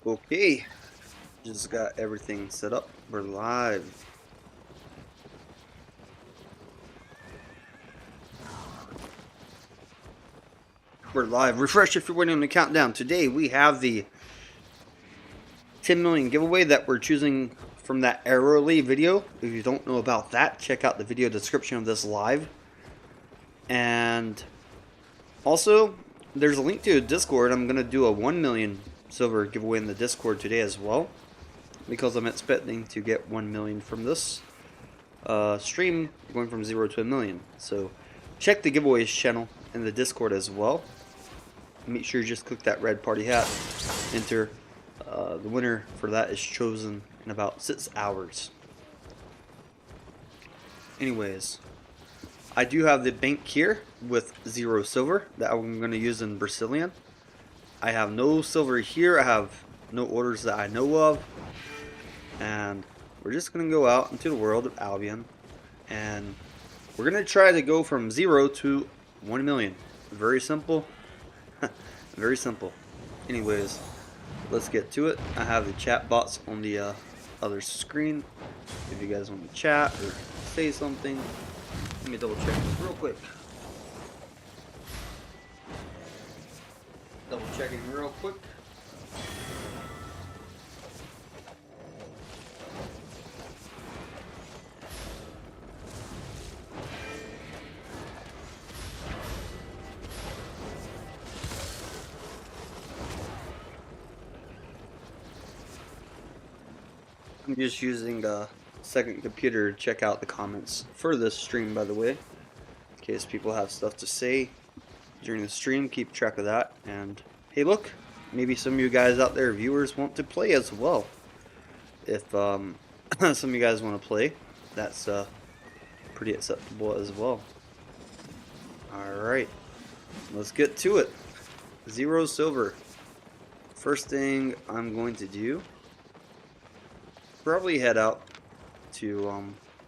Okay, just got everything set up. We're live. We're live. Refresh if you're waiting on the countdown. Today we have the 10 million giveaway that we're choosing from that Arrowli video. If you don't know about that, check out the video description of this live. And also, there's a link to a Discord. I'm going to do a 1 million silver giveaway in the Discord today as well, because I'm expecting to get 1 million from this stream, going from 0 to 1 million. So check the giveaways channel in the Discord as well. Make sure you just click that red party hat. Enter. The winner for that is chosen in about 6 hours. Anyways, I do have the bank here with 0 silver that I'm going to use in Brazilian. I have no silver here. I have no orders that I know of. And we're just going to go out into the world of Albion. And we're going to try to go from 0 to 1 million. Very simple. Very simple. Anyways, let's get to it. I have the chat bots on the other screen. If you guys want to chat or say something, let me double check this real quick. Double checking real quick. I'm just using a second computer to check out the comments for this stream, by the way, in case people have stuff to say during the stream. Keep track of that. And hey, look, maybe some of you guys out there, viewers, want to play as well. If some of you guys want to play, that's pretty acceptable as well. Alright, let's get to it. 0 silver. First thing I'm going to do, probably head out to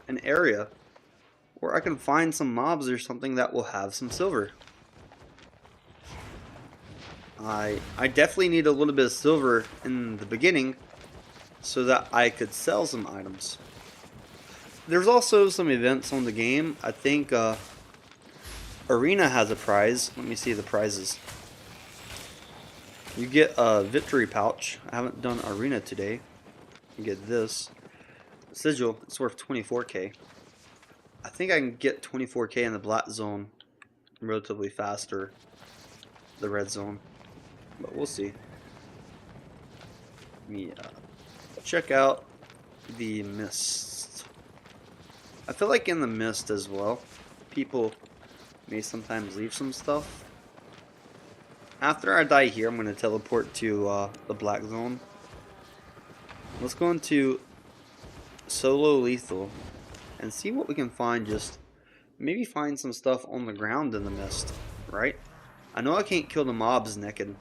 an area where I can find some mobs or something that will have some silver. I definitely need a little bit of silver in the beginning so that I could sell some items. There's also some events on the game. I think Arena has a prize. Let me see the prizes. You get a victory pouch. I haven't done Arena today. You get this sigil. It's worth 24k. I think I can get 24k in the black zone relatively faster, the red zone, but we'll see. Let me check out the mist. I feel like in the mist as well, people may sometimes leave some stuff. After I die here, I'm going to teleport to the black zone. Let's go into solo lethal and see what we can find. Just maybe find some stuff on the ground in the mist, right? I know I can't kill the mobs naked.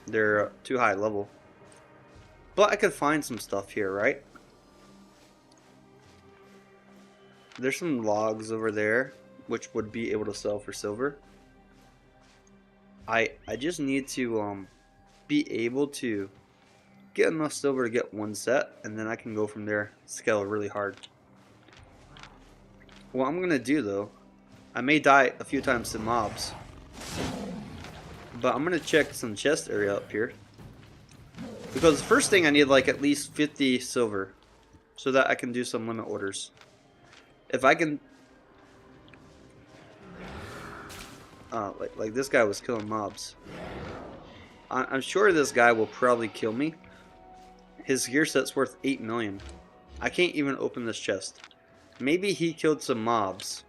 They're too high level. But I could find some stuff here, right? There's some logs over there which would be able to sell for silver. I just need to be able to get enough silver to get 1 set, and then I can go from there, scale really hard. What I'm gonna do though, I may die a few times to mobs, but I'm gonna check some chest area up here, because the first thing I need like at least 50 silver so that I can do some limit orders. If I can like this guy was killing mobs. I'm sure this guy will probably kill me. His gear set's worth 8 million. I can't even open this chest. Maybe he killed some mobs,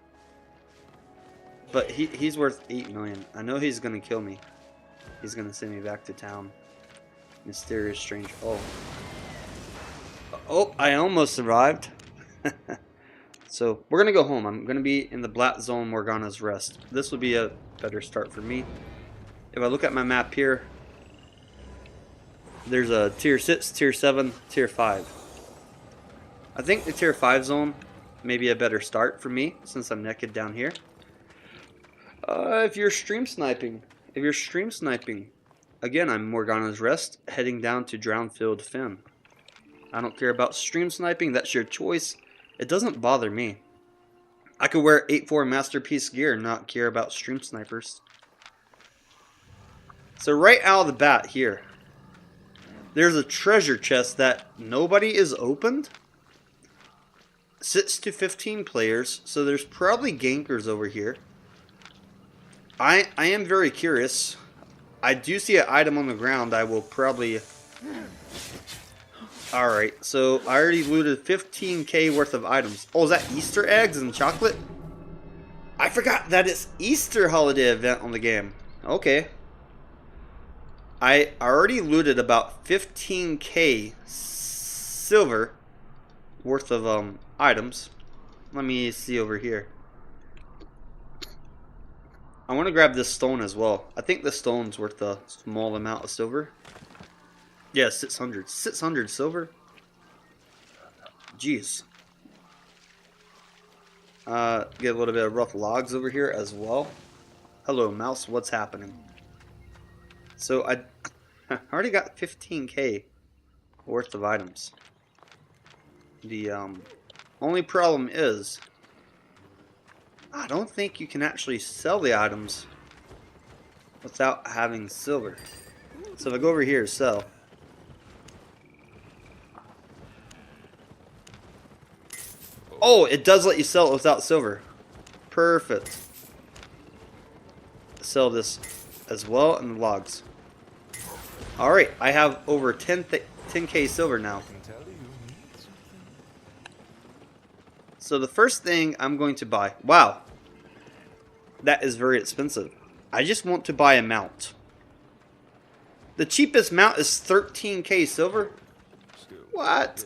but he's worth 8 million. I know he's gonna kill me. He's gonna send me back to town. Mysterious strange. Oh, I almost survived. So we're gonna go home. I'm gonna be in the black zone, Morgana's Rest. This would be a better start for me. If I look at my map here, there's a tier 6, tier 7, tier 5. I think the tier 5 zone may be a better start for me since I'm naked down here. If you're stream sniping, Again, I'm Morgana's Rest, heading down to Drownfield Fen. I don't care about stream sniping, that's your choice. It doesn't bother me. I could wear 8-4 Masterpiece gear and not care about stream snipers. So right out of the bat here, there's a treasure chest that nobody is opened. 6 to 15 players, so there's probably gankers over here. I am very curious. I do see an item on the ground. I will probably... Alright, so I already looted 15k worth of items. Oh, is that Easter eggs and chocolate? I forgot that it's Easter holiday event on the game. Okay. I already looted about 15k silver worth of items. Let me see over here. I want to grab this stone as well. I think the stone's worth a small amount of silver. Yeah, 600. 600 silver? Jeez. Get a little bit of rough logs over here as well. Hello, mouse. What's happening? So I already got 15k worth of items. The only problem is I don't think you can actually sell the items without having silver. So if I go over here, sell. Oh, it does let you sell it without silver. Perfect. Sell this as well and the logs. Alright, I have over 10k silver now. So the first thing I'm going to buy... Wow. That is very expensive. I just want to buy a mount. The cheapest mount is 13k silver? What?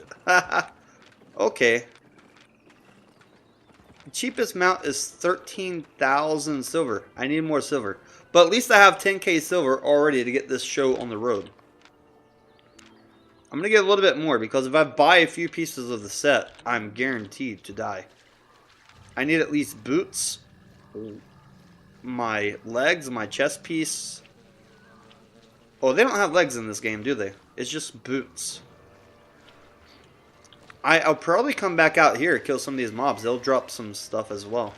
Okay. The cheapest mount is 13,000 silver. I need more silver. But at least I have 10k silver already to get this show on the road. I'm going to get a little bit more because if I buy a few pieces of the set, I'm guaranteed to die. I need at least boots, my legs, my chest piece. Oh, they don't have legs in this game, do they? It's just boots. I'll probably come back out here and kill some of these mobs. They'll drop some stuff as well.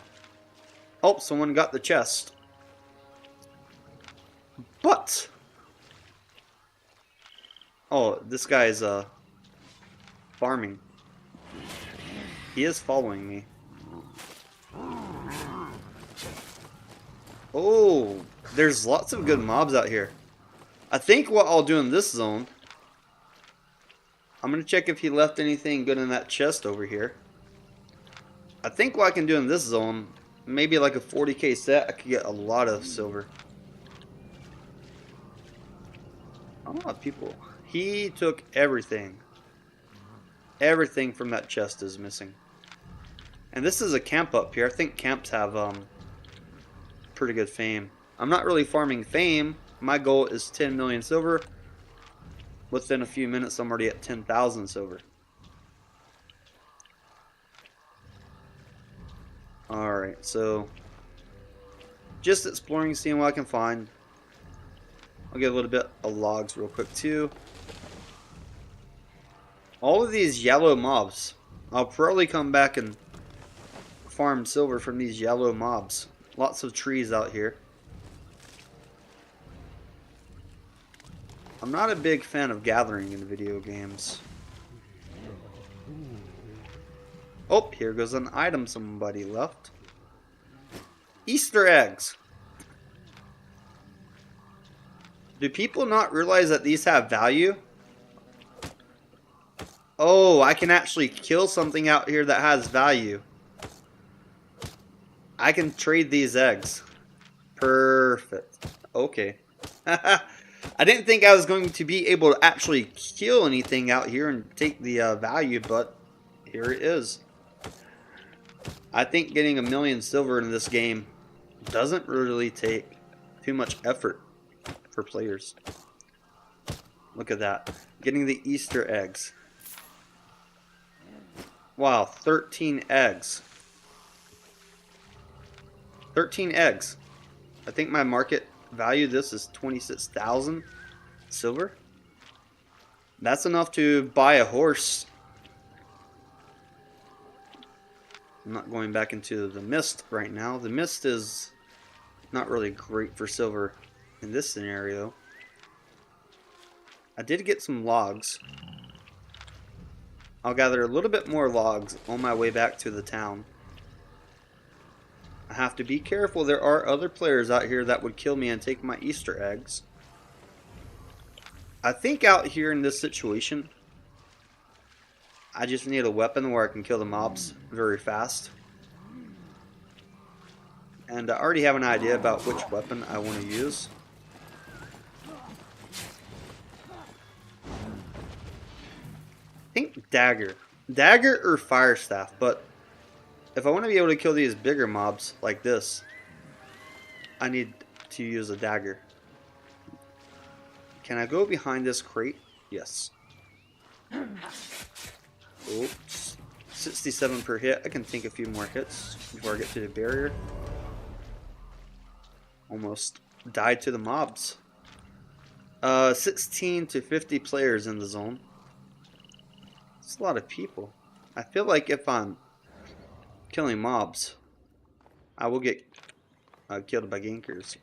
Oh, someone got the chest. But... Oh, this guy's farming. He is following me. Oh, there's lots of good mobs out here. I think what I'll do in this zone, I'm going to check if he left anything good in that chest over here. I think what I can do in this zone, maybe like a 40k set, I could get a lot of silver. A lot of people. He took everything. Everything from that chest is missing. And this is a camp up here. I think camps have pretty good fame. I'm not really farming fame. My goal is 10 million silver. Within a few minutes, I'm already at 10,000 silver. Alright, so just exploring, seeing what I can find. I'll get a little bit of logs real quick too. All of these yellow mobs, I'll probably come back and farm silver from these yellow mobs. Lots of trees out here. I'm not a big fan of gathering in video games. Oh, here goes an item somebody left. Easter eggs. Do people not realize that these have value? Oh, I can actually kill something out here that has value. I can trade these eggs. Perfect. Okay. I didn't think I was going to be able to actually kill anything out here and take the value, but here it is. I think getting 1 million silver in this game doesn't really take too much effort for players. Look at that. Getting the Easter eggs. Wow, 13 eggs. 13 eggs. I think my market value this is 26,000. silver. That's enough to buy a horse. I'm not going back into the mist right now. The mist is not really great for silver in this scenario. I did get some logs. I'll gather a little bit more logs on my way back to the town. I have to be careful. There are other players out here that would kill me and take my Easter eggs. I think out here in this situation, I just need a weapon where I can kill the mobs very fast. And I already have an idea about which weapon I want to use. I think dagger. Dagger or fire staff, but if I want to be able to kill these bigger mobs like this, I need to use a dagger. Can I go behind this crate? Yes. Oops. 67 per hit. I can take a few more hits before I get to the barrier. Almost died to the mobs. 16 to 50 players in the zone. That's a lot of people. I feel like if I'm killing mobs, I will get killed by gankers.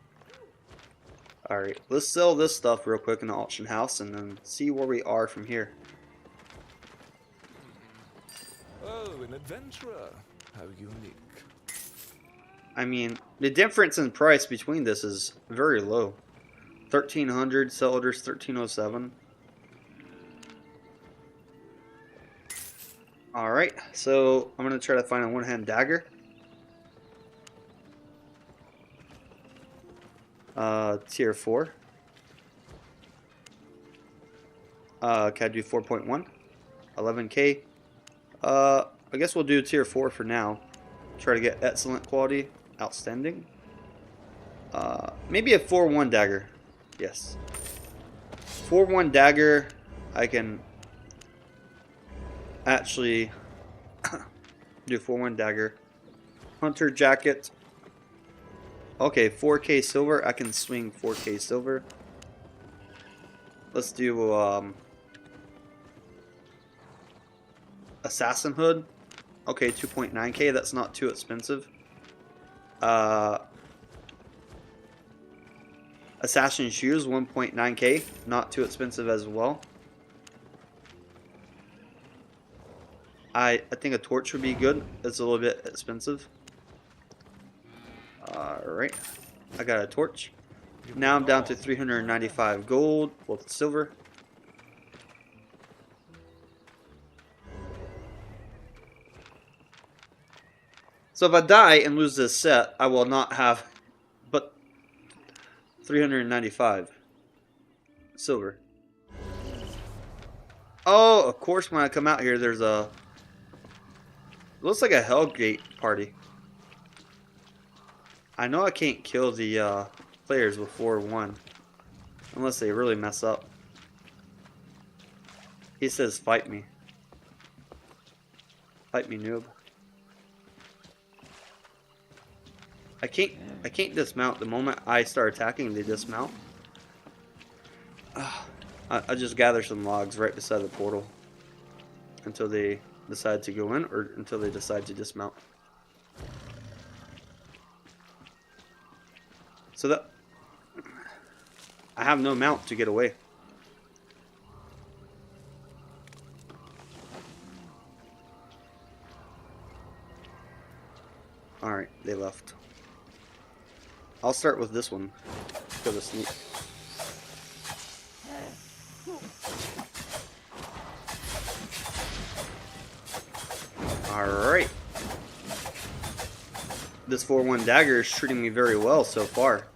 Alright, let's sell this stuff real quick in the auction house and then see where we are from here. Oh, an adventurer. How unique. I mean, the difference in price between this is very low. 1300, sell orders 1307. Alright, so I'm going to try to find a one-hand dagger. Tier 4. Can I do 4.1? 11k. I guess we'll do tier 4 for now. Try to get excellent quality. Outstanding. Maybe a 4-1 dagger. Yes. 4-1 dagger. I can actually do 4-1 dagger. Hunter jacket. Okay, 4k silver. I can swing 4k silver. Let's do assassin hood. Okay, 2.9k. That's not too expensive. Assassin shoes, 1.9k. Not too expensive as well. I think a torch would be good. It's a little bit expensive. Alright. I got a torch. Now I'm down to 395 gold with silver. So if I die and lose this set, I will not have but 395 silver. Oh, of course when I come out here there's a... looks like a Hellgate party. I know I can't kill the players with 4-1 unless they really mess up. He says fight me. Fight me, noob. I can't dismount. The moment I start attacking, they dismount. I just gather some logs right beside the portal until they decide to go in or until they decide to dismount. So that I have no mount to get away. Alright, they left. I'll start with this one. Go to sneak. Alright. This 4-1 dagger is treating me very well so far.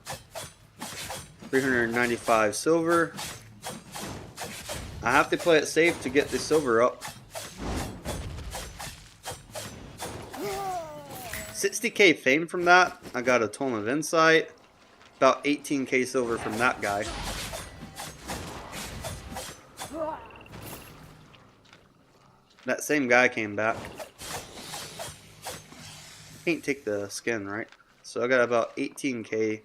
395 silver. I have to play it safe to get the silver up. 60k fame from that. I got a ton of insight. About 18k silver from that guy. That same guy came back. Can't take the skin, right? So I got about 18k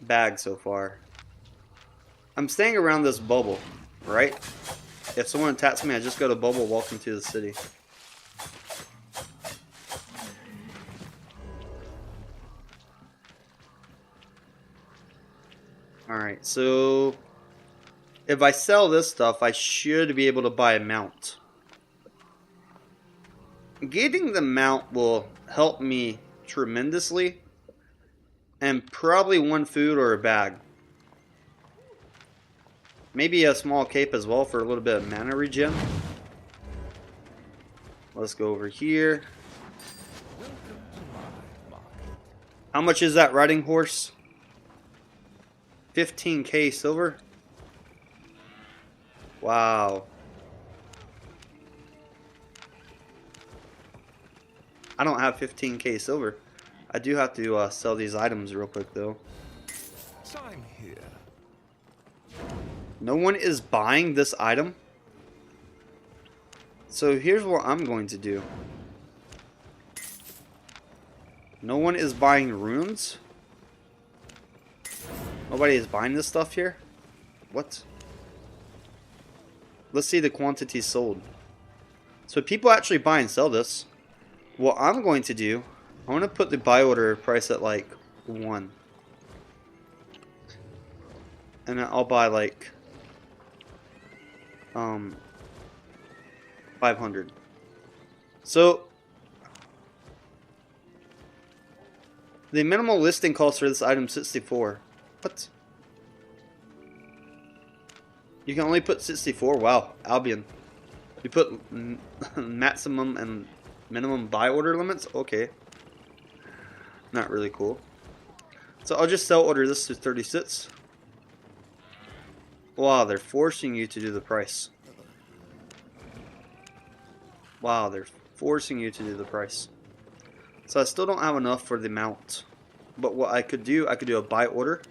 bag so far. I'm staying around this bubble, right? If someone attacks me, I just go to bubble, walk into the city. Alright, so if I sell this stuff, I should be able to buy a mount. Getting the mount will help me tremendously. And probably one food or a bag. Maybe a small cape as well for a little bit of mana regen. Let's go over here. How much is that riding horse? 15k silver? Wow. I don't have 15k silver. I do have to sell these items real quick though. Time here. No one is buying this item. So here's what I'm going to do. No one is buying runes. Nobody is buying this stuff here. What? Let's see the quantity sold. So people actually buy and sell this. What I'm going to do, I want to put the buy order price at like 1. And then I'll buy like 500. So the minimal listing cost for this item is 64. What? You can only put 64? Wow, Albion. You put maximum and minimum buy order limits? Okay. Not really cool. So I'll just sell order this to 36. Wow, they're forcing you to do the price. Wow, they're forcing you to do the price. So I still don't have enough for the mount. But what I could do a buy order.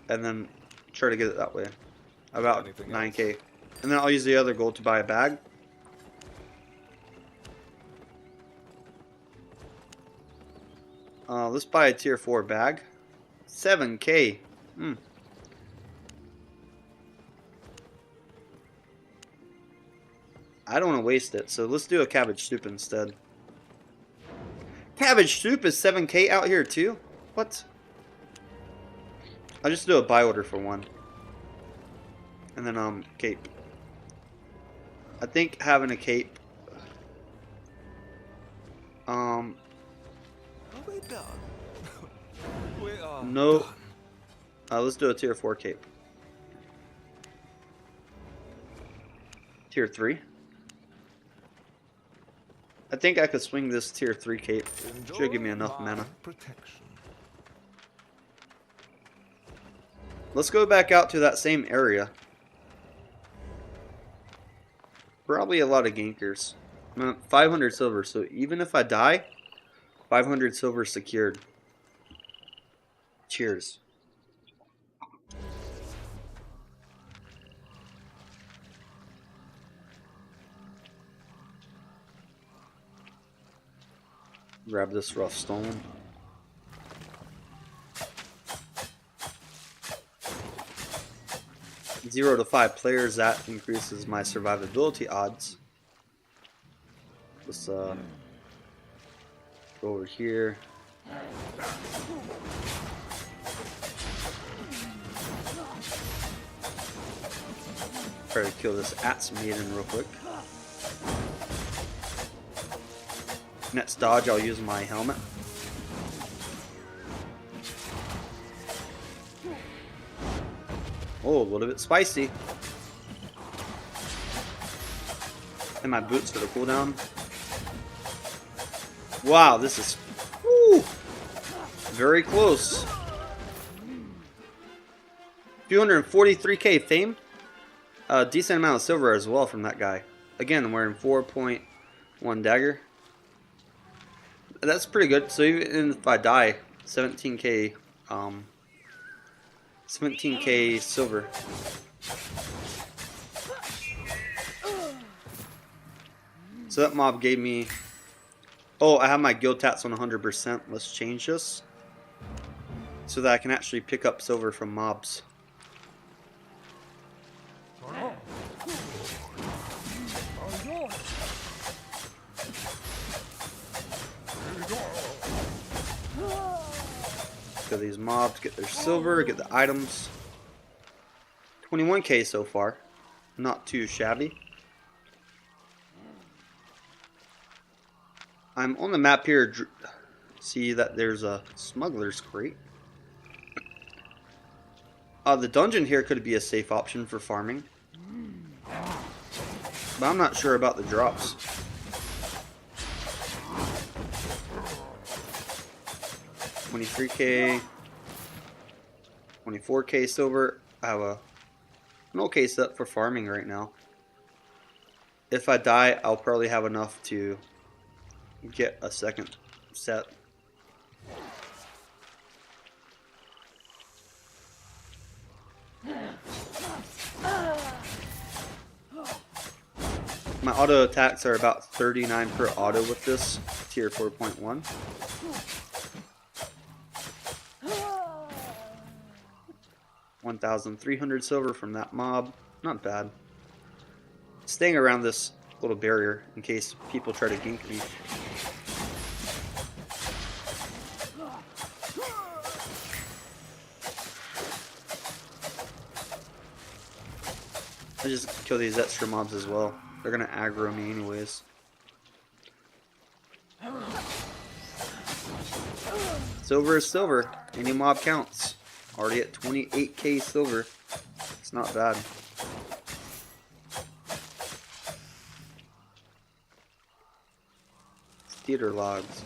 And then try to get it that way. About 9k. And then I'll use the other gold to buy a bag. Let's buy a tier 4 bag. 7k. I don't want to waste it, so let's do a cabbage soup instead. Cabbage soup is 7k out here too? What? I'll just do a buy order for 1. And then cape. I think having a cape. Are we done? We are No. done. Let's do a tier 4 cape. Tier 3. I think I could swing this tier 3 cape. Should give me enough mana. Protection. Let's go back out to that same area. Probably a lot of gankers. 500 silver, so even if I die, 500 silver secured. Cheers. Grab this rough stone. Zero to 5 players, that increases my survivability odds. Let's go over here. Try to kill this Axe Maiden real quick. Next dodge, I'll use my helmet. Oh, a little bit spicy. And my boots for the cooldown. Wow, this is woo, very close. 243k fame. A decent amount of silver as well from that guy. Again, I'm wearing 4.1 dagger. That's pretty good. So even if I die, 17k 17k silver. So that mob gave me... Oh, I have my guild tats on 100%. Let's change this so that I can actually pick up silver from mobs. kill these mobs, get their silver, get the items. 21k so far. Not too shabby. I'm on the map here. See that there's a smuggler's crate. The dungeon here could be a safe option for farming. But I'm not sure about the drops. $23k. 24k silver. I have an okay set for farming right now. If I die, I'll probably have enough to get a second set. My auto attacks are about 39 per auto with this tier 4.1. $1,300 silver from that mob. Not bad. Staying around this little barrier in case people try to gank me. I just kill these extra mobs as well. They're gonna aggro me anyways. Silver is silver. Any mob counts. Already at 28k silver. It's not bad. Theater logs.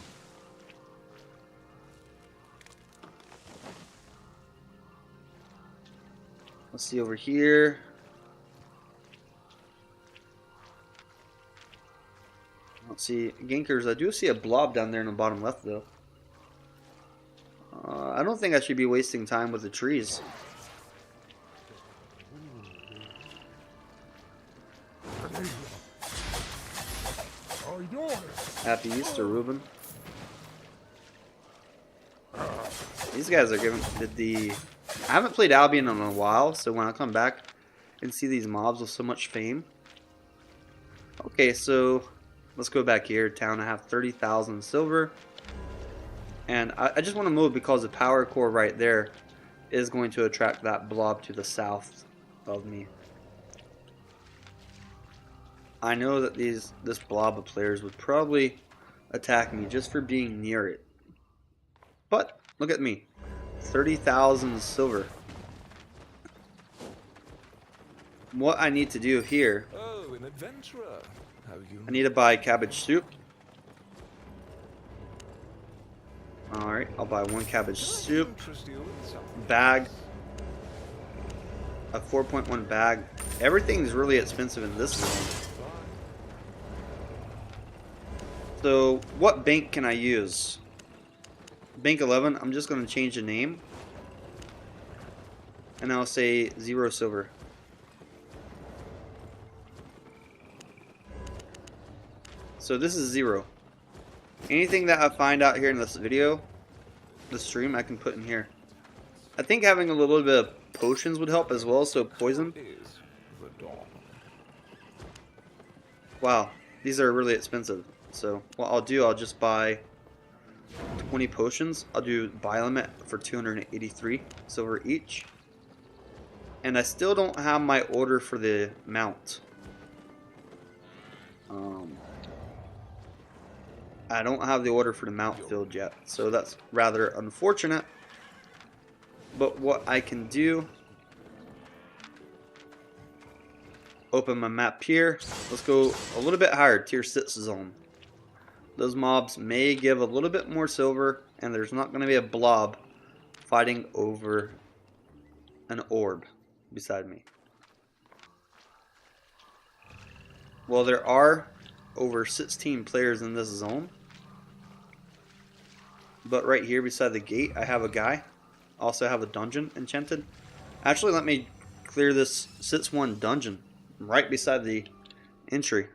Let's see over here. I don't see gankers. I do see a blob down there in the bottom left though. I don't think I should be wasting time with the trees. Happy Easter, Ruben. These guys are giving I haven't played Albion in a while, so when I come back and see these mobs with so much fame. Okay, so let's go back here. Town, I have 30,000 silver. And I just want to move because the power core right there is going to attract that blob to the south of me. I know that this blob of players would probably attack me just for being near it. But look at me. 30,000 silver. What I need to do here, Oh, an adventurer. How you I need to buy cabbage soup. Alright, I'll buy one cabbage soup. Bag. A 4.1 bag. Everything's really expensive in this zone. So, what bank can I use? Bank 11, I'm just going to change the name. And I'll say 0 silver. So this is 0. Anything that I find out here in this video, the stream, I can put in here. I think having a little bit of potions would help as well, so poison. Wow, these are really expensive. So what I'll do, I'll just buy 20 potions. I'll do buy limit for 283 silver each. And I still don't have my order for the mount. I don't have the order for the mount filled yet, so that's rather unfortunate. But what I can do, open my map here. Let's go a little bit higher, tier 6 zone. Those mobs may give a little bit more silver, and there's not going to be a blob fighting over an orb beside me. Well, there are over 16 players in this zone. But right here beside the gate, I have a guy. Also have a dungeon enchanted. Actually, let me clear this 6-1 dungeon right beside the entry.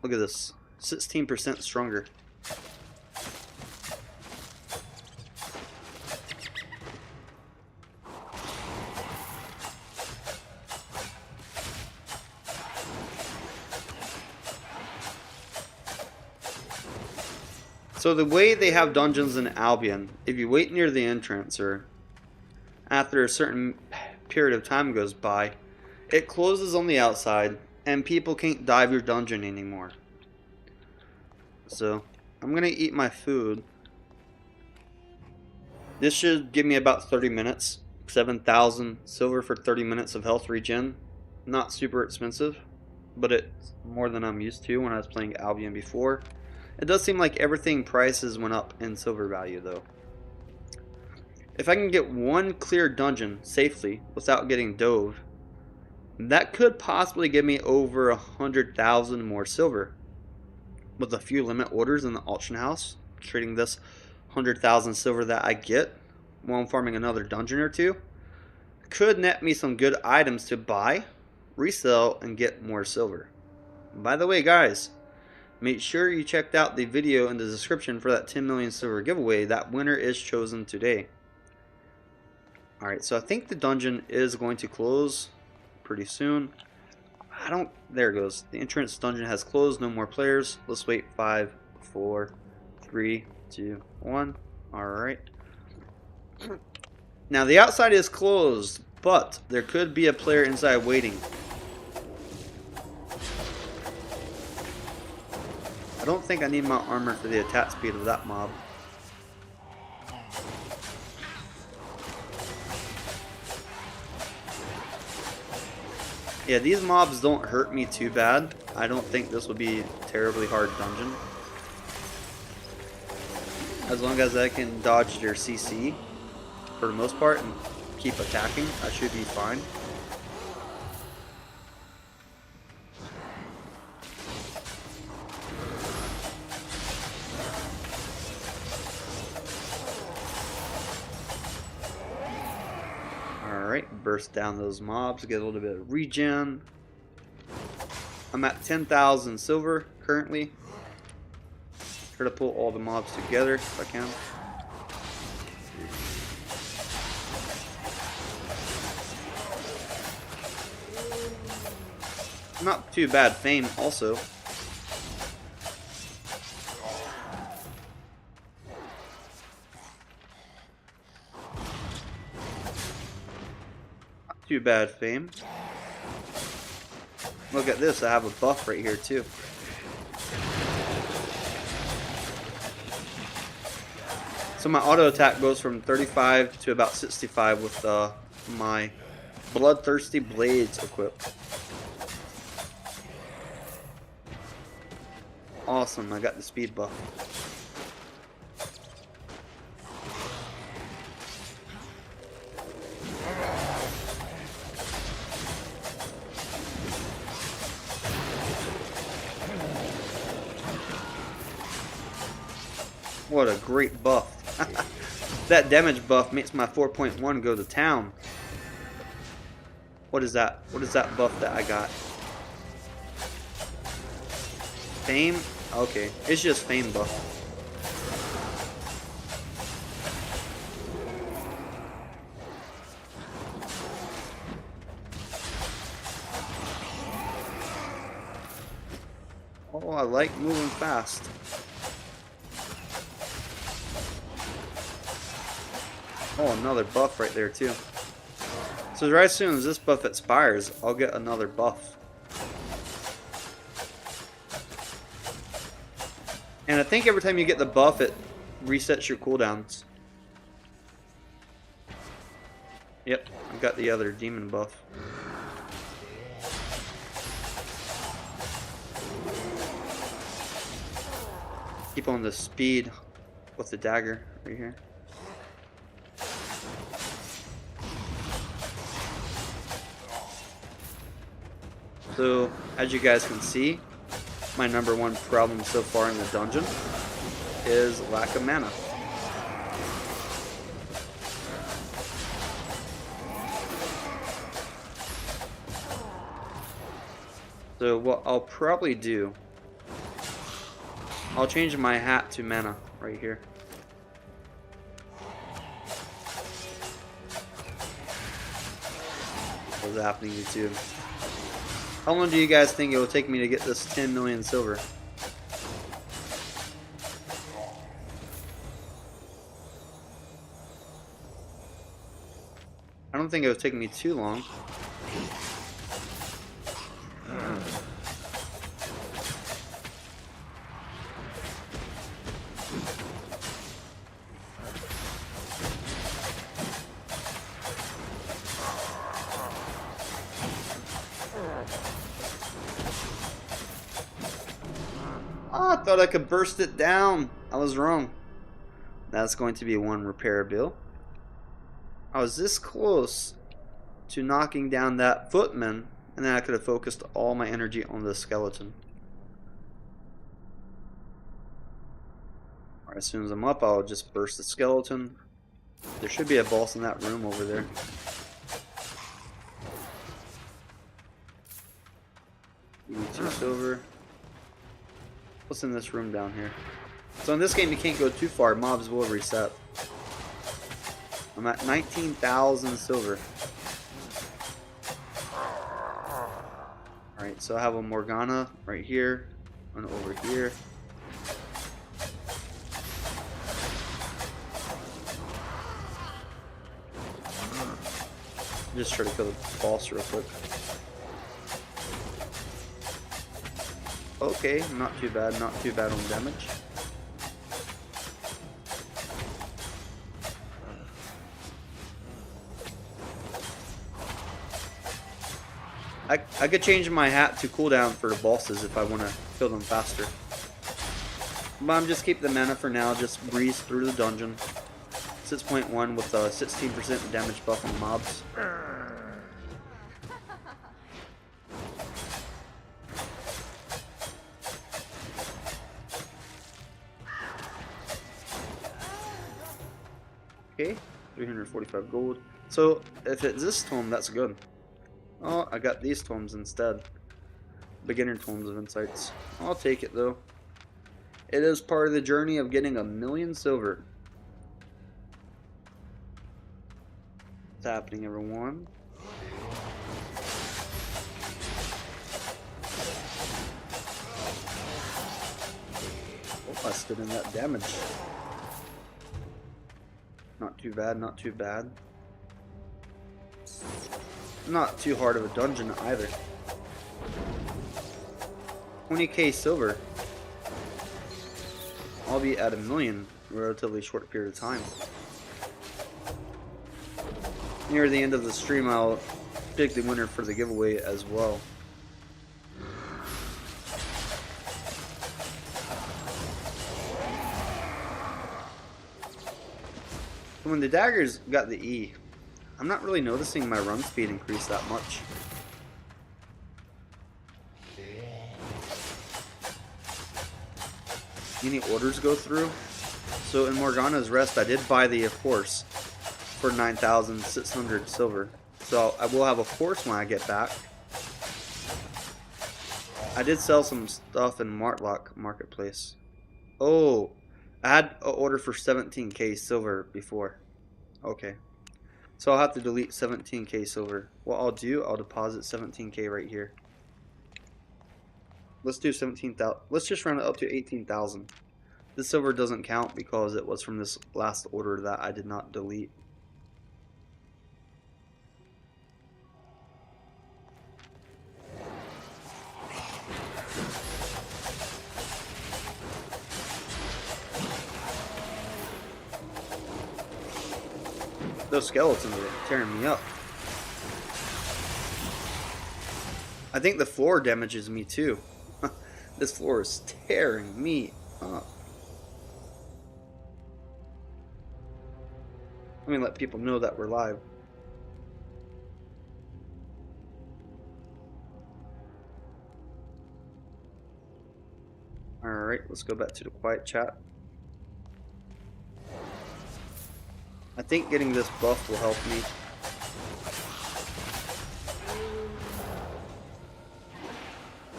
Look at this. 16% stronger. So the way they have dungeons in Albion, if you wait near the entrance or after a certain period of time goes by, it closes on the outside and people can't dive your dungeon anymore. So I'm going to eat my food. This should give me about 30 minutes. 7,000 silver for 30 minutes of health regen. Not super expensive, but it's more than I'm used to when I was playing Albion before. It does seem like everything prices went up in silver value though. If I can get one clear dungeon safely without getting dove, that could possibly give me over 100,000 more silver. With a few limit orders in the auction house, trading this 100,000 silver that I get while I'm farming another dungeon or two, could net me some good items to buy, resell, and get more silver. By the way, guys, make sure you checked out the video in the description for that 10 million silver giveaway. That winner is chosen today. Alright, so I think the dungeon is going to close pretty soon. There it goes. The entrance dungeon has closed, no more players. Let's wait. 5, 4, 3, 2, 1. Alright. Now the outside is closed, but there could be a player inside waiting. I don't think I need my armor for the attack speed of that mob. Yeah, these mobs don't hurt me too bad. I don't think this will be a terribly hard dungeon. As long as I can dodge their CC for the most part and keep attacking, I should be fine. Alright, burst down those mobs, get a little bit of regen. I'm at 10,000 silver currently. Try to pull all the mobs together if I can. Not too bad fame also. Not too bad fame. Look at this, I have a buff right here too. So my auto attack goes from 35 to about 65 with my Bloodthirsty Blades equipped. Awesome, I got the speed buff. What a great buff. That damage buff makes my 4.1 go to town. What is that? What is that buff that I got? Fame? Okay, it's just fame buff. Oh, I like moving fast. Oh, another buff right there too. So right as soon as this buff expires, I'll get another buff. And I think every time you get the buff, it resets your cooldowns. Yep, I've got the other demon buff. Keep on the speed with the dagger right here. So, as you guys can see, my #1 problem so far in the dungeon is lack of mana. So what I'll probably do, I'll change my hat to mana right here. What's happening, YouTube? How long do you guys think it will take me to get this 10 million silver? don't think it would take me too long. Oh, I thought I could burst it down. I was wrong. That's going to be one repair bill. I was this close to knocking down that footman, and then I could have focused all my energy on the skeleton. Alright, as soon as I'm up, I'll just burst the skeleton. There should be a boss in that room over there. Give me 2 silver. What's in this room down here? So in this game you can't go too far, mobs will reset. I'm at 19,000 silver. Alright, so I have a Morgana right here, and over here. Just try to kill the boss real quick. Okay, not too bad on damage. I could change my hat to cooldown for the bosses if I want to kill them faster. But I'm just keep the mana for now, just breeze through the dungeon. 6.1 with a 16% damage buff on mobs. Okay, 345 gold. So if it's this tome, that's good. Oh, I got these tomes instead. Beginner tomes of insights. I'll take it though. It is part of the journey of getting 1,000,000 silver. What's happening, everyone? Oh, I stood in that damage. Not too bad, not too bad. Not too hard of a dungeon either. 20k silver. I'll be at 1,000,000 in a relatively short period of time. Near the end of the stream, I'll pick the winner for the giveaway as well. When the daggers got the E, I'm not really noticing my run speed increase that much. Any orders go through? So in Morgana's Rest, I did buy the horse for 9,600 silver. So I will have a horse when I get back. I did sell some stuff in Martlock Marketplace. Oh, I had an order for 17k silver before. Okay. So I'll have to delete 17k silver. What I'll do, I'll deposit 17k right here. Let's do 17,000. Let's just round it up to 18,000. This silver doesn't count because it was from this last order that I did not delete. Those skeletons are tearing me up. I think the floor damages me too. This floor is tearing me up. Let me let people know that we're live. Alright, let's go back to the quiet chat. I think getting this buff will help me.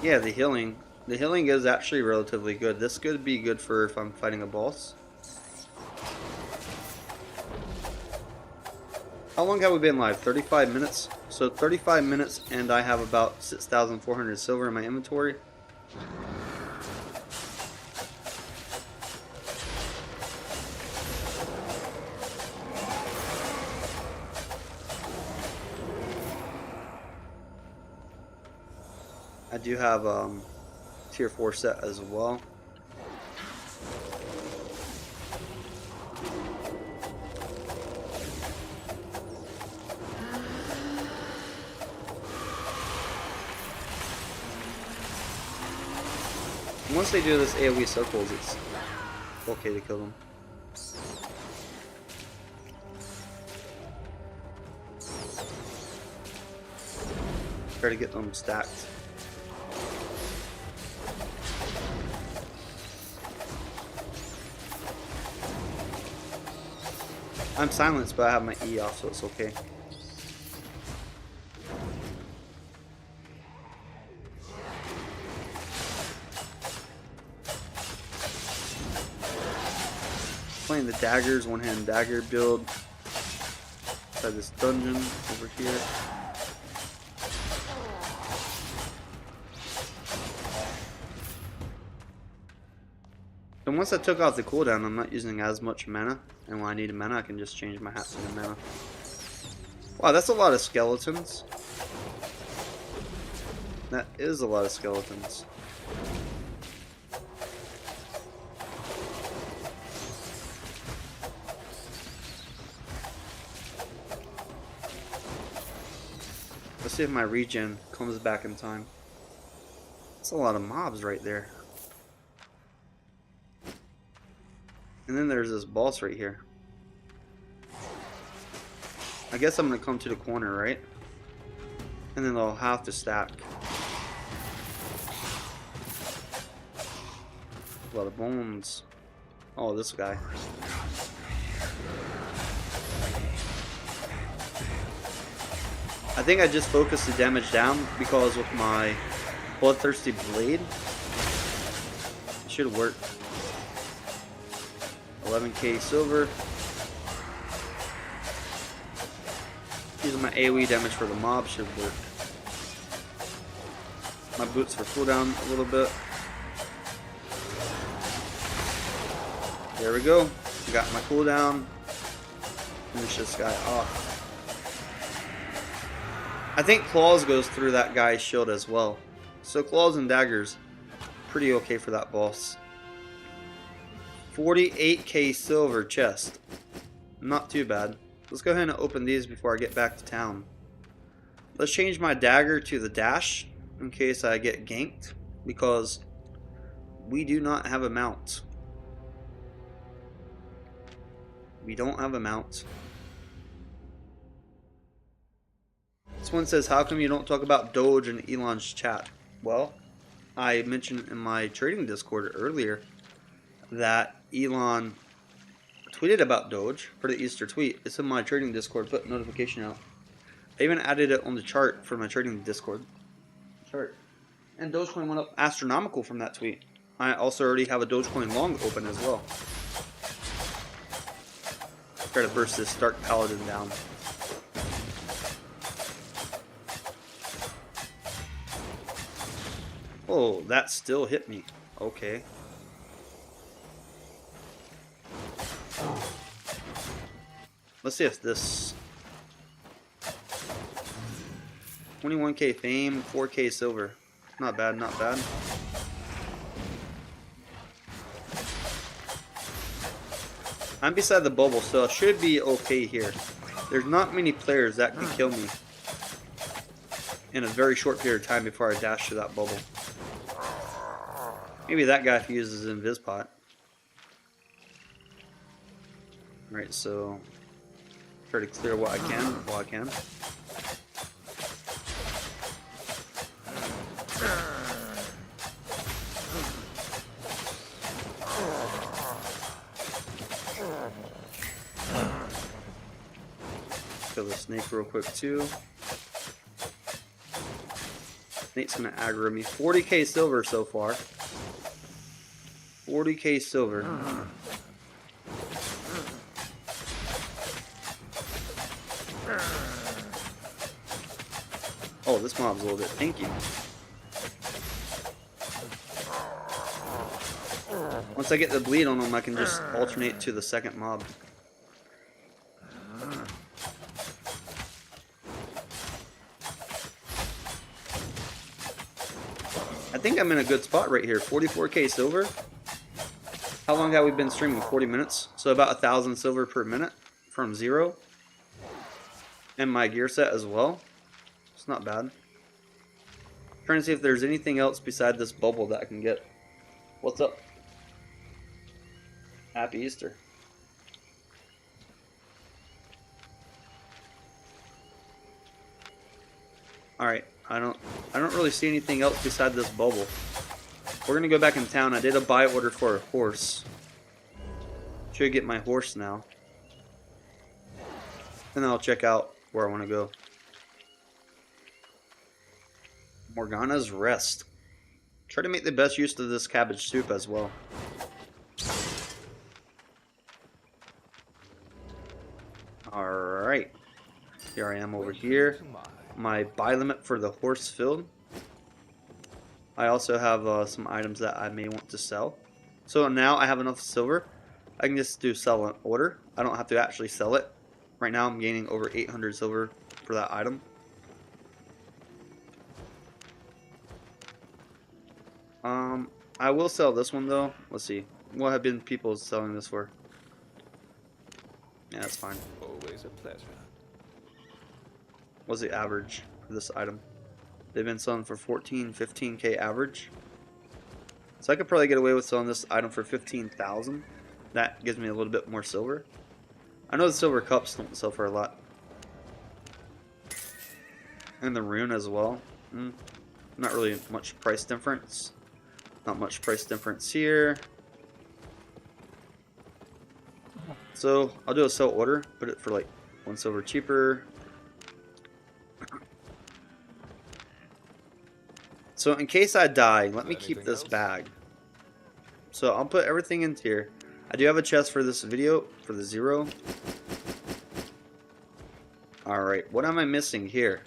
Yeah, the healing. The healing is actually relatively good. This could be good for if I'm fighting a boss. How long have we been live? 35 minutes? So 35 minutes and I have about 6,400 silver in my inventory. I do have tier 4 set as well. Once they do this AoE circles, it's okay to kill them. Try to get them stacked. I'm silenced, but I have my E off, so it's okay. Playing the daggers, one-hand dagger build. Inside this dungeon over here. And once I took off the cooldown, I'm not using as much mana. And when I need a mana, I can just change my hat to the mana. Wow, that's a lot of skeletons. That is a lot of skeletons. Let's see if my regen comes back in time. That's a lot of mobs right there. And then there's this boss right here. I guess I'm gonna come to the corner, right? And then they'll have to stack. A lot of bones. Oh, this guy. I think I just focused the damage down because with my bloodthirsty blade, it should work. 11k silver. Using my AoE damage for the mob should work. My boots for cooldown a little bit. There we go. Got my cooldown. Finish this guy off. I think claws goes through that guy's shield as well. So claws and daggers, pretty okay for that boss. 48k silver chest. Not too bad. Let's go ahead and open these before I get back to town. Let's change my dagger to the dash in case I get ganked, because we do not have a mount. We don't have a mount. This one says, how come you don't talk about Doge in Elon's chat? Well, I mentioned in my trading Discord earlier that Elon tweeted about Doge for the Easter tweet. It's in my trading Discord, put notification out. I even added it on the chart for my trading Discord chart. And Dogecoin went up astronomical from that tweet. I also already have a Dogecoin long open as well. Try to burst this Stark Paladin down. Oh, that still hit me. Okay. Let's see if this 21k fame, 4k silver. Not bad, not bad. I'm beside the bubble, so I should be okay here. There's not many players that can kill me in a very short period of time before I dash to that bubble. Maybe that guy if he uses invis pot. Alright, so try to clear what I can while I can. Kill the snake real quick too. Snake's gonna aggro me. 40k silver so far. 40k silver. Oh, this mob's a little bit tanky. Once I get the bleed on them, I can just alternate to the second mob. think I'm in a good spot right here. 44k silver. How long have we been streaming? 40 minutes. So about 1,000 silver per minute from 0. And my gear set as well. It's not bad. Trying to see if there's anything else beside this bubble that I can get. What's up? Happy Easter. Alright, I don't really see anything else beside this bubble. We're gonna go back in town. I did a buy order for a horse. Should get my horse now. And then I'll check out where I want to go. Morgana's Rest. Try to make the best use of this cabbage soup as well. Alright. Here I am over here. My buy limit for the horse filled. I also have some items that I may want to sell. So now I have enough silver. I can just do sell an order. I don't have to actually sell it. Right now I'm gaining over 800 silver for that item. I will sell this one though. Let's see. What have been people selling this for? Yeah, that's fine. Always a pleasure. What's the average for this item? They've been selling for 14, 15k average. So I could probably get away with selling this item for 15,000. That gives me a little bit more silver. I know the silver cups don't sell for a lot. And the rune as well. Not really much price difference. Not much price difference here. So I'll do a sell order. Put it for like 1 silver cheaper. So in case I die, let me keep this bag. So I'll put everything into here. I do have a chest for this video, for the 0. Alright, what am I missing here?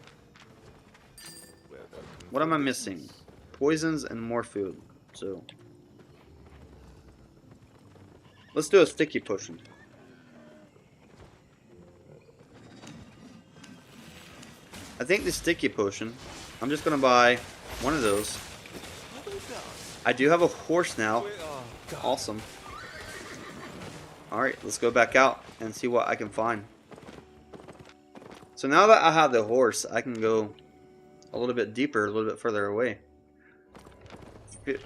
What am I missing? Poisons and more food. So let's do a sticky potion. I think the sticky potion, I'm just gonna buy one of those. I do have a horse now. Awesome. Alright, let's go back out and see what I can find. So now that I have the horse, I can go a little bit deeper, a little bit further away. There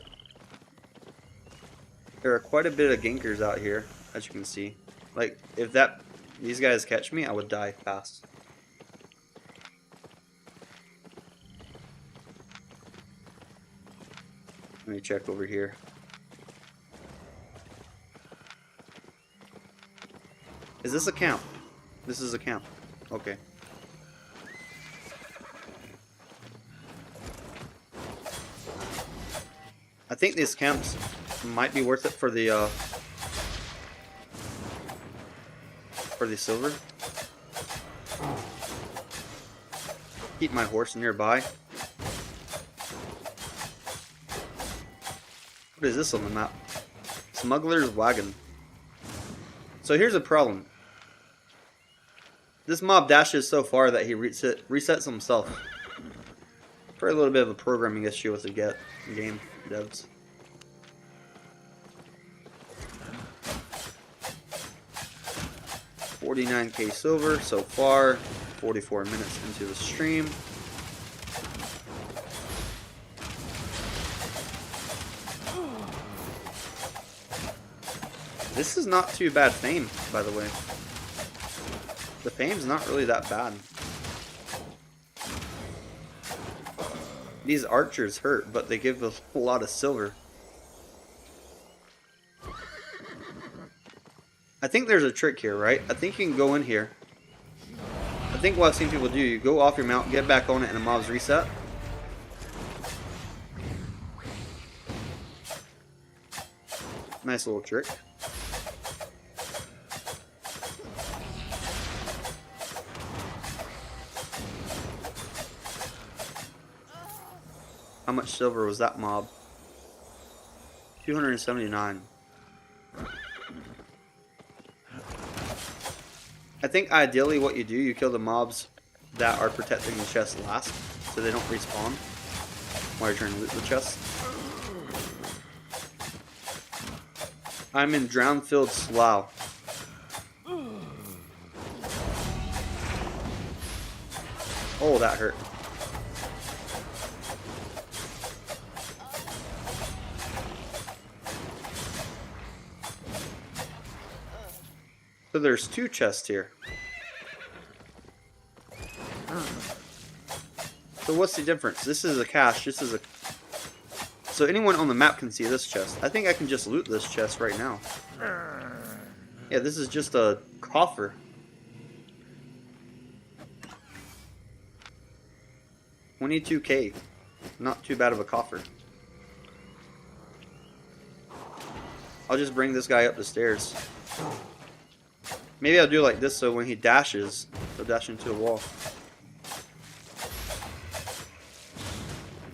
are quite a bit of gankers out here, as you can see. Like, if these guys catch me, I would die fast. Let me check over here. Is this a camp? This is a camp. Okay. I think these camps might be worth it for the silver. Keep my horse nearby. What is this on the map? Smuggler's Wagon. So here's a problem. This mob dashes so far that he resets himself. Probably a little bit of a programming issue with the game devs. $49k silver so far. 44 minutes into the stream. This is not too bad fame, by the way. The fame's not really that bad. These archers hurt, but they give a whole lot of silver. I think there's a trick here, right? I think you can go in here. I think what I've seen people do, you go off your mount, get back on it, and the mobs reset. Nice little trick. How much silver was that mob? 279. I think ideally what you do, you kill the mobs that are protecting the chest last, so they don't respawn. while you're trying to loot the chest. I'm in Drownfield Slough. Oh, that hurt. So there's 2 chests here. So what's the difference? This is a cache, this is a... So anyone on the map can see this chest. I think I can just loot this chest right now. Yeah, this is just a coffer. $22K. Not too bad of a coffer. I'll just bring this guy up the stairs. Maybe I'll do like this so when he dashes, he'll dash into a wall.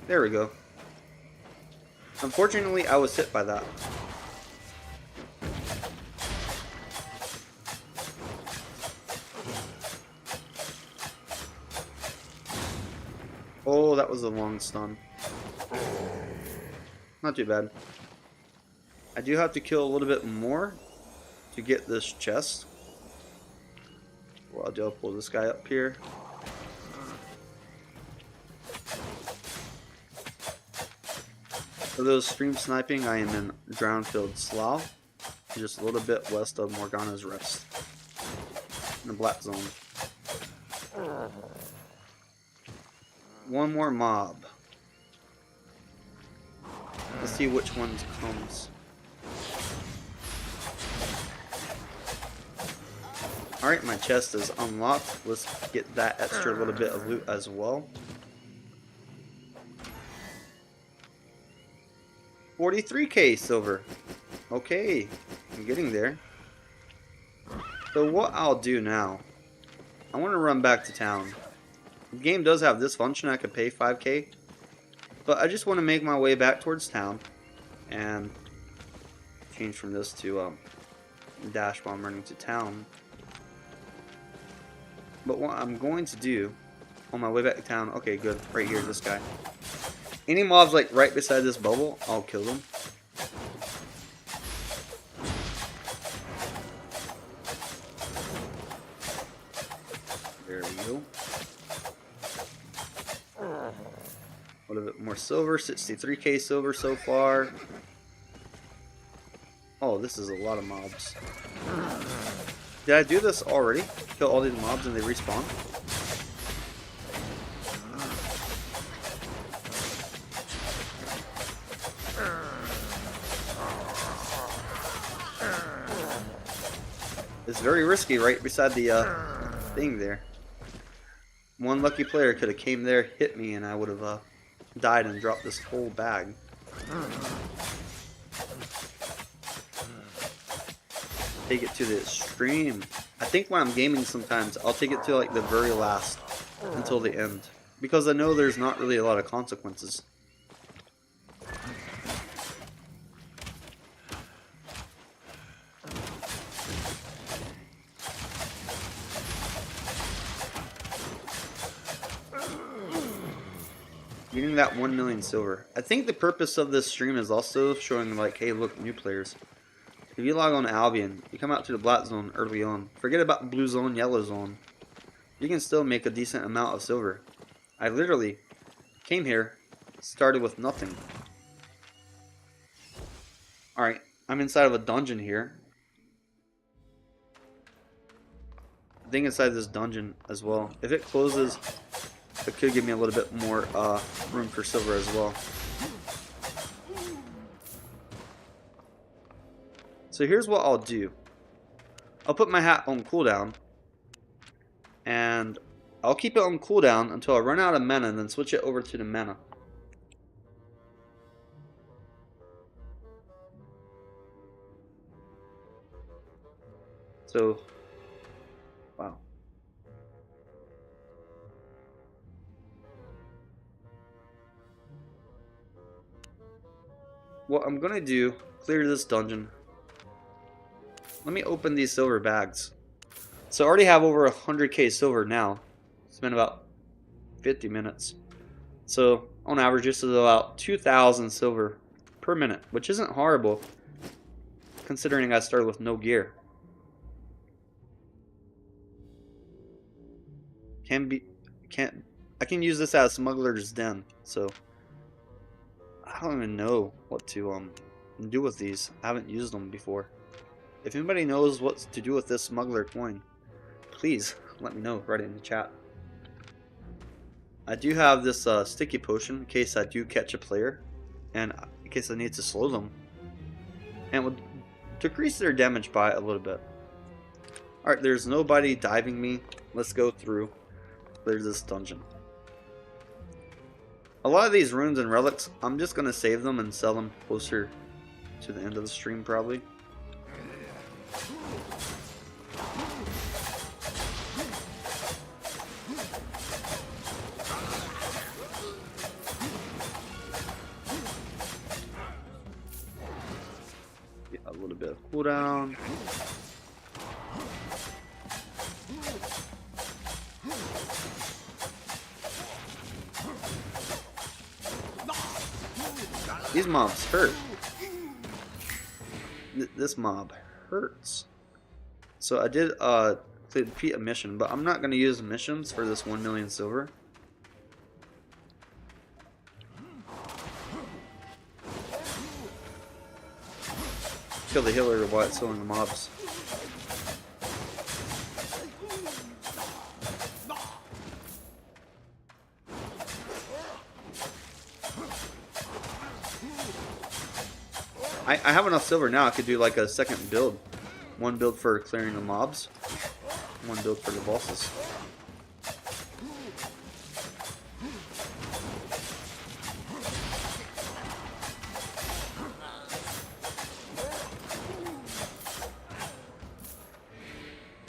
There we go. Unfortunately, I was hit by that. Oh, that was a long stun. Not too bad. I do have to kill a little bit more to get this chest. Well, I'll do, I'll pull this guy up here. For those stream sniping, I am in Drownfield Slough, just a little bit west of Morgana's Rest, in the black zone. One more mob. Let's see which one comes. Alright, my chest is unlocked. Let's get that extra little bit of loot as well. 43K silver. Okay, I'm getting there. So what I'll do now, I want to run back to town. The game does have this function, I could pay 5K. But I just want to make my way back towards town. And change from this to dash while I'm running to town. But what I'm going to do on my way back to town, okay good, right here, this guy. Any mobs like right beside this bubble, I'll kill them. There we go. A little bit more silver, 63K silver so far. Oh, this is a lot of mobs. Did I do this already? Kill all these mobs and they respawn? It's very risky right beside the thing there. One lucky player could have came there, hit me, and I would have died and dropped this whole bag. Take it to the extreme. I think when I'm gaming sometimes, I'll take it to like the very last until the end. Because I know there's not really a lot of consequences. Getting that 1 million silver. I think the purpose of this stream is also showing like, hey look, new players. If you log on to Albion, you come out to the black zone early on. Forget about blue zone, yellow zone. You can still make a decent amount of silver. I literally came here, started with nothing. Alright, I'm inside of a dungeon here. I think inside this dungeon as well. If it closes, it could give me a little bit more room for silver as well. So here's what I'll do. I'll put my hat on cooldown. And I'll keep it on cooldown until I run out of mana and then switch it over to the mana. So, wow. What I'm gonna do, clear this dungeon. Let me open these silver bags. So I already have over 100k silver now. It's been about 50 minutes. So on average, this is about 2,000 silver per minute, which isn't horrible considering I started with no gear. I can use this as smuggler's den, so I don't even know what to do with these. I haven't used them before. If anybody knows what to do with this smuggler coin, please let me know right in the chat. I do have this sticky potion in case I do catch a player and in case I need to slow them, and would decrease their damage by a little bit. Alright, there's nobody diving me. Let's go through. There's this dungeon. A lot of these runes and relics, I'm just going to save them and sell them closer to the end of the stream probably. Get a little bit of cooldown. These mobs hurt. This mob hurts. So I did complete a mission, but I'm not going to use missions for this 1 million silver. Kill the healer while it's killing the mobs. I have enough silver now. I could do like a second build. One build for clearing the mobs, one build for the bosses.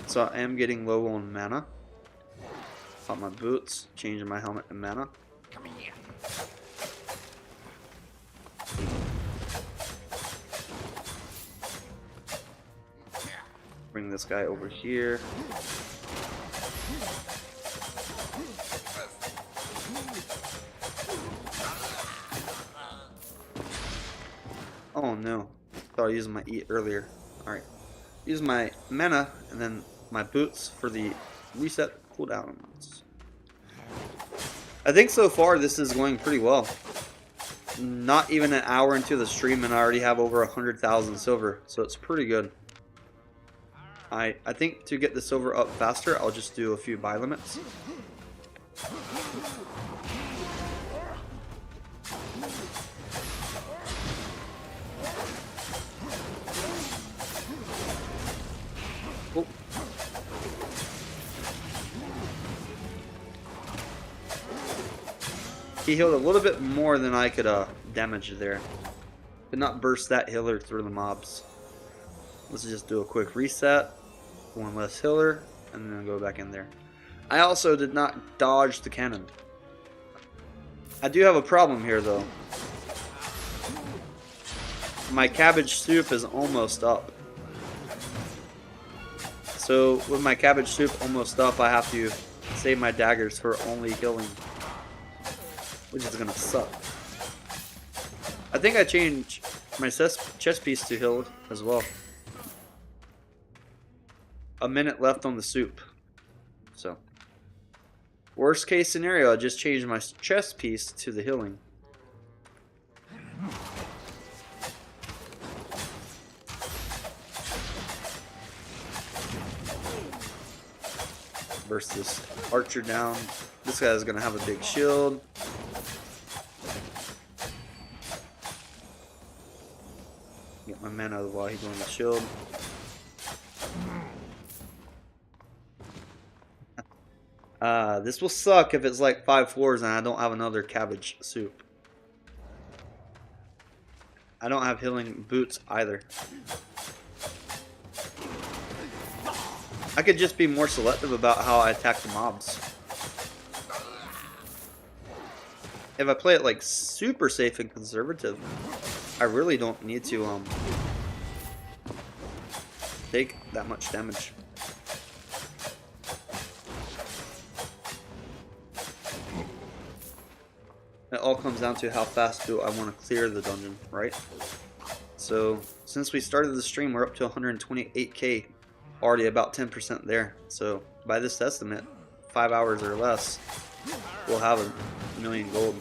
So I am getting low on mana. Pop my boots, changing my helmet to mana. Come here. Bring this guy over here. Oh no. Thought I used my E earlier. Alright. Use my mana and then my boots for the reset cooldowns. I think so far this is going pretty well. Not even an hour into the stream and I already have over 100,000 silver, so it's pretty good. I think to get the silver up faster, I'll just do a few buy limits. Oh. He healed a little bit more than I could damage there. Could not burst that healer through the mobs. Let's just do a quick reset. One less healer, and then go back in there. I also did not dodge the cannon. I do have a problem here though. My cabbage soup is almost up. So with my cabbage soup almost up, I have to save my daggers for only healing, which is gonna suck. I think I changed my chest piece to healed as well. A minute left on the soup. So, worst case scenario, I just changed my chest piece to the healing. Burst this archer down. This guy's gonna have a big shield. Get my mana while he's on the shield. This will suck if it's like 5 floors and I don't have another cabbage soup. I don't have healing boots either. I could just be more selective about how I attack the mobs. If I play it like super safe and conservative, I really don't need to take that much damage. it all comes down to how fast do I want to clear the dungeon, right? So since we started the stream, we're up to 128k, already about 10% there. So by this estimate, 5 hours or less, we'll have a million gold.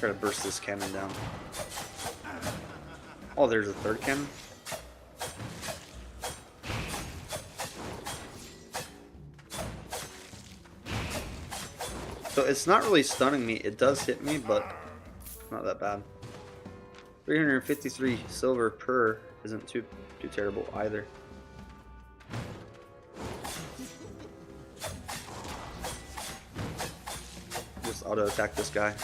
Try to burst this cannon down. Oh, there's a third cannon. So it's not really stunning me. It does hit me, but not that bad. 353 silver per isn't too terrible either. Just auto attack this guy.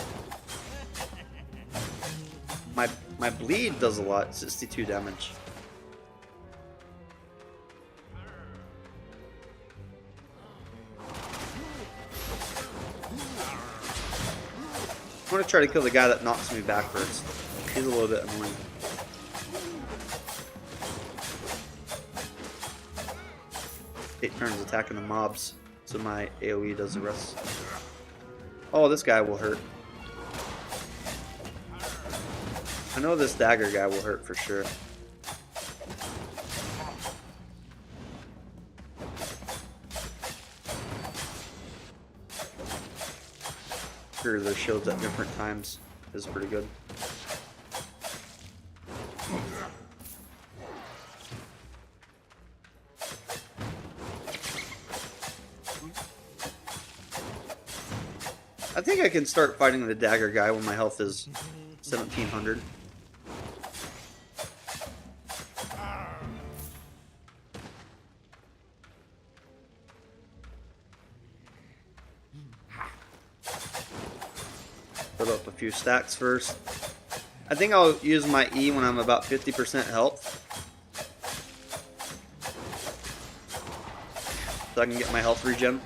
My bleed does a lot, 62 damage. I'm gonna try to kill the guy that knocks me back first. He's a little bit annoying. Take turns attacking the mobs, so my AoE does the rest. Oh, this guy will hurt. I know this dagger guy will hurt for sure. Sure, their shields at different times is pretty good. I think I can start fighting the dagger guy when my health is 1700. Put up a few stacks first. I think I'll use my E when I'm about 50% health, so I can get my health regen.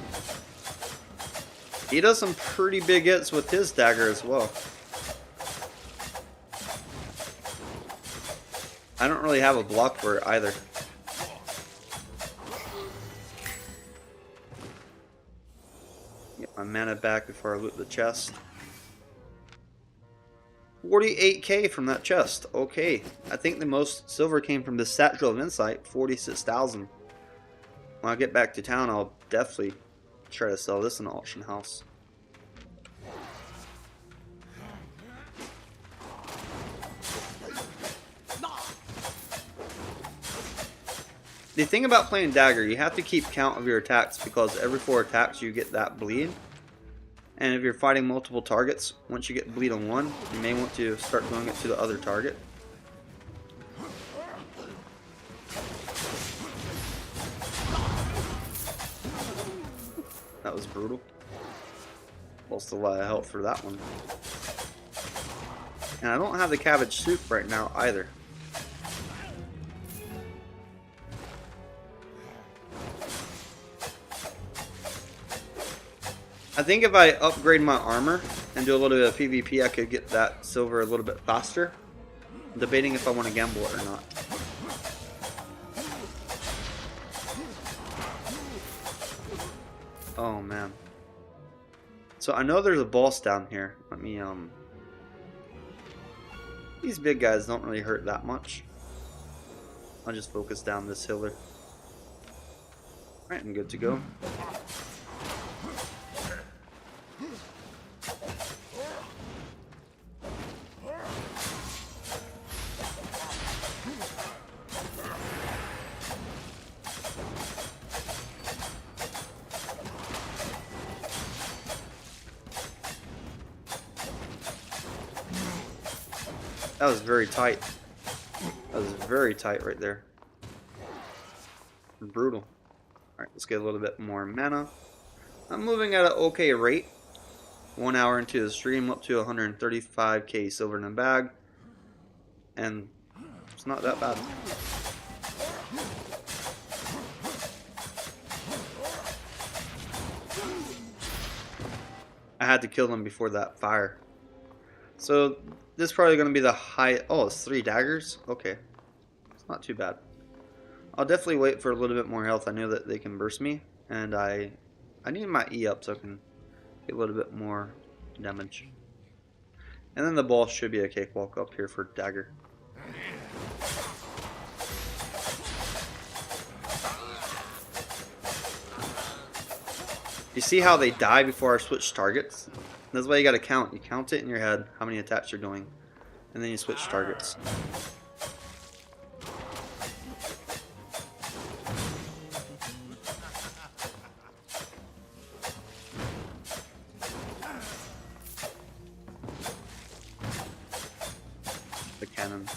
He does some pretty big hits with his dagger as well. I don't really have a block for it either. Get my mana back before I loot the chest. 48k from that chest. Okay, I think the most silver came from the Satchel of Insight, 46,000. When I get back to town, I'll definitely try to sell this in the auction house. The thing about playing dagger, you have to keep count of your attacks, because every 4 attacks you get that bleed. And if you're fighting multiple targets, once you get bleed on one, you may want to start throwing it to the other target. That was brutal. Lost a lot of health for that one. And I don't have the cabbage soup right now either. I think if I upgrade my armor and do a little bit of PvP, I could get that silver a little bit faster. I'm debating if I want to gamble it or not. Oh man. So I know there's a boss down here. Let me these big guys don't really hurt that much. I'll just focus down this healer. Alright, I'm good to go. That was very tight. That was very tight right there. Brutal. Alright, let's get a little bit more mana. I'm moving at an okay rate. 1 hour into the stream, up to 135k silver in a bag. And it's not that bad. I had to kill them before that fire. So this is probably going to be the high. Oh, it's 3 daggers? Okay. It's not too bad. I'll definitely wait for a little bit more health. I know that they can burst me, and I need my E up so I can get a little bit more damage. And then the boss should be a cakewalk up here for dagger. You see how they die before I switch targets? That's why you gotta count. You count it in your head, how many attacks you're doing, and then you switch targets. The cannon.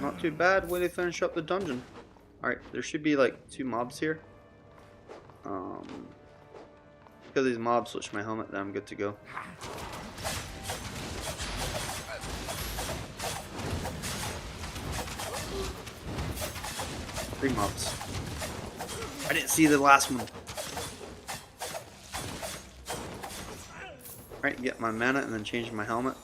Not too bad when they finish up the dungeon. Alright, there should be like 2 mobs here. Because these mobs switch my helmet, then I'm good to go. Three mobs. I didn't see the last one. Alright, get my mana and then change my helmet.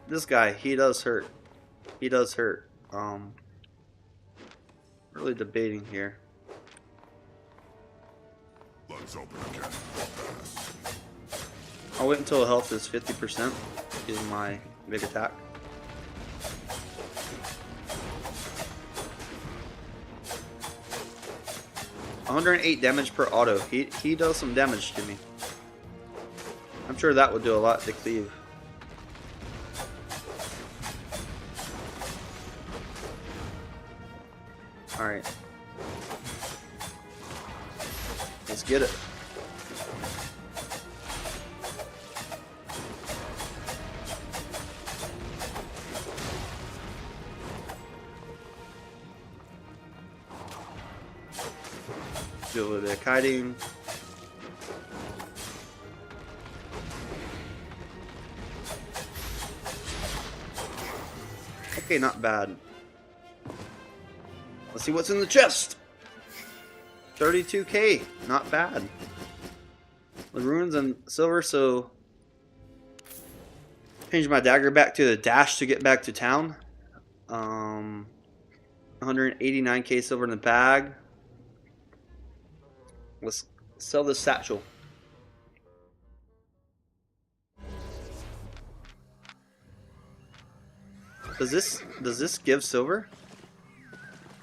This guy, he does hurt. He does hurt. Really debating here. Let's open again. I'll wait until health is 50%. Is my big attack. $108 damage per auto. He does some damage to me. I'm sure that would do a lot to cleave. Alright. Let's get it. Do a little bit of kiting. Okay, not bad. Let's see what's in the chest. 32k, not bad. The runes and silver, so change my dagger back to the dash to get back to town. 189k silver in the bag. Let's sell this satchel. Does this give silver?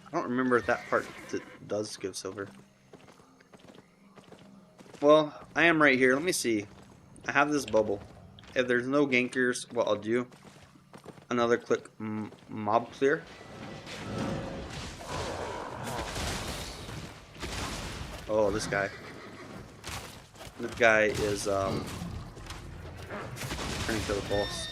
I don't remember if that part does give silver. Well, I am right here. Let me see. I have this bubble. If there's no gankers, what I'll do, another click mob clear. Oh, this guy. This guy is turning to the boss.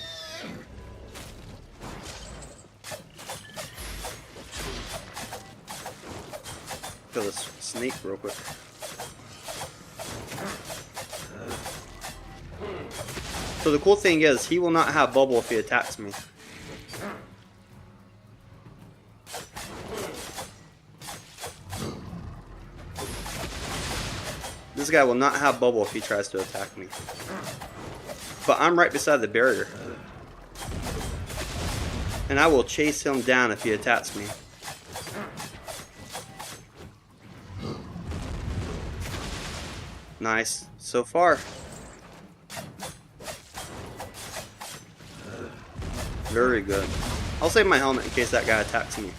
Kill this snake real quick. So the cool thing is, he will not have bubble if he attacks me. This guy will not have bubble if he tries to attack me. But I'm right beside the barrier. And I will chase him down if he attacks me. Nice. So far. Very good. I'll save my helmet in case that guy attacks me.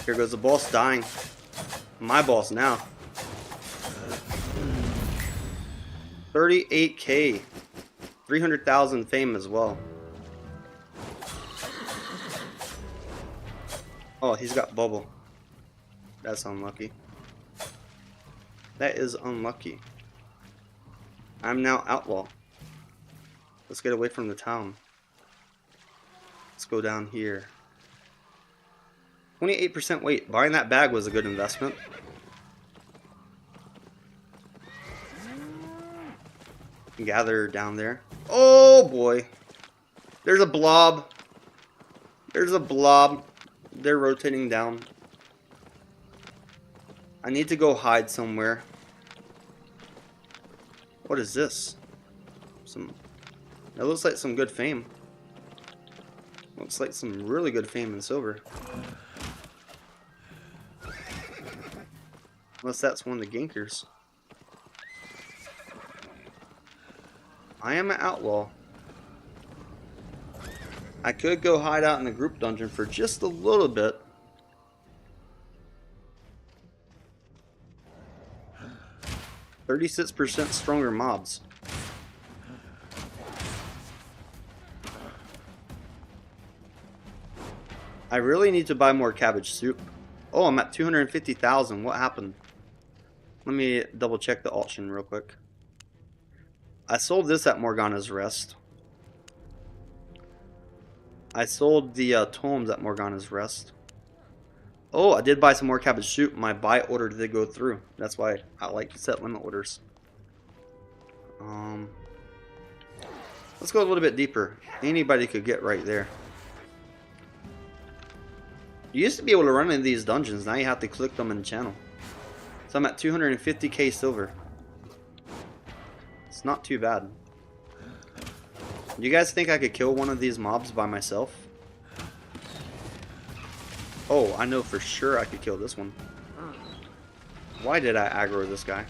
Here goes the boss dying. My boss now. 38k. 300,000 fame as well. Oh, he's got bubble. That's unlucky. That is unlucky. I'm now outlaw. Let's get away from the town. Let's go down here. 28% weight. Buying that bag was a good investment. Gather down there. Oh boy. There's a blob. There's a blob. They're rotating down. I need to go hide somewhere. What is this? It looks like some good fame. Looks like some really good fame in silver. Unless that's one of the gankers. I am an outlaw. I could go hide out in the group dungeon for just a little bit. %36 stronger mobs. I really need to buy more cabbage soup. Oh, I'm at 250,000. What happened? Let me double check the auction real quick. I sold this at Morgana's Rest. I sold the tomes at Morgana's Rest. Oh, I did buy some more cabbage soup. My buy order did go through. That's why I like to set limit orders. Let's go a little bit deeper. Anybody could get right there. You used to be able to run in these dungeons. Now you have to click them in the channel. So I'm at 250k silver. It's not too bad. Do you guys think I could kill one of these mobs by myself? Oh, I know for sure I could kill this one. Why did I aggro this guy?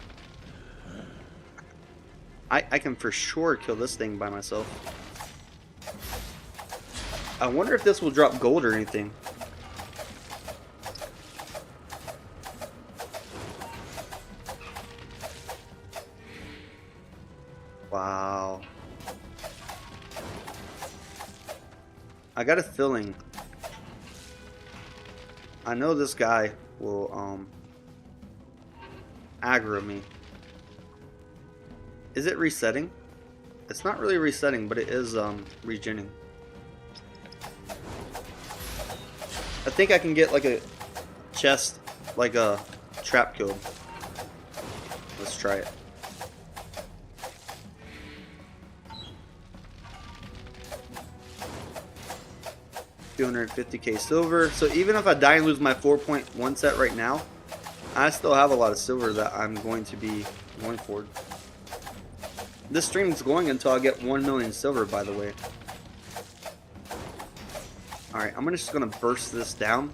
I can for sure kill this thing by myself. I wonder if this will drop gold or anything. Wow. I got a feeling. I know this guy will aggro me. Is it resetting? It's not really resetting, but it is regenning. I think I can get like a chest, like a trap code. Let's try it. $250k silver. So even if I die and lose my 4.1 set right now, I still have a lot of silver that I'm going to be going for. This stream is going until I get 1 million silver, by the way. Alright, I'm just going to burst this down,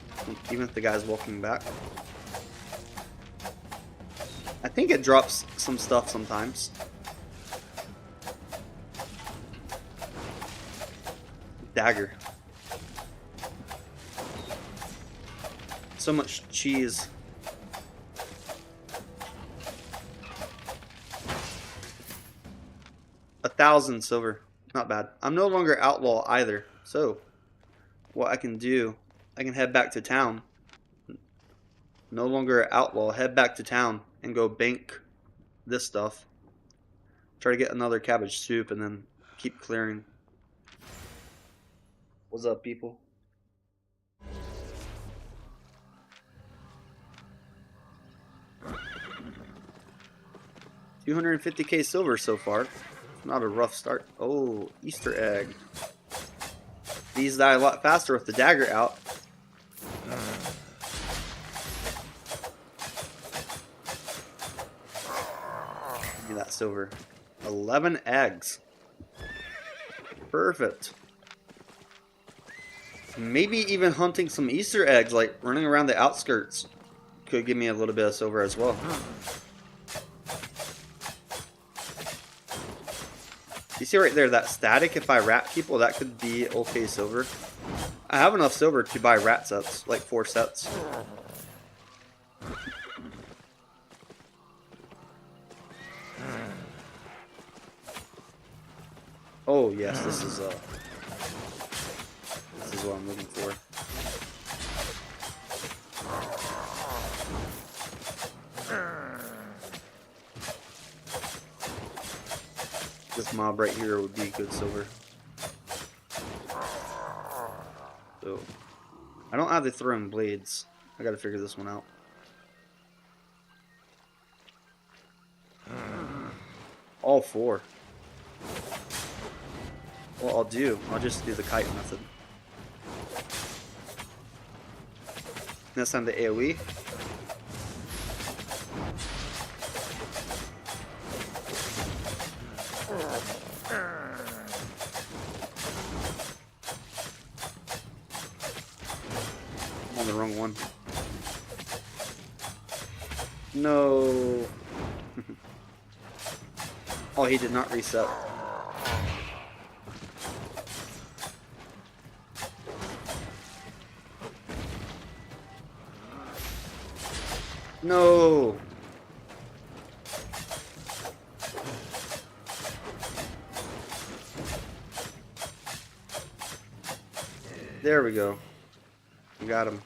even if the guy's walking back. I think it drops some stuff sometimes. Dagger. So much cheese. $1,000 silver. Not bad. I'm no longer outlaw either. So, what I can do, I can head back to town. No longer outlaw. Head back to town and go bank this stuff. Try to get another cabbage soup and then keep clearing. What's up, people? $250k silver so far. Not a rough start. Oh, Easter egg. These die a lot faster with the dagger out. Give me that silver. 11 eggs. Perfect. Maybe even hunting some Easter eggs, like running around the outskirts, could give me a little bit of silver as well. You see right there, that static, if I rat people, that could be okay silver. I have enough silver to buy rat sets, like 4 sets. Oh yes, this is what I'm looking for. This mob right here would be good silver. So, I don't have the throwing blades. I gotta figure this one out. All 4. Well, I'll just do the kite method. Next time the AoE. I'm on the wrong one. No. Oh, he did not reset. No. There we go. We got him.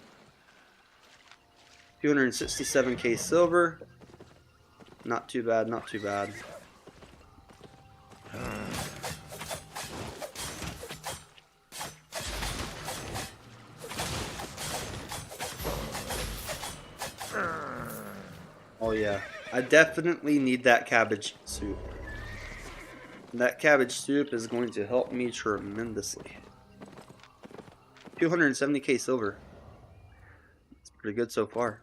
267k silver. Not too bad, not too bad. Oh yeah, I definitely need that cabbage soup. That cabbage soup is going to help me tremendously. 270k silver. It's pretty good so far.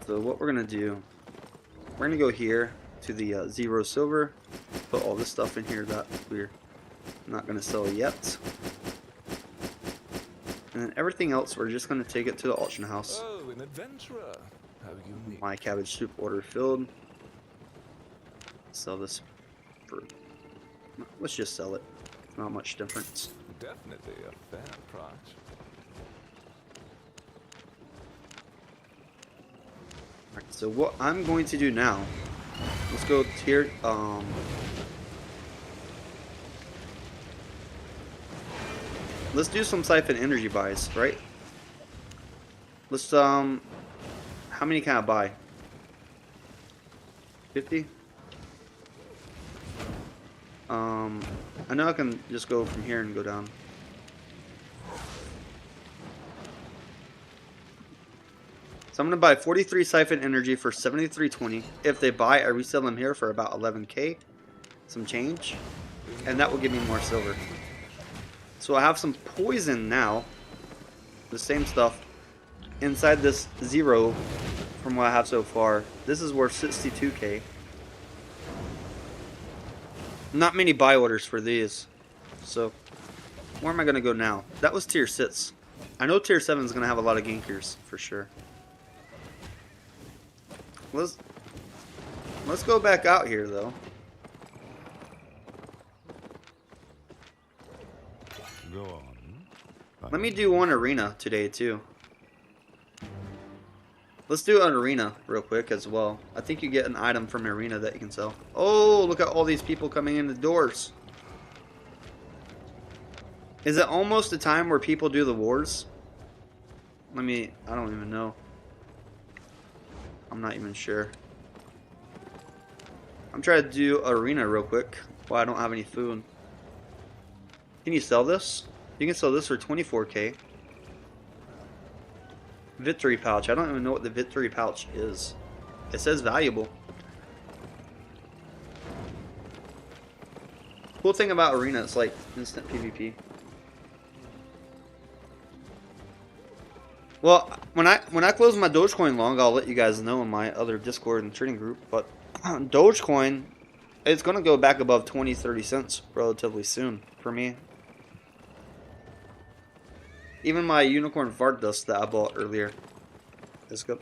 So what we're gonna do, we're gonna go here to the 0 silver, put all this stuff in here that we're not gonna sell yet, and then everything else we're just gonna take it to the auction house. Oh, an adventurer. How unique. My cabbage soup order filled. Sell this for, let's just sell it. Not much difference. Definitely a fair price. Alright, so what I'm going to do now, let's go tier, let's do some siphon energy buys, right? Let's, how many can I buy? 50? I know I can just go from here and go down. So I'm going to buy 43 siphon energy for 73.20. If they buy, I resell them here for about 11k. Some change. And that will give me more silver. So I have some poison now. The same stuff. Inside this 0 from what I have so far. This is worth 62k. Not many buy orders for these. So where am I going to go now? That was tier 6. I know tier 7 is going to have a lot of gankers for sure. Let's go back out here though. Go on. Let me do one arena today too. Let's do an arena real quick as well. I think you get an item from arena that you can sell. Oh, look at all these people coming in the doors. Is it almost a time where people do the wars? I don't even know. I'm not even sure. I'm trying to do arena real quick while I don't have any food. Can you sell this? You can sell this for 24k. Victory pouch. I don't even know what the victory pouch is. It says valuable. Cool thing about arena, it's like instant PvP. Well, when I close my Dogecoin long, I'll let you guys know in my other Discord and trading group. But Dogecoin, it's gonna go back above 20-30 cents relatively soon for me. Even my unicorn fart dust that I bought earlier is good.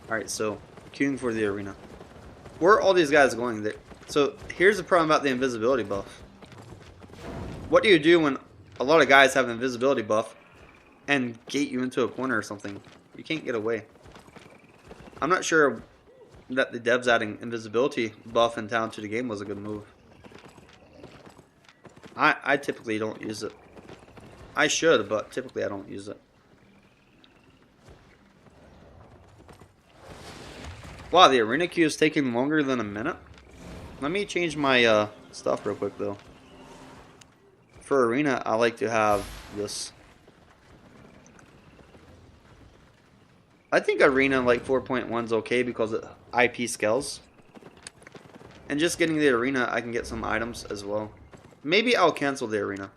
Alright, so queuing for the arena. Where are all these guys going? So here's the problem about the invisibility buff. What do you do when a lot of guys have an invisibility buff and gate you into a corner or something? You can't get away. I'm not sure that the devs adding invisibility buff in town to the game was a good move. I typically don't use it. I should, but typically I don't use it. Wow, the arena queue is taking longer than a minute. Let me change my stuff real quick though. For arena, I like to have this. I think Arena like 4.1 is okay because it IP scales. And just getting the Arena, I can get some items as well. Maybe I'll cancel the Arena.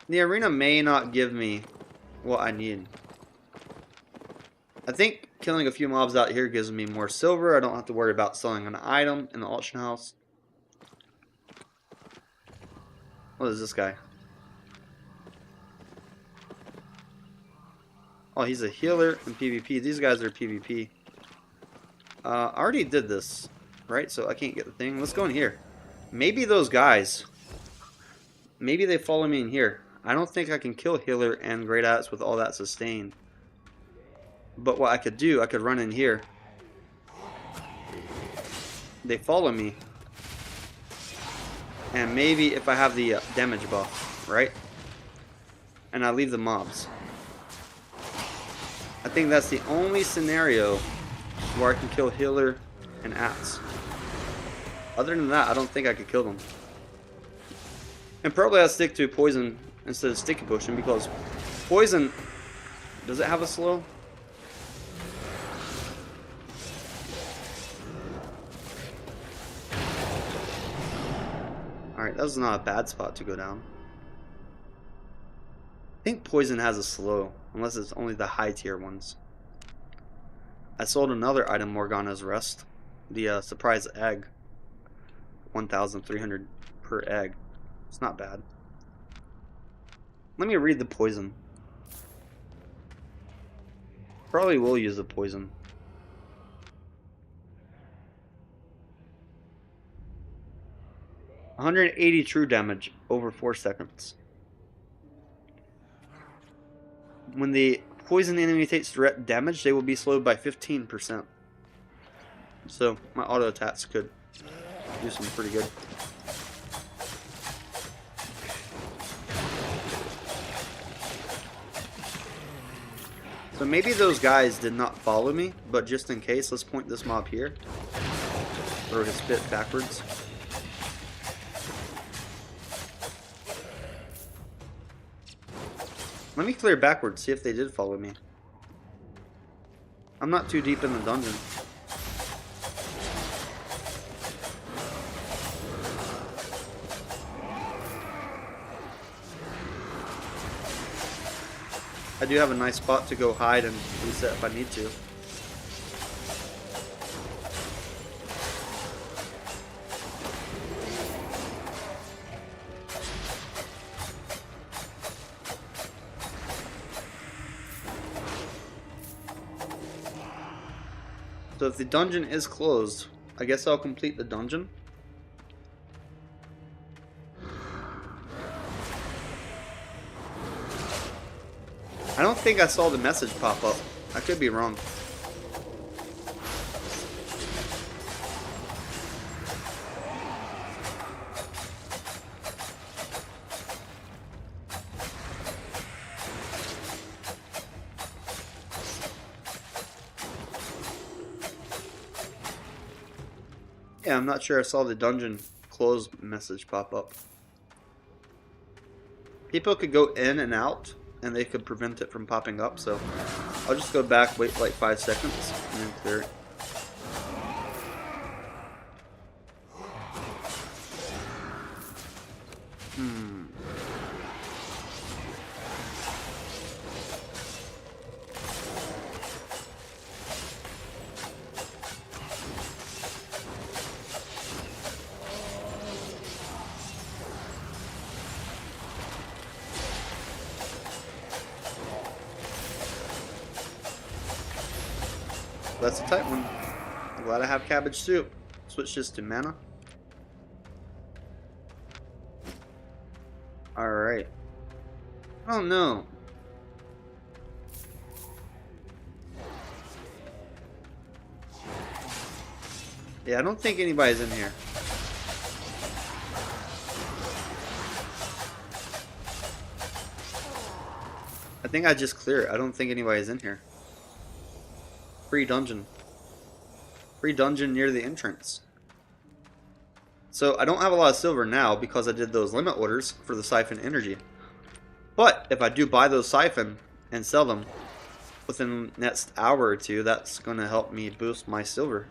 The Arena may not give me what I need. I think killing a few mobs out here gives me more silver. I don't have to worry about selling an item in the auction house. What is this guy? Oh, he's a healer in PvP. These guys are PvP. I already did this, right? So I can't get the thing. Let's go in here. Maybe those guys, maybe they follow me in here. I don't think I can kill healer and great axe with all that sustain. But what I could do, I could run in here. They follow me. And maybe if I have the damage buff, right? And I leave the mobs. I think that's the only scenario where I can kill healer and axe. Other than that, I don't think I could kill them. And probably I'll stick to poison instead of sticky potion because poison, does it have a slow? Alright, that's not a bad spot to go down. I think poison has a slow, unless it's only the high tier ones. I sold another item, Morgana's Rest. The surprise egg. 1,300 per egg. It's not bad. Let me read the poison. Probably will use the poison. $180 true damage over 4 seconds. When the poison enemy takes direct damage, they will be slowed by 15%. So my auto attacks could do some pretty good. So maybe those guys did not follow me, but just in case, let's point this mob here. Or his spit backwards. Let me clear backwards, see if they did follow me. I'm not too deep in the dungeon. I do have a nice spot to go hide and reset if I need to. So if the dungeon is closed, I guess I'll complete the dungeon. I don't think I saw the message pop up. I could be wrong. Yeah, I'm not sure I saw the dungeon close message pop up. People could go in and out, and they could prevent it from popping up, so I'll just go back, wait like 5 seconds, and then clear it. That's a tight one. I'm glad I have cabbage soup. Switch this to mana. Alright. I don't know. Yeah, I don't think anybody's in here. I think I just clear it. I don't think anybody's in here. Free dungeon. Free dungeon near the entrance. So I don't have a lot of silver now because I did those limit orders for the siphon energy. But if I do buy those siphon and sell them within the next hour or two, that's going to help me boost my silver.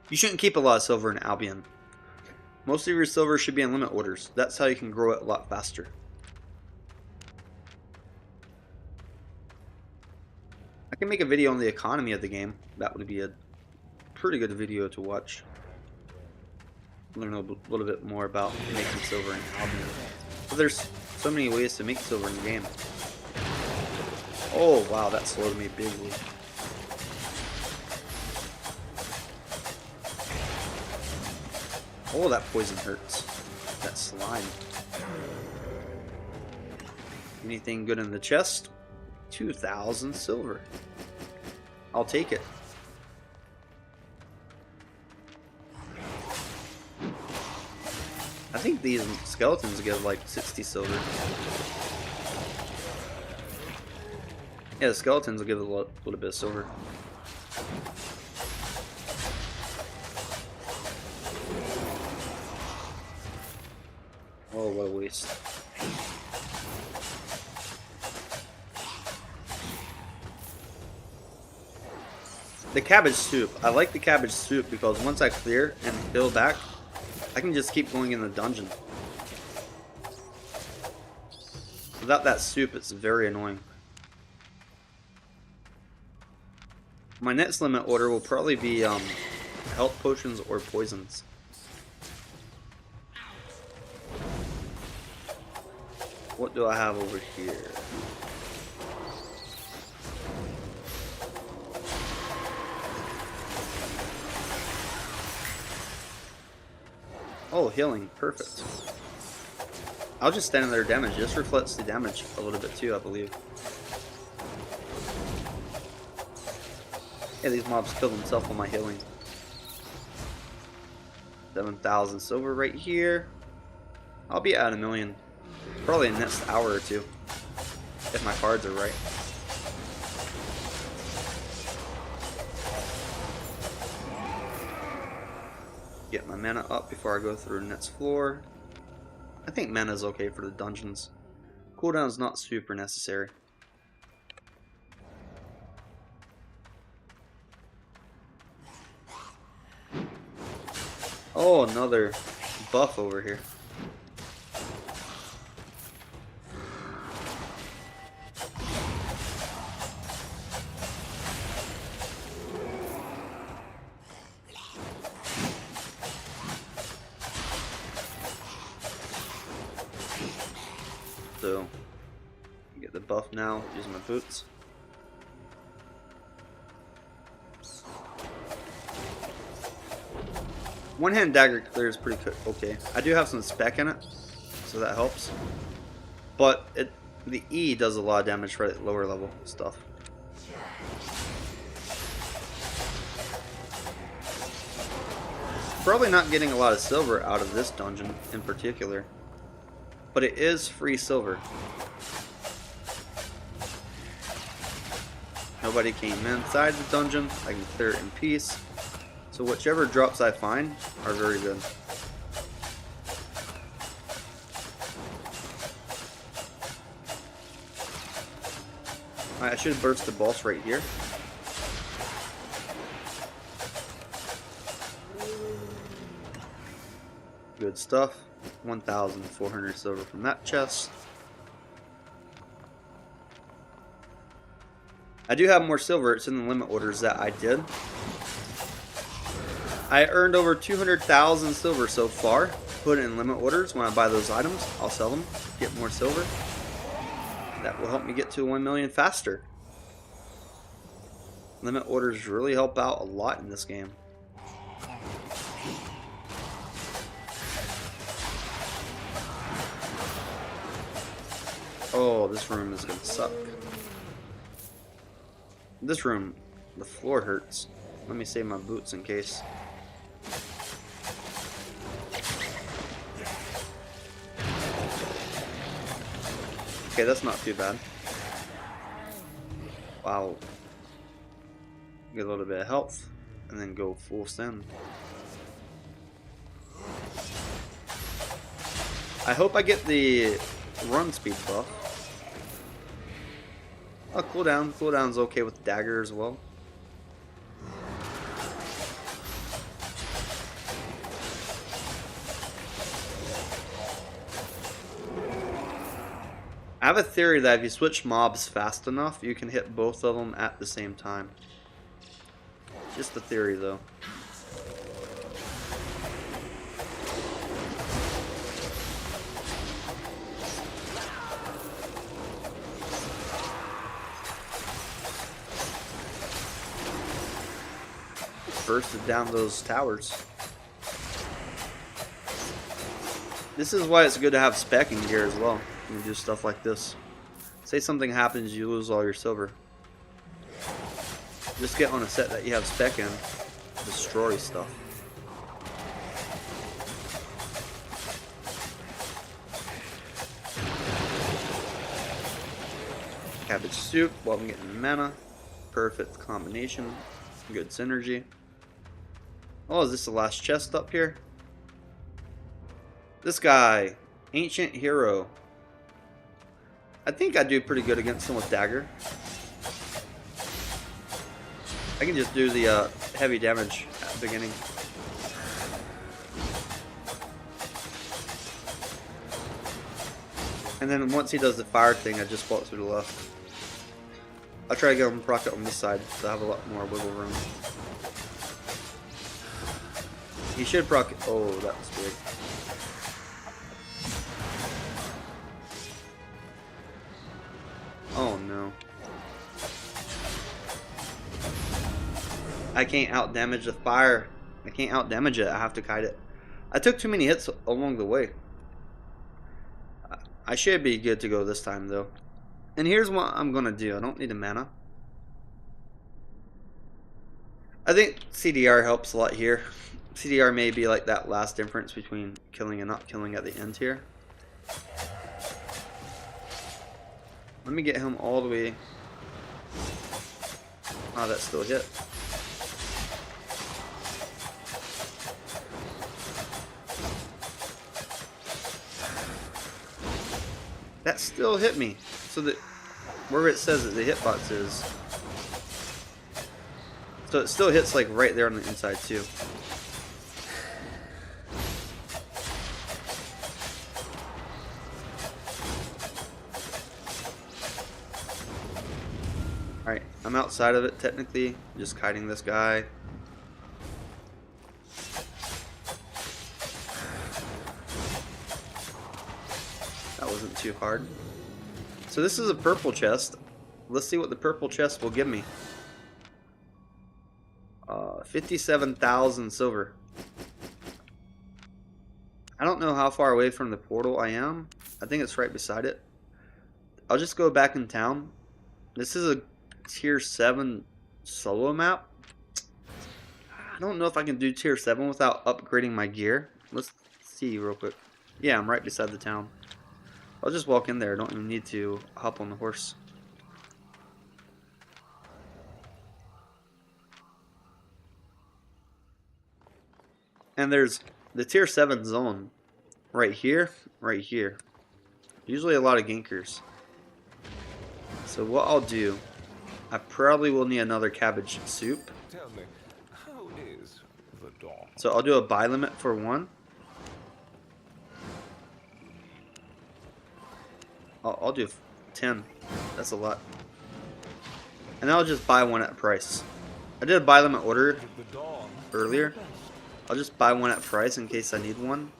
You shouldn't keep a lot of silver in Albion. Most of your silver should be in limit orders. That's how you can grow it a lot faster. I can make a video on the economy of the game. That would be a pretty good video to watch. Learn a little bit more about making silver in Albion. But there's so many ways to make silver in the game. Oh wow, that slowed me bigly. Oh, that poison hurts. That slime. Anything good in the chest? 2,000 silver. I'll take it. I think these skeletons give like 60 silver. Yeah, the skeletons will give a little bit of silver. Oh, what a waste. The cabbage soup. I like the cabbage soup because once I clear and fill back, I can just keep going in the dungeon. Without that soup, it's very annoying. My next limit order will probably be health potions or poisons. What do I have over here? Oh, healing. Perfect. I'll just stand in their damage. This reflects the damage a little bit too, I believe. Yeah, these mobs kill themselves on my healing. 7,000 silver right here. I'll be at 1,000,000. Probably in the next hour or two. If my cards are right. Get my mana up before I go through the next floor. I think mana is okay for the dungeons. Cooldown is not super necessary. Oh, another buff over here. So, get the buff now using my boots. One-hand dagger clears pretty okay. I do have some spec in it, so that helps. But the E does a lot of damage for the lower level stuff. Probably not getting a lot of silver out of this dungeon in particular. But it is free silver. Nobody came inside the dungeon. I can clear it in peace. So whichever drops I find are very good. Alright, I should burst the boss right here. Good stuff. 1,400 silver from that chest. I do have more silver. It's in the limit orders that I did. I earned over 200,000 silver so far. Put it in limit orders. When I buy those items, I'll sell them, get more silver. That will help me get to 1,000,000 faster. Limit orders really help out a lot in this game. Oh, this room is gonna suck. This room, the floor hurts. Let me save my boots in case. Okay, that's not too bad. Wow. Get a little bit of health, and then go full send. I hope I get the run speed buff. Oh, cooldown. Cooldown's okay with dagger as well. I have a theory that if you switch mobs fast enough, you can hit both of them at the same time. Just a theory, though. Bursted down those towers. This is why it's good to have spec in gear as well. You can do stuff like this. Say something happens, you lose all your silver. Just get on a set that you have spec in. Destroy stuff. Cabbage soup while I'm getting mana. Perfect combination. Good synergy. Oh, is this the last chest up here? This guy. Ancient hero. I think I do pretty good against him with dagger. I can just do the heavy damage at the beginning. And then once he does the fire thing, I just walk through the left. I'll try to get him proc on this side so I have a lot more wiggle room. He should proc. Oh, that was big. Oh no. I can't out damage the fire. I can't out damage it. I have to kite it. I took too many hits along the way. I should be good to go this time though. And here's what I'm gonna do. I don't need a mana. I think CDR helps a lot here. CDR may be like that last difference between killing and not killing at the end here. Let me get him all the way. Oh, that still hit. That still hit me. So that where it says that the hitbox is. So it still hits like right there on the inside too. Alright, I'm outside of it technically, just kiting this guy. That wasn't too hard. So this is a purple chest. Let's see what the purple chest will give me. 57,000 silver. I don't know how far away from the portal I am. I think it's right beside it. I'll just go back in town. This is a tier 7 solo map. I don't know if I can do tier 7 without upgrading my gear. Let's see real quick. Yeah, I'm right beside the town. I'll just walk in there. I don't even need to hop on the horse. And there's the tier 7 zone right here, right here. Usually a lot of gankers. So what I'll do, I probably will need another cabbage soup. Tell me, how is the dawn? So I'll do a buy limit for 1. I'll do 10. That's a lot. And I'll just buy 1 at price. I did a buy limit order earlier. I'll just buy 1 at price in case I need 1.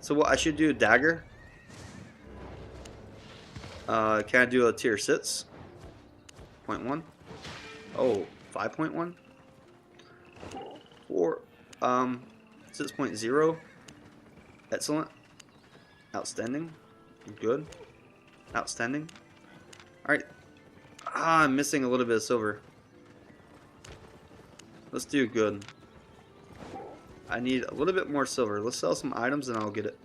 So what I should do, dagger. Can I do a tier 6? 0.1. Oh, 5.1. 4. 6.0. Excellent. Outstanding. Good. Outstanding. Alright. I'm missing a little bit of silver. Let's do good. I need a little bit more silver. Let's sell some items and I'll get it.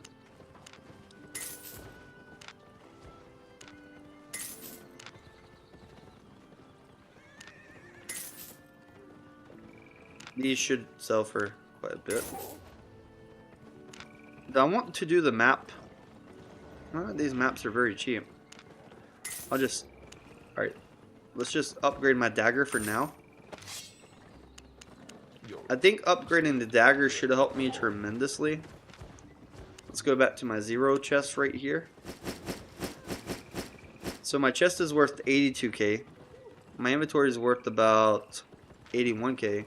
These should sell for quite a bit. I want to do the map These maps are very cheap. Alright, let's just upgrade my dagger for now. I think upgrading the dagger should help me tremendously. Let's go back to my 0 chest right here. So my chest is worth 82k. My inventory is worth about 81k.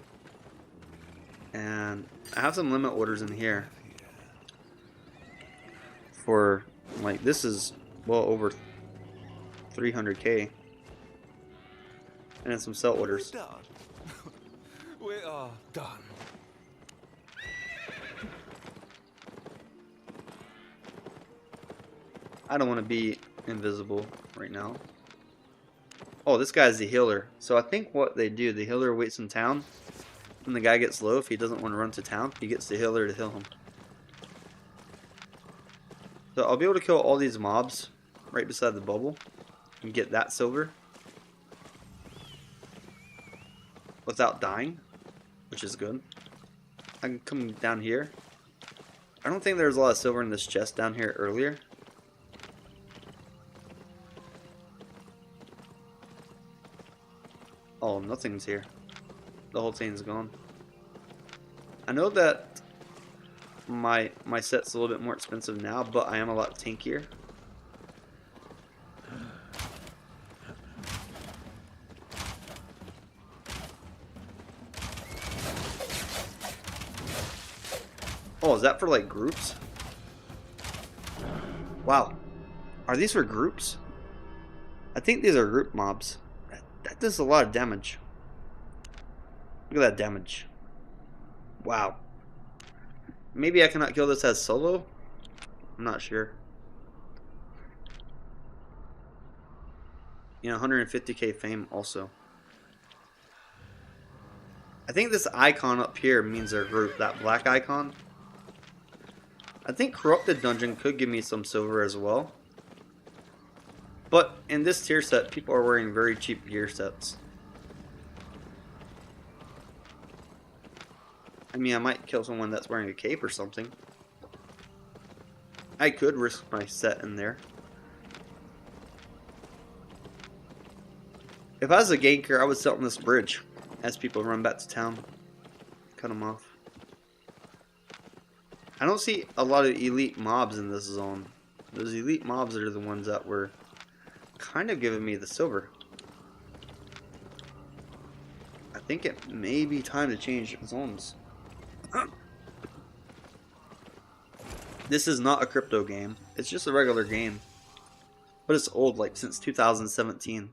And I have some limit orders in here. For, like, this is well over 300k. And then some sell orders. We are done. I don't want to be invisible right now. Oh, this guy's the healer. So I think what they do, the healer waits in town. When the guy gets low, if he doesn't want to run to town, he gets the healer to heal him. So I'll be able to kill all these mobs right beside the bubble and get that silver without dying, which is good. I can come down here. I don't think there's a lot of silver in this chest down here earlier. Oh, nothing's here. The whole thing's gone. I know that my set's a little bit more expensive now, but I am a lot tankier. Oh, is that for like groups? Wow. Are these for groups? I think these are group mobs. That does a lot of damage. Look at that damage. Wow. Maybe I cannot kill this as solo? I'm not sure. You know, 150k fame also. I think this icon up here means they're group. That black icon. I think Corrupted Dungeon could give me some silver as well. But in this tier set, people are wearing very cheap gear sets. I mean, I might kill someone that's wearing a cape or something. I could risk my set in there. If I was a ganker, I would sit on this bridge as people run back to town. Cut them off. I don't see a lot of elite mobs in this zone. Those elite mobs are the ones that were kind of giving me the silver. I think it may be time to change zones. This is not a crypto game. It's just a regular game. But it's old, like since 2017.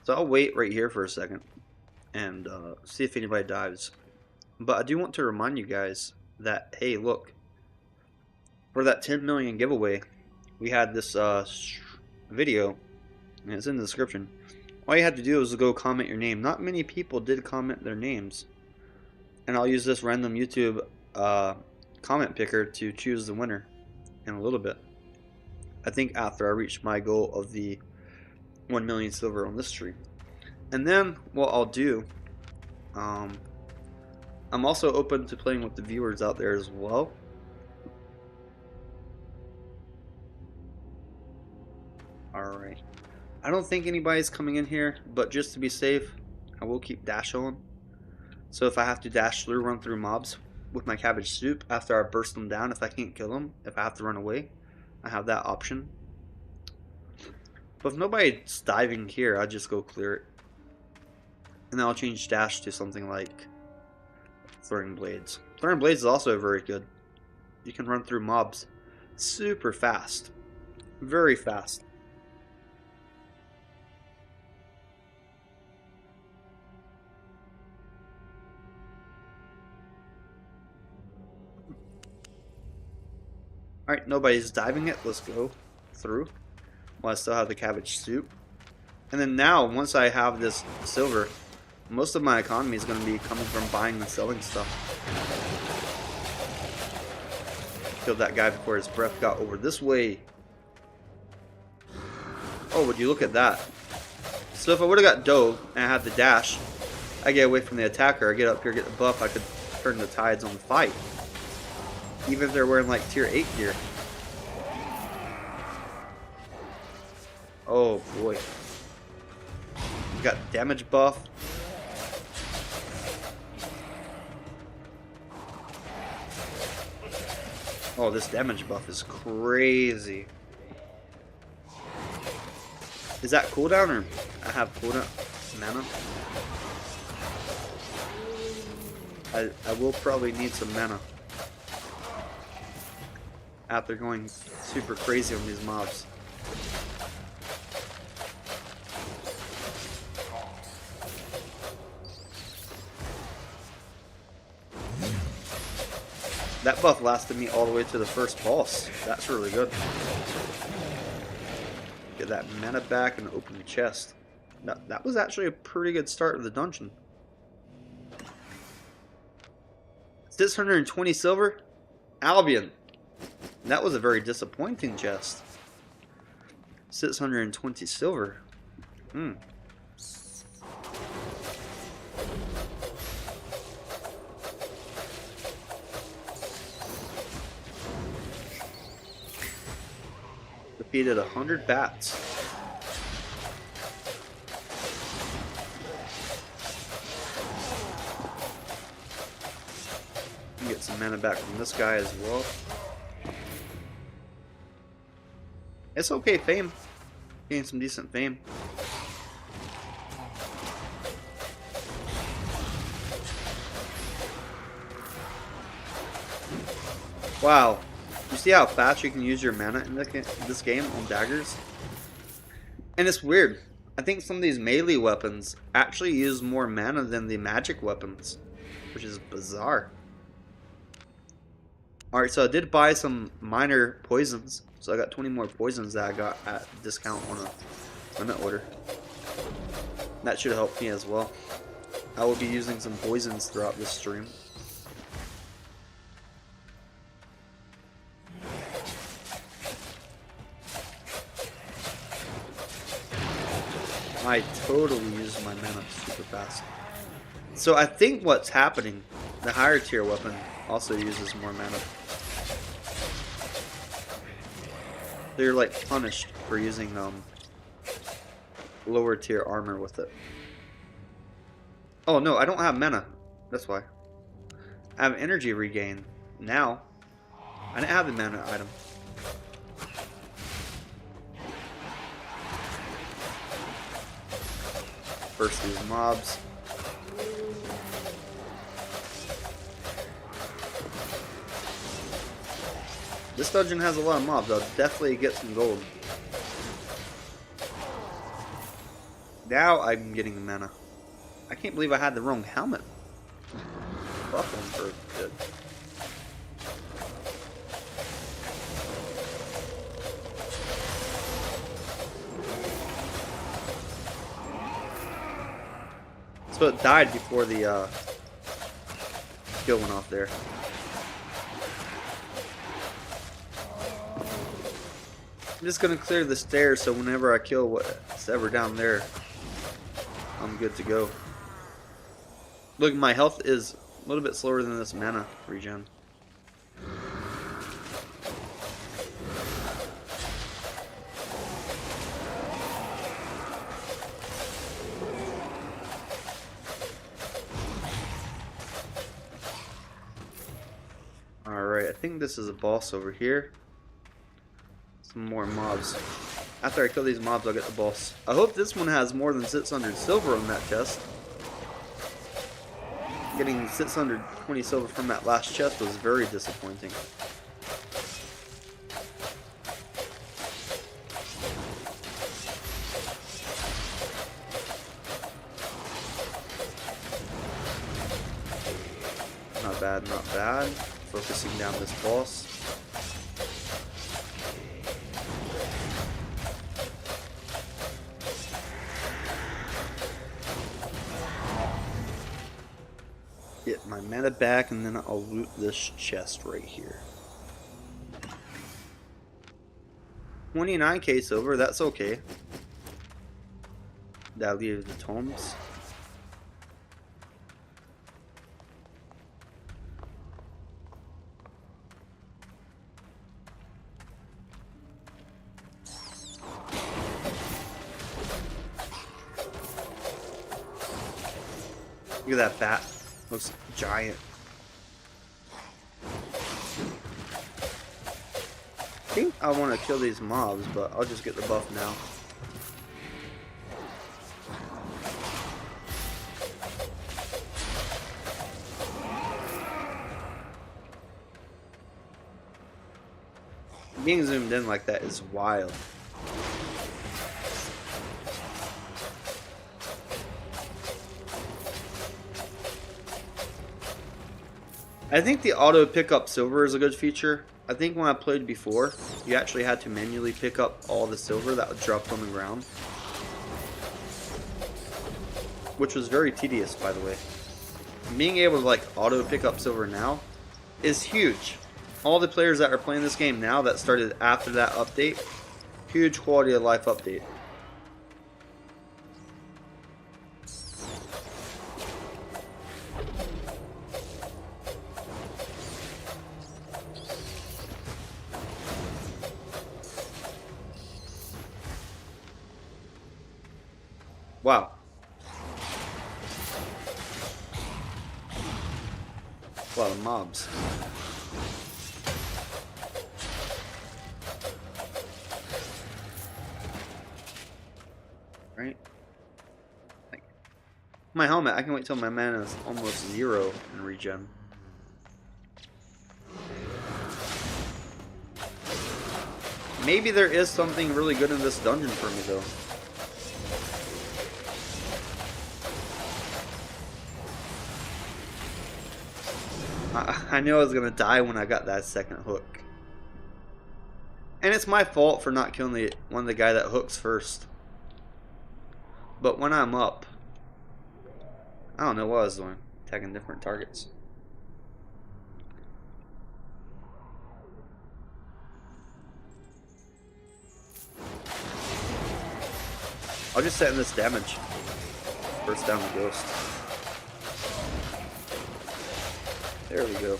So I'll wait right here for a second and see if anybody dives. But I do want to remind you guys that, hey, look, for that 10 million giveaway, we had this video, and it's in the description. All you had to do was go comment your name. Not many people did comment their names. And I'll use this random YouTube comment picker to choose the winner in a little bit. I think after I reach my goal of the 1 million silver on this stream. And then what I'll do, I'm also open to playing with the viewers out there as well. Alright. I don't think anybody's coming in here, but just to be safe, I will keep dash on. So if I have to dash through, run through mobs with my cabbage soup after I burst them down, if I can't kill them, if I have to run away, I have that option. But if nobody's diving here, I'll just go clear it. And then I'll change dash to something like Throwing Blades. Throwing Blades is also very good. You can run through mobs super fast. Very fast. Alright, nobody's diving it. Let's go through. While I still have the cabbage soup. And then now, once I have this silver, most of my economy is going to be coming from buying and selling stuff. Killed that guy before his breath got over this way. Oh, would you look at that? So if I would have got dove and I had the dash, I get away from the attacker, I get up here, get the buff, I could turn the tides on the fight. Even if they're wearing like tier 8 gear. Oh boy. We got damage buff. Oh, this damage buff is crazy. Is that cooldown or I have cooldown mana? I will probably need some mana after going super crazy on these mobs. That buff lasted me all the way to the first boss. That's really good. Get that mana back and open the chest. That was actually a pretty good start of the dungeon. 620 silver? Albion. That was a very disappointing chest. 620 silver. Defeated 100 bats. Get some mana back from this guy as well. It's okay, fame. Getting some decent fame. Wow. You see how fast you can use your mana in this game on daggers? And it's weird. I think some of these melee weapons actually use more mana than the magic weapons, which is bizarre. Alright, so I did buy some minor poisons. So I got 20 more poisons that I got at discount on a limit order. That should help me as well. I will be using some poisons throughout this stream. I totally used my mana super fast. So I think what's happening, the higher tier weapon also uses more mana. They're like punished for using lower tier armor with it. Oh no, I don't have mana. That's why. I have energy regain now. I didn't have the mana item. First these mobs. This dungeon has a lot of mobs. I'll definitely get some gold. Now I'm getting the mana. I can't believe I had the wrong helmet. Buff one for good. So it died before the kill went off there. I'm just gonna clear the stairs so whenever I kill what's ever down there, I'm good to go. Look, my health is a little bit slower than this mana regen. Alright, I think this is a boss over here. Some more mobs. After I kill these mobs, I'll get the boss. I hope this one has more than 600 silver on that chest. Getting 620 silver from that last chest was very disappointing. Not bad, not bad. Focusing down this boss. Get my mana back and then I'll loot this chest right here. 29k silver, that's okay. that leaves the tomes. Look at that bat. Looks giant. I think I want to kill these mobs, but I'll just get the buff now. Being zoomed in like that is wild. I think the auto pick up silver is a good feature. I think when I played before, you actually had to manually pick up all the silver that was dropped on the ground. Which was very tedious, by the way. Being able to like auto pick up silver now is huge. All the players that are playing this game now that started after that update, huge quality of life update. Wow. A lot of mobs. Right? My helmet, I can wait till my mana is almost 0 in regen. Maybe there is something really good in this dungeon for me though. I knew I was gonna die when I got that second hook. And it's my fault for not killing one of the guy that hooks first. But when I'm up, I don't know what I was doing. Attacking different targets. I'll just set in this damage. Burst down the ghost. There we go.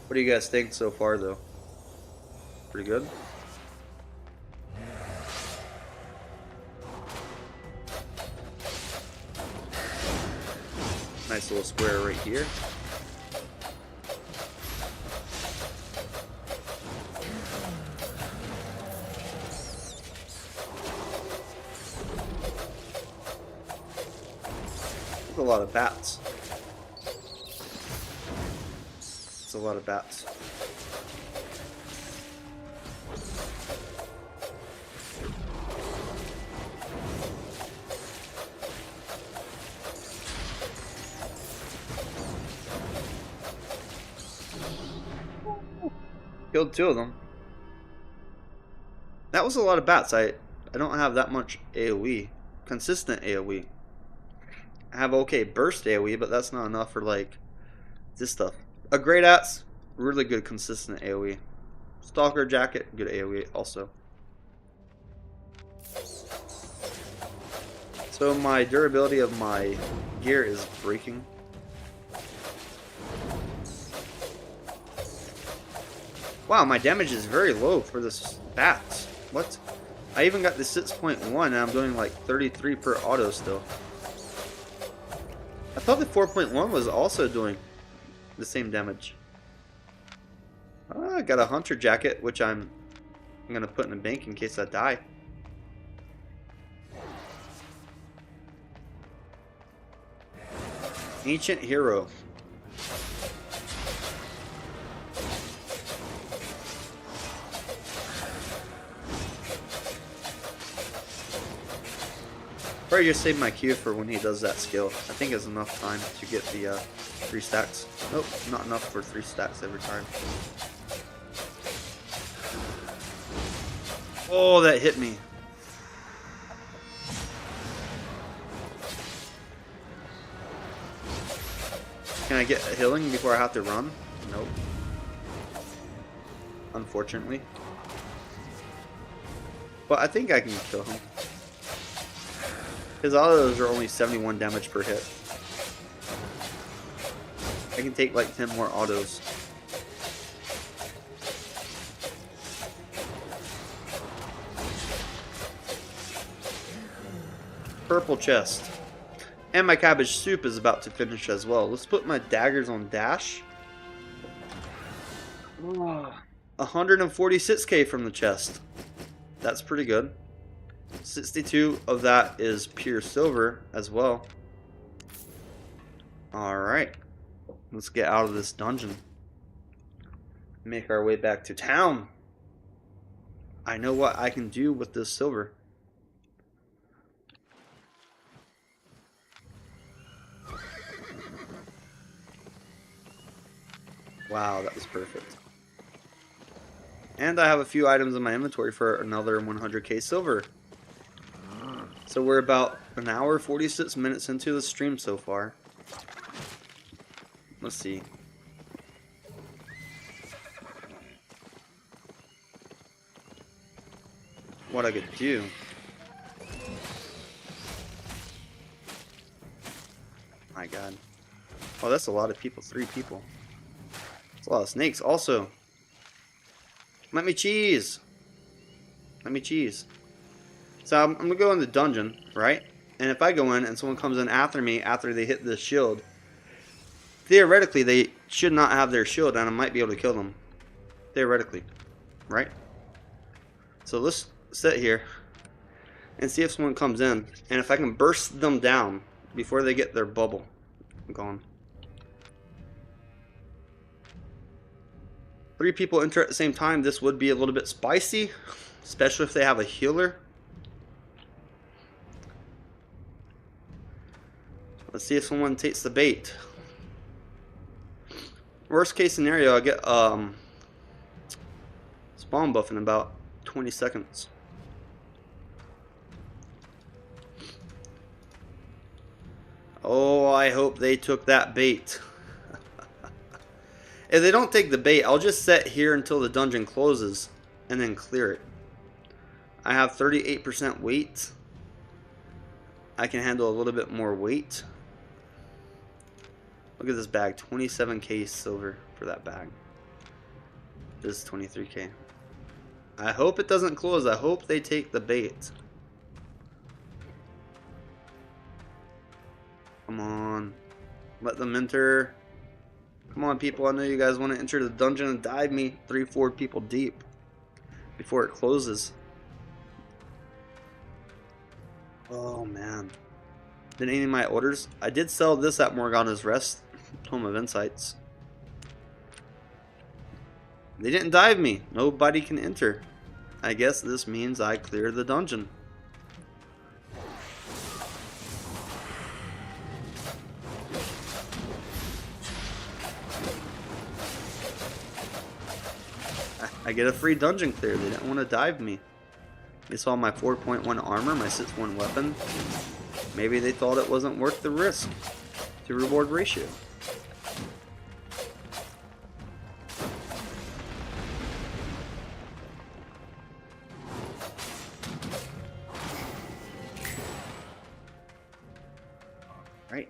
What do you guys think so far, though? Pretty good? Nice little square right here. A lot of bats. It's a lot of bats. Killed 2 of them. That was a lot of bats. I don't have that much AoE. Consistent AoE. I have okay burst AoE, but that's not enough for like this stuff. A great axe, really good consistent AoE. Stalker jacket, good AoE also. So my durability of my gear is breaking. Wow, my damage is very low for this bats. What? I even got the 6.1 and I'm doing like 33 per auto still. I thought the 4.1 was also doing the same damage. I got a hunter jacket, which I'm gonna put in the bank in case I die. Ancient hero. Probably just save my Q for when he does that skill. I think it's enough time to get the 3 stacks. Nope, not enough for 3 stacks every time. Oh, that hit me. Can I get a healing before I have to run? Nope. Unfortunately. But I think I can kill him. His autos are only 71 damage per hit. I can take like 10 more autos. Purple chest. And my cabbage soup is about to finish as well. Let's put my daggers on dash. 146k from the chest. That's pretty good. 62 of that is pure silver as well. Alright. Let's get out of this dungeon. Make our way back to town. I know what I can do with this silver. Wow, that was perfect. And I have a few items in my inventory for another 100k silver. So we're about an hour 46 minutes into the stream so far. Let's see. What I could do. My god. Oh, that's a lot of people. 3 people. That's a lot of snakes. Also, let me cheese. Let me cheese. So I'm going to go in the dungeon, right? And if I go in and someone comes in after me after they hit the shield, theoretically they should not have their shield and I might be able to kill them. Theoretically. Right? So let's sit here and see if someone comes in. And if I can burst them down before they get their bubble. I'm gone. 3 people enter at the same time. This would be a little bit spicy. Especially if they have a healer. Let's see if someone takes the bait. Worst case scenario, I get spawn buff in about 20 seconds. Oh, I hope they took that bait. If they don't take the bait, I'll just sit here until the dungeon closes and then clear it. I have 38% weight. I can handle a little bit more weight. Look at this bag, 27k silver for that bag. This is 23k. I hope it doesn't close. I hope they take the bait. Come on. Let them enter. Come on, people. I know you guys want to enter the dungeon and dive me 3-4 people deep before it closes. Oh, man. Did any of my orders? I did sell this at Morgana's Rest, Home of Insights. They didn't dive me. Nobody can enter. I guess this means I clear the dungeon. I get a free dungeon clear. They didn't want to dive me. They saw my 4.1 armor, my 6.1 weapon. Maybe they thought it wasn't worth the risk to reward ratio. Right.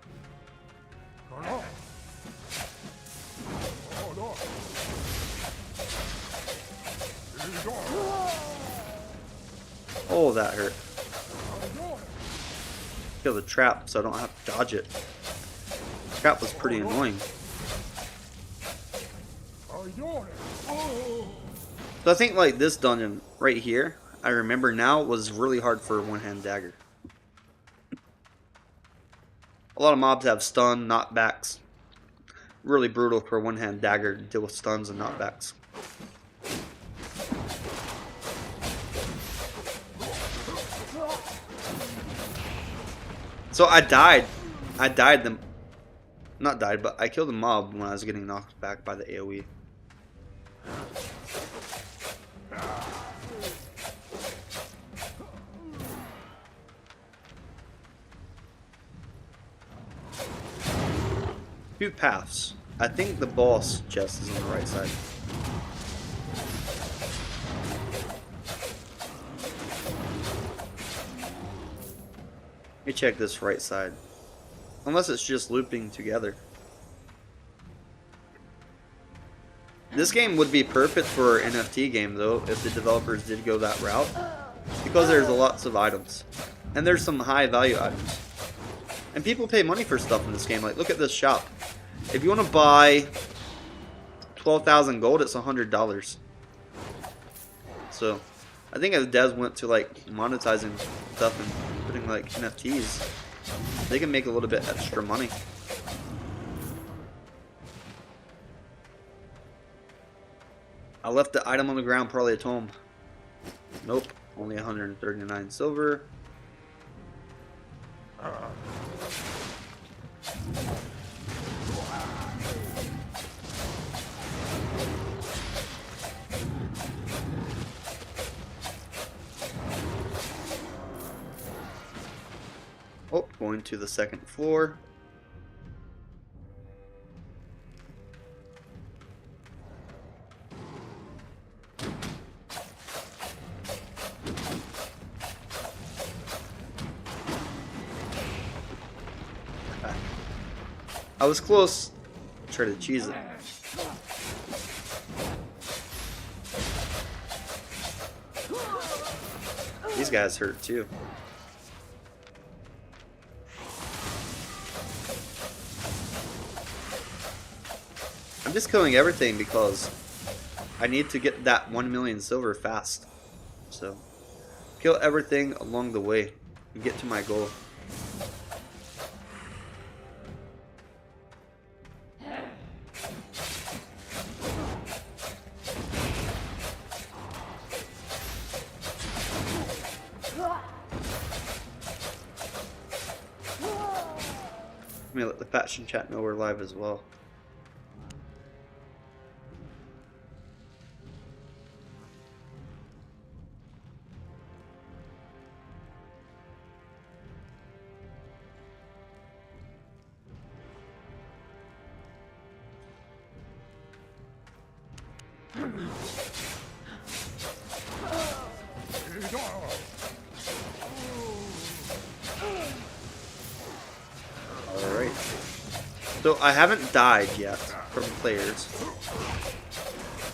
Oh, that hurt. Kill the trap so I don't have to dodge it. The trap was pretty annoying. So I think like this dungeon right here, I remember now, was really hard for a one-hand dagger. A lot of mobs have stun, knockbacks. Really brutal for a one-hand dagger to deal with stuns and knockbacks. So I died. Not died, but I killed a mob when I was getting knocked back by the AoE. Few paths. I think the boss chest is on the right side. me check this right side. Unless it's just looping together. This game would be perfect for an NFT game though, if the developers did go that route. Because there's lots of items. And there's some high value items. And people pay money for stuff in this game. Like, look at this shop. If you want to buy 12,000 gold, it's $100. So, I think if devs went to like monetizing stuff and putting like NFTs, they can make a little bit extra money. I left the item on the ground, probably a tome. Nope, only 139 silver. Oh, going to the second floor. I was close. Try to cheese it. These guys hurt too. I'm just killing everything because I need to get that 1 million silver fast. So, kill everything along the way and get to my goal. Let me let the faction chat know we're live as well. Alright. So I haven't died yet from players.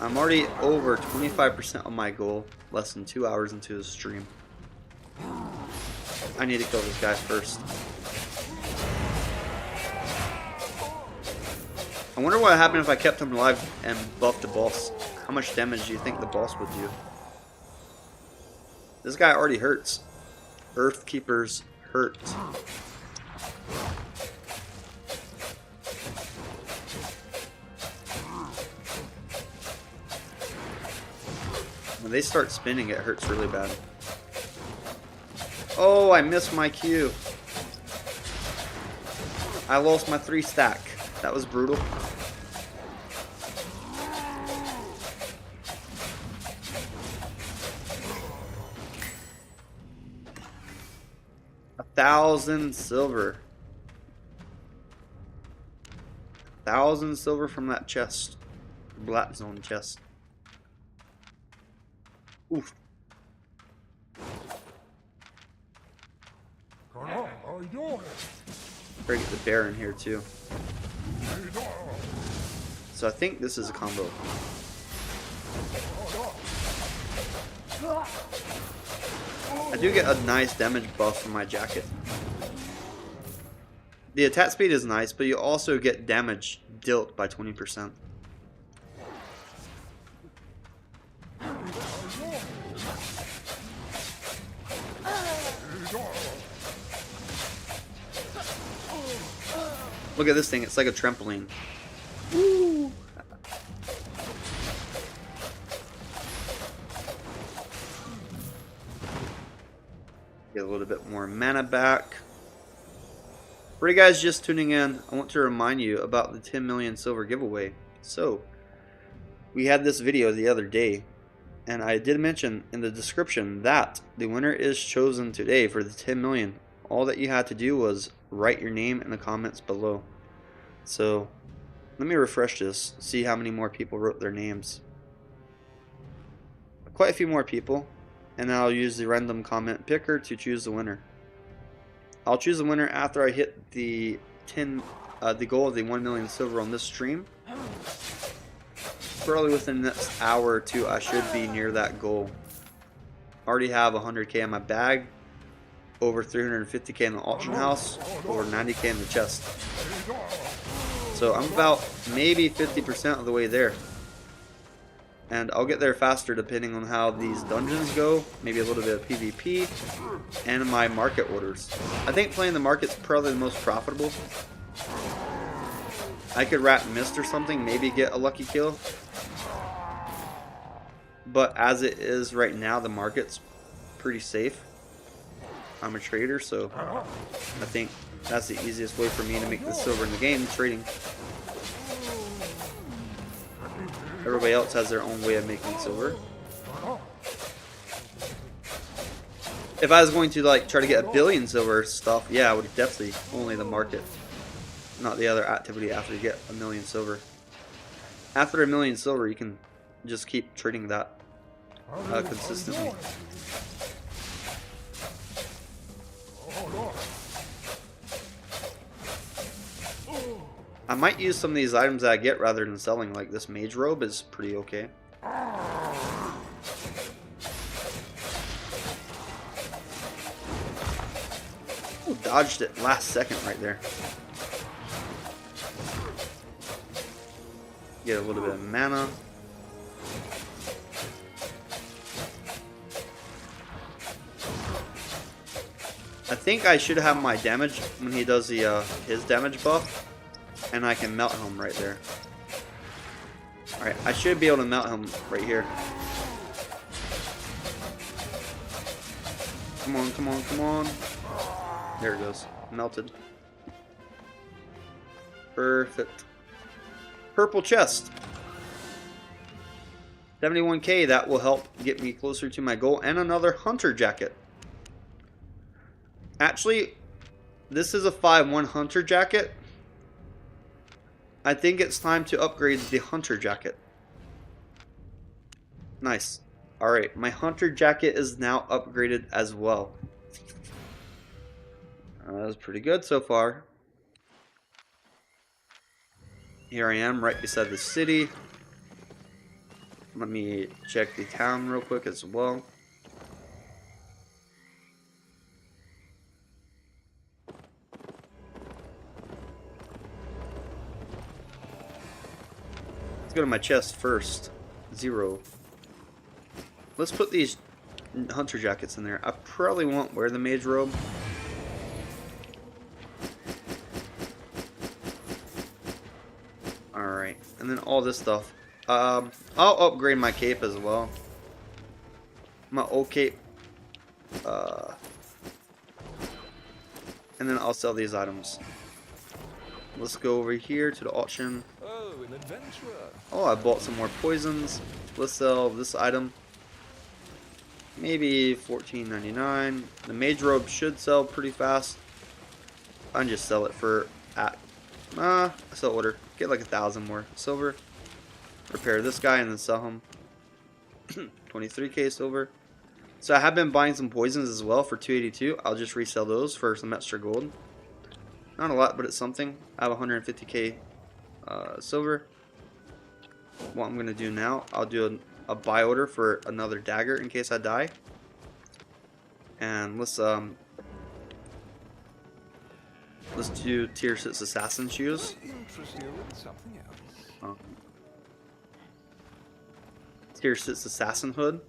I'm already over 25% on my goal, less than 2 hours into the stream. I need to kill this guy first. I wonder what would happen if I kept him alive and buffed the boss. How much damage do you think the boss would do? This guy already hurts. Earth Keepers hurt. When they start spinning, it hurts really bad. Oh, I missed my Q. I lost my 3 stack. That was brutal. $1,000 silver. 1,000 silver from that chest. Black zone chest. Oof. Better get the bear in here too. So I think this is a combo. I do get a nice damage buff from my jacket. The attack speed is nice, but you also get damage dealt by 20%. Look at this thing, it's like a trampoline. Woo. Get a little bit more mana back. For you guys just tuning in, I want to remind you about the 10 million silver giveaway. So, we had this video the other day, and I did mention in the description that the winner is chosen today for the 10 million. All that you had to do was write your name in the comments below. So, let me refresh this, see how many more people wrote their names. Quite a few more people, and I'll use the random comment picker to choose the winner. I'll choose a winner after I hit the the goal of the 1 million silver on this stream. Probably within the next hour or two, I should be near that goal. Already have 100k in my bag, over 350k in the auction house, over 90k in the chest. So I'm about maybe 50% of the way there. And I'll get there faster depending on how these dungeons go, maybe a little bit of PvP, and my market orders. I think playing the market's probably the most profitable. I could rat mist or something, maybe get a lucky kill. But as it is right now, the market's pretty safe. I'm a trader, so I think that's the easiest way for me to make the silver in the game, trading. Everybody else has their own way of making silver. If I was going to like try to get a billion silver stuff, yeah, I would definitely only the market, not the other activity after you get a million silver. After a million silver, you can just keep trading that consistently. I might use some of these items that I get rather than selling, like this mage robe is pretty okay. Ooh, dodged it last second right there. Get a little bit of mana. I think I should have my damage when he does the his damage buff. And I can melt him right there. Alright, I should be able to melt him right here. Come on, come on, come on. There it goes. Melted. Perfect. Purple chest. 71k, that will help get me closer to my goal. And another hunter jacket. Actually, this is a 5-1 hunter jacket. I think it's time to upgrade the hunter jacket. Nice. Alright, my hunter jacket is now upgraded as well. That was pretty good so far. Here I am right beside the city. Let me check the town real quick as well. Let's go to my chest first. 0. Let's put these hunter jackets in there. I probably won't wear the mage robe. Alright, and then all this stuff. I'll upgrade my cape as well. My old cape. And then I'll sell these items. Let's go over here to the auction. Oh, an adventurer. Oh, I bought some more poisons. Let's sell this item. Maybe $14.99. The mage robe should sell pretty fast. I can just sell it for sell order. Get like 1,000 more silver. Repair this guy and then sell him. 23k silver. So I have been buying some poisons as well for 282. I'll just resell those for some extra gold. Not a lot, but it's something. I have 150k silver. What I'm gonna do now, I'll do a buy order for another dagger in case I die. And let's do tier 6 assassin shoes. Tier 6 assassin hood.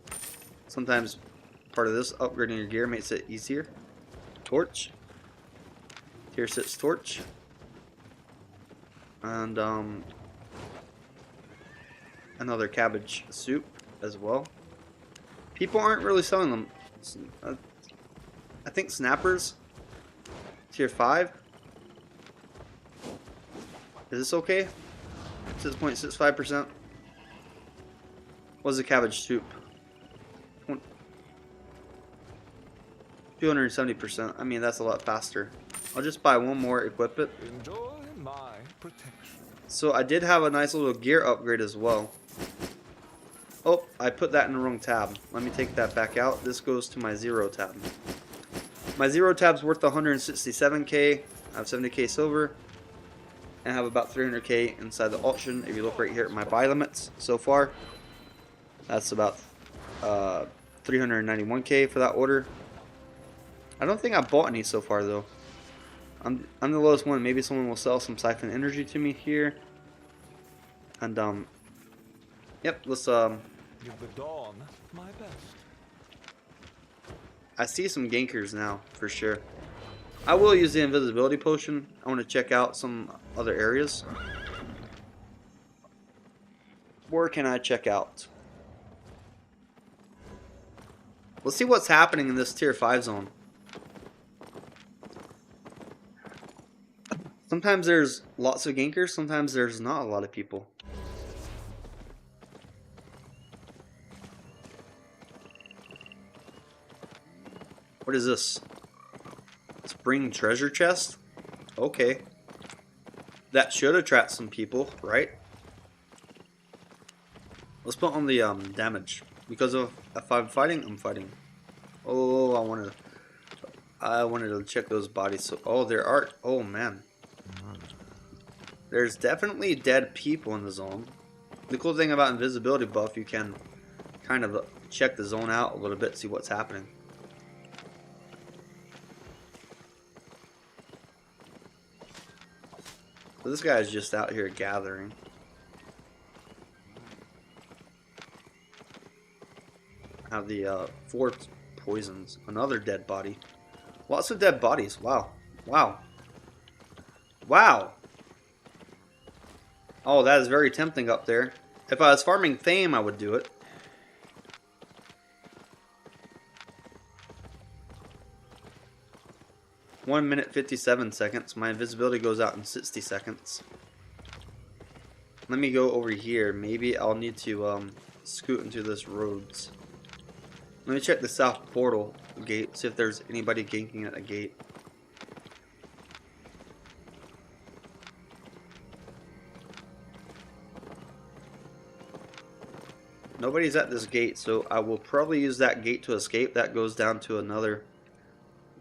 Sometimes part of this upgrading your gear makes it easier. Torch. Tier 6 torch. And another cabbage soup as well. People aren't really selling them. I think snappers. Tier 5. Is this okay? 6.65%. What's the cabbage soup? 270%. I mean, that's a lot faster. I'll just buy one more, equip it. Enjoy my protection. So I did have a nice little gear upgrade as well. Oh, I put that in the wrong tab. Let me take that back out. This goes to my 0 tab. My zero tab's worth 167k. I have 70k silver. And I have about 300k inside the auction. If you look right here at my buy limits so far, that's about 391k for that order. I don't think I bought any so far though. I'm the lowest one. Maybe someone will sell some siphon energy to me here. And yep, let's Give the dawn my best. I see some gankers now for sure. I will use the invisibility potion. I want to check out some other areas. Where can I check out? Let's see what's happening in this tier 5 zone. Sometimes there's lots of gankers, sometimes there's not a lot of people. What is this? Spring treasure chest? Okay. That should attract some people, right? Let's put on the damage. Because if I'm fighting, I'm fighting. Oh, I wanted to check those bodies. So, oh, there are. Oh man, there's definitely dead people in the zone. The cool thing about invisibility buff, you can kind of check the zone out a little bit, see what's happening. So this guy is just out here gathering. I have the 4 poisons. Another dead body. Lots of dead bodies. Wow. Wow. Wow. Oh, that is very tempting up there. If I was farming fame, I would do it. One minute 57 seconds. My invisibility goes out in 60 seconds. Let me go over here. Maybe I'll need to scoot into this roads. Let me check the south portal gate, see if there's anybody ganking at the gate. Nobody's at this gate, so I will probably use that gate to escape. That goes down to another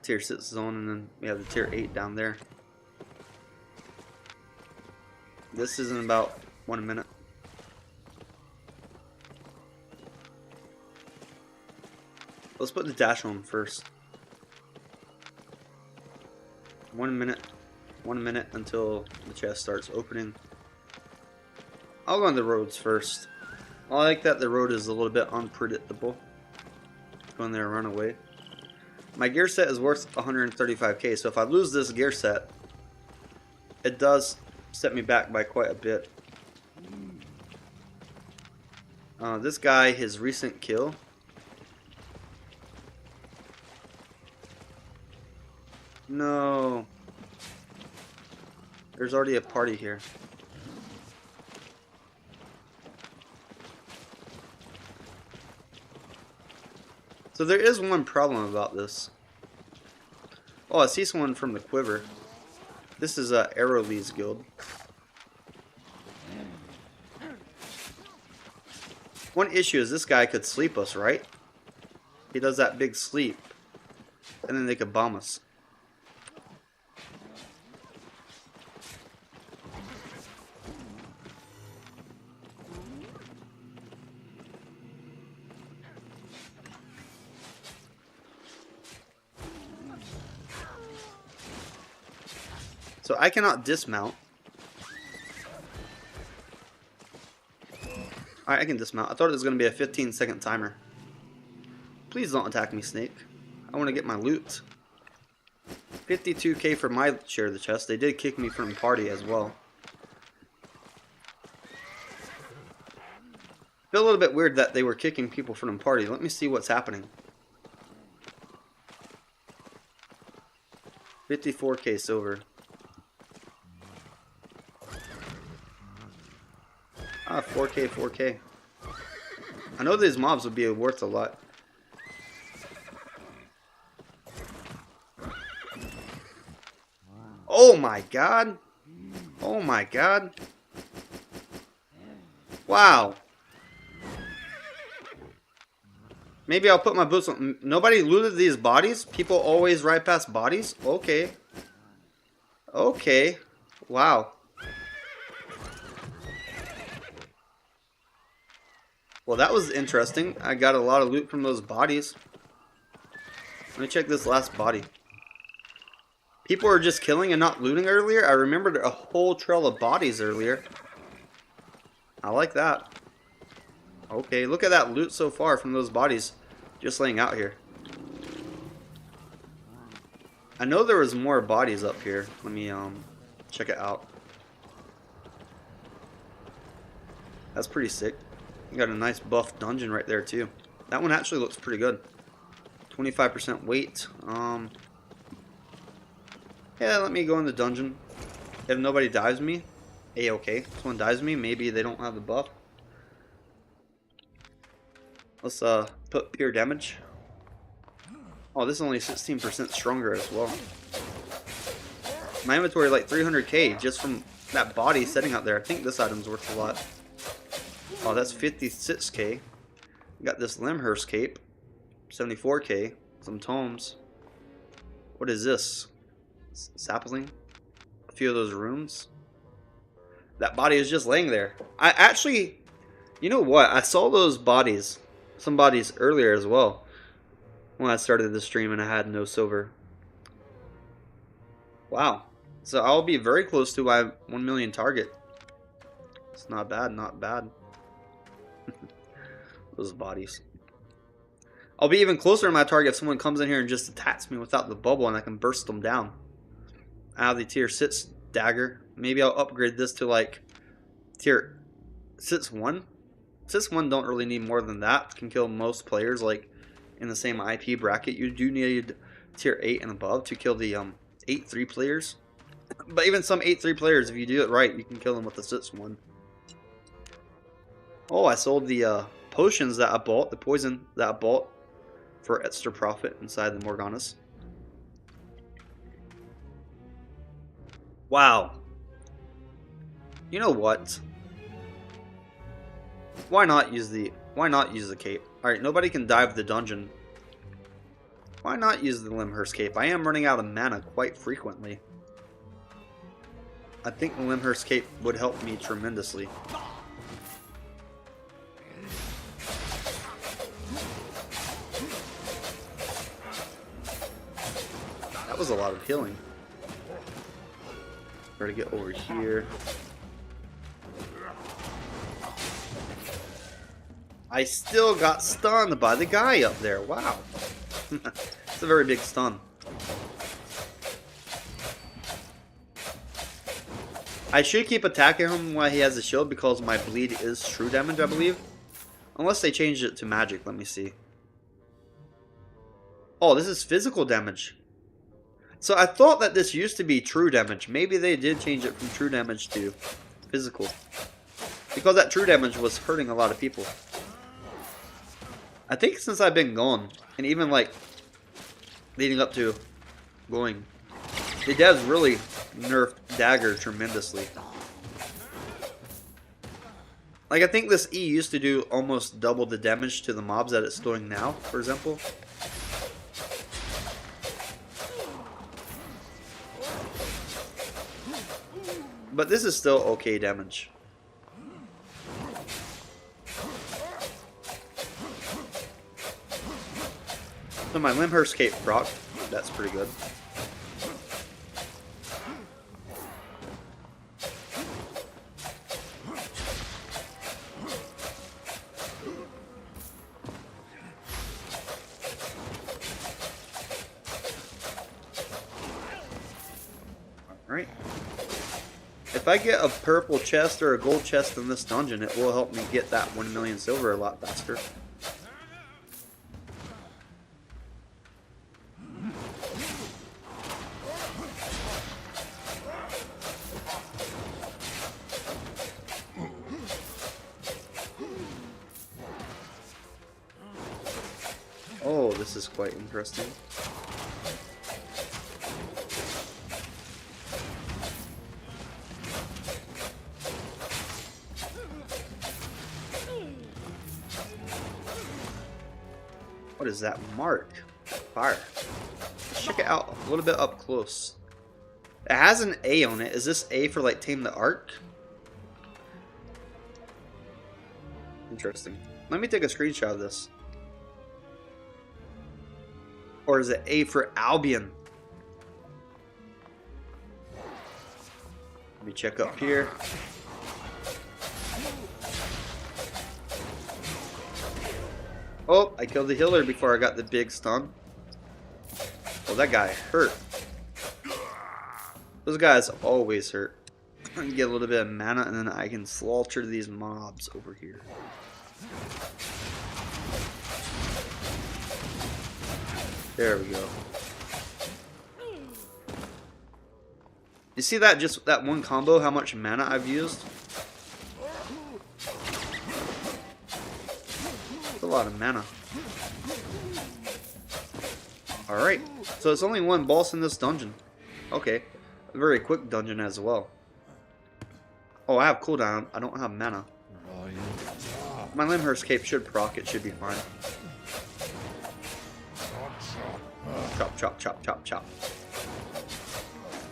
tier 6 zone, and then we have the tier 8 down there. This is in about 1 minute. Let's put the dash on first. 1 minute. 1 minute until the chest starts opening. I'll go on the roads first. I like that the road is a little bit unpredictable. Go in there and run away. My gear set is worth 135k, so if I lose this gear set, it does set me back by quite a bit. This guy, his recent kill. No. There's already a party here. So there is one problem about this. Oh, I see someone from the quiver. This is Arrowli's guild. One issue is this guy could sleep us, right? He does that big sleep. And then they could bomb us. So I cannot dismount. Alright, I can dismount. I thought it was going to be a 15-second timer. Please don't attack me, Snake. I want to get my loot. 52k for my share of the chest. They did kick me from the party as well. Feel a little bit weird that they were kicking people from the party. Let me see what's happening. 54k silver. Ah, 4k, 4k. I know these mobs would be worth a lot. Oh my god. Oh my god. Wow. Maybe I'll put my boots on. Nobody looted these bodies? People always ride past bodies? Okay. Okay. Wow. Well, that was interesting. I got a lot of loot from those bodies. Let me check this last body. People were just killing and not looting earlier. I remembered a whole trail of bodies earlier. I like that. Okay, look at that loot so far from those bodies just laying out here. I know there was more bodies up here. Let me check it out. That's pretty sick. You got a nice buff dungeon right there too. That one actually looks pretty good. 25% weight. Yeah, let me go in the dungeon. If nobody dives me, okay. If someone dives me, maybe they don't have the buff. Let's put pure damage. Oh, this is only 16% stronger as well. My inventory like 300k just from that body sitting out there. I think this item's worth a lot. Oh, that's 56k. Got this Limhurst cape. 74k. Some tomes. What is this? Sapling? A few of those runes. That body is just laying there. I actually, you know what? I saw those bodies. Some bodies earlier as well. When I started the stream and I had no silver. Wow. So I'll be very close to my 1 million target. It's not bad, not bad. Those bodies. I'll be even closer to my target if someone comes in here and just attacks me without the bubble and I can burst them down. I have the tier 6 dagger. Maybe I'll upgrade this to like tier 6-1. 6-1 don't really need more than that. Can kill most players like in the same IP bracket. You do need tier 8 and above to kill the 8-3 players. But even some 8-3 players, if you do it right, you can kill them with the 6-1. Oh, I sold the potions that I bought, the poison that I bought for extra profit inside the Morganas. Wow. You know what? Why not use the cape? Alright, nobody can dive the dungeon. Why not use the Limhurst cape? I am running out of mana quite frequently. I think the Limhurst cape would help me tremendously. That was a lot of healing. Try to get over here. I still got stunned by the guy up there. Wow. It's a very big stun. I should keep attacking him while he has a shield because my bleed is true damage, I believe. Unless they changed it to magic. Let me see. Oh, this is physical damage. So I thought that this used to be true damage. Maybe they did change it from true damage to physical. Because that true damage was hurting a lot of people. I think since I've been gone, and even like leading up to going, the devs really nerfed dagger tremendously. Like I think this E used to do almost double the damage to the mobs that it's doing now, for example. But this is still okay damage. So my Limhurst cape proc, that's pretty good. Alright. If I get a purple chest or a gold chest in this dungeon, it will help me get that 1 million silver a lot faster. Oh, this is quite interesting. What is that mark? Fire. Let's check it out a little bit up close. It has an A on it. Is this A for like Tame the Ark? Interesting. Let me take a screenshot of this. Or is it A for Albion? Let me check up here. Oh, I killed the healer before I got the big stun. Oh, that guy hurt. Those guys always hurt. I can get a little bit of mana and then I can slaughter these mobs over here. There we go. You see that, just that one combo, how much mana I've used? That's a lot of mana. Alright, so it's only one boss in this dungeon. Okay, a very quick dungeon as well. Oh, I have cooldown, I don't have mana. My Limhurst cape should proc, it should be fine. Chop, chop, chop, chop, chop.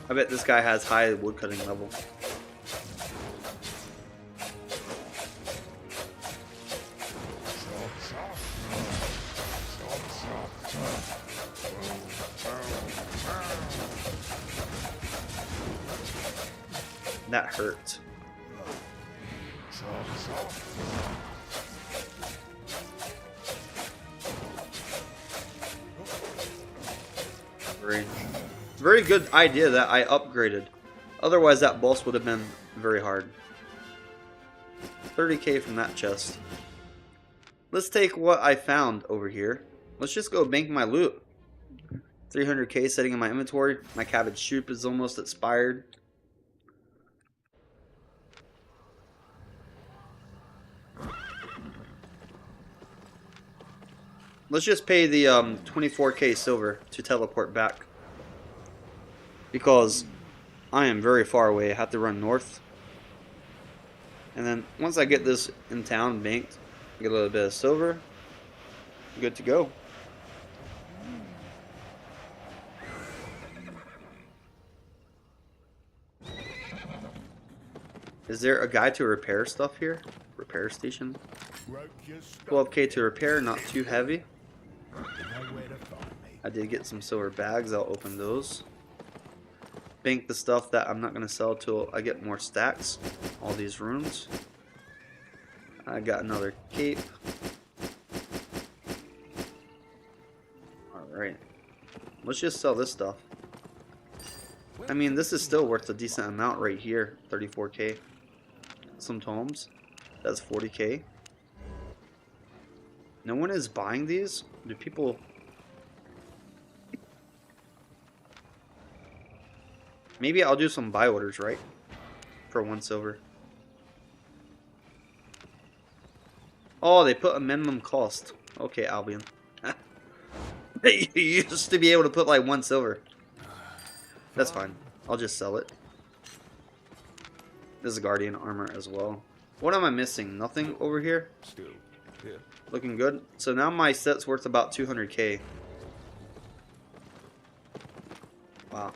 I bet this guy has high woodcutting level. That hurt. Very good idea that I upgraded. Otherwise that boss would have been very hard. 30k from that chest. Let's take what I found over here. Let's just go bank my loot. 300k sitting in my inventory. My cabbage soup is almost expired. Let's just pay the 24k silver to teleport back. Because I am very far away. I have to run north. And then once I get this in town banked, get a little bit of silver, good to go. Is there a guy to repair stuff here? Repair station. 12k to repair, not too heavy. I did get some silver bags, I'll open those. Bank the stuff that I'm not going to sell till I get more stacks. All these runes. I got another cape. Alright. Let's just sell this stuff. I mean, this is still worth a decent amount right here. 34k. Some tomes. That's 40k. No one is buying these? Do people... Maybe I'll do some buy orders, right? For 1 silver. Oh, they put a minimum cost. Okay, Albion. You used to be able to put like 1 silver. That's fine. I'll just sell it. This is Guardian armor as well. What am I missing? Nothing over here? Still here. Looking good. So now my set's worth about 200k. Wow.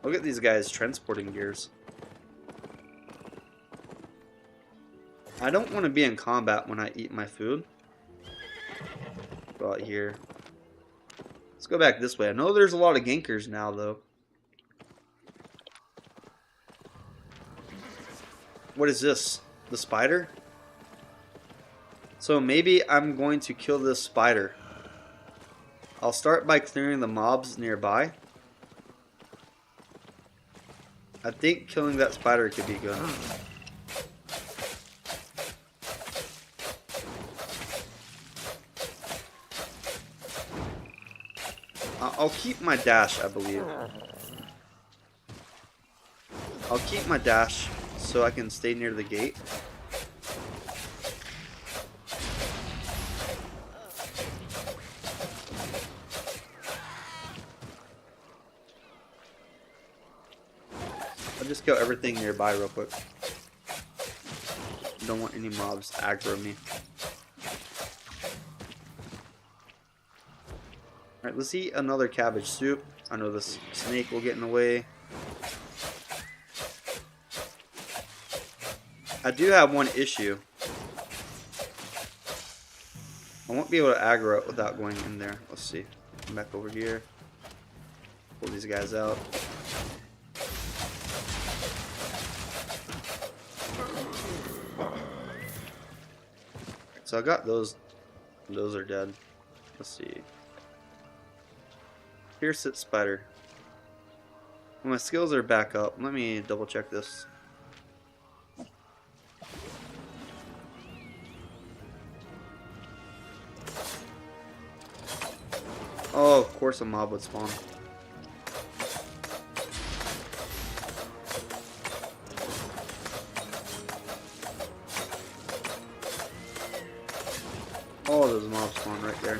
Look at these guys transporting gears. I don't want to be in combat when I eat my food. Go out here. Let's go back this way. I know there's a lot of gankers now, though. What is this? The spider? So maybe I'm going to kill this spider. I'll start by clearing the mobs nearby. I think killing that spider could be good. I'll keep my dash, I believe. I'll keep my dash so I can stay near the gate. I'll just kill everything nearby real quick. Don't want any mobs to aggro me. Alright, let's eat another cabbage soup. I know this snake will get in the way. I do have one issue. I won't be able to aggro it without going in there. Let's see. Come back over here. Pull these guys out. So I got those. Those are dead. Let's see. Pierce it spider. Well, my skills are back up. Let me double check this. Oh, of course a mob would spawn. All those mobs spawn right there.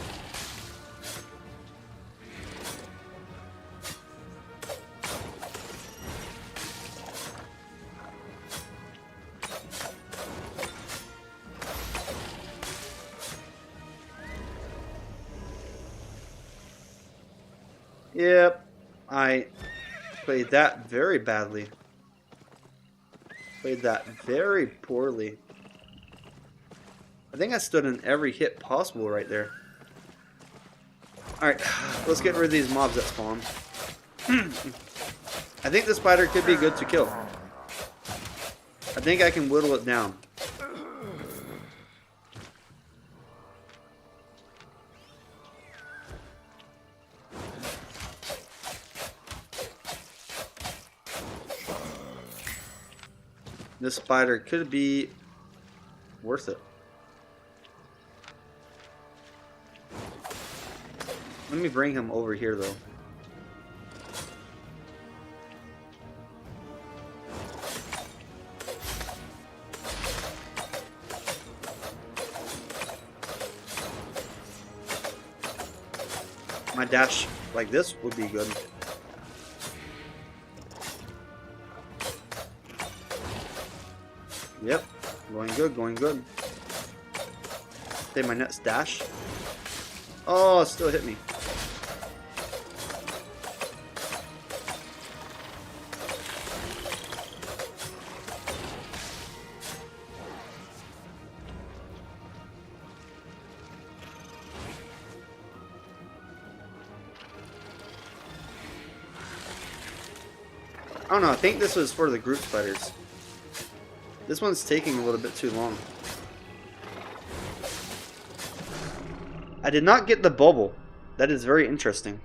Yep, I played that very badly. Played that very poorly. I think I stood in every hit possible right there. Alright, let's get rid of these mobs that spawn. I think the spider could be good to kill. I think I can whittle it down. This spider could be worth it. Let me bring him over here though. My dash like this would be good. Yep, going good, going good. Okay, my next dash. Oh, it still hit me. I don't know, I think this was for the group spiders. This one's taking a little bit too long. I did not get the bubble. That is very interesting.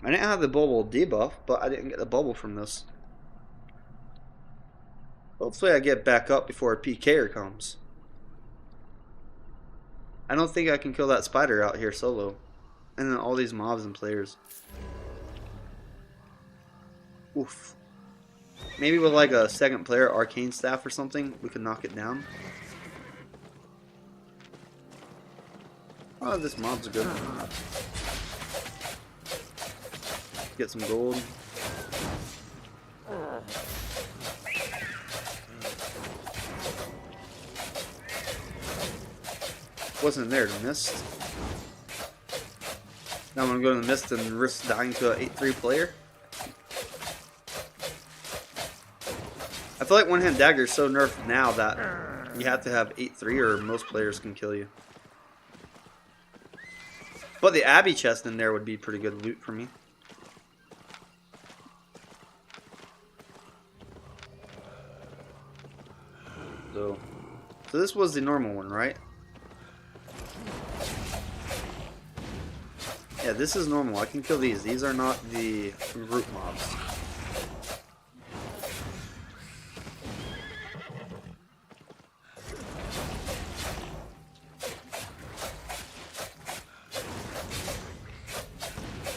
I didn't have the bubble debuff, but I didn't get the bubble from this. Hopefully I get back up before a PKer comes. I don't think I can kill that spider out here solo. And then all these mobs and players. Oof. Maybe with like a second player, arcane staff or something, we could knock it down. Oh, this mob's good. Get some gold. Wasn't there the mist. Now I'm gonna go to the mist and risk dying to an 8-3 player. I feel like one-hand dagger is so nerfed now that you have to have 8-3 or most players can kill you. But the Abbey chest in there would be pretty good loot for me. So this was the normal one, right? Yeah, this is normal. I can kill these. These are not the group mobs.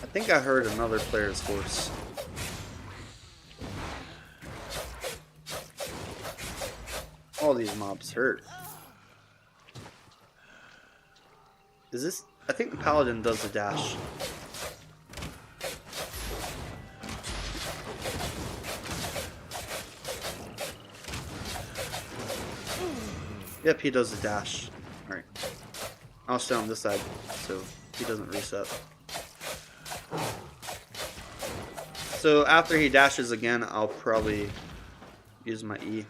I think I heard another player's horse. All these mobs hurt. Is this... I think the paladin does the dash. Yep, he does the dash. Alright. I'll stay on this side so he doesn't reset. So after he dashes again, I'll probably use my E.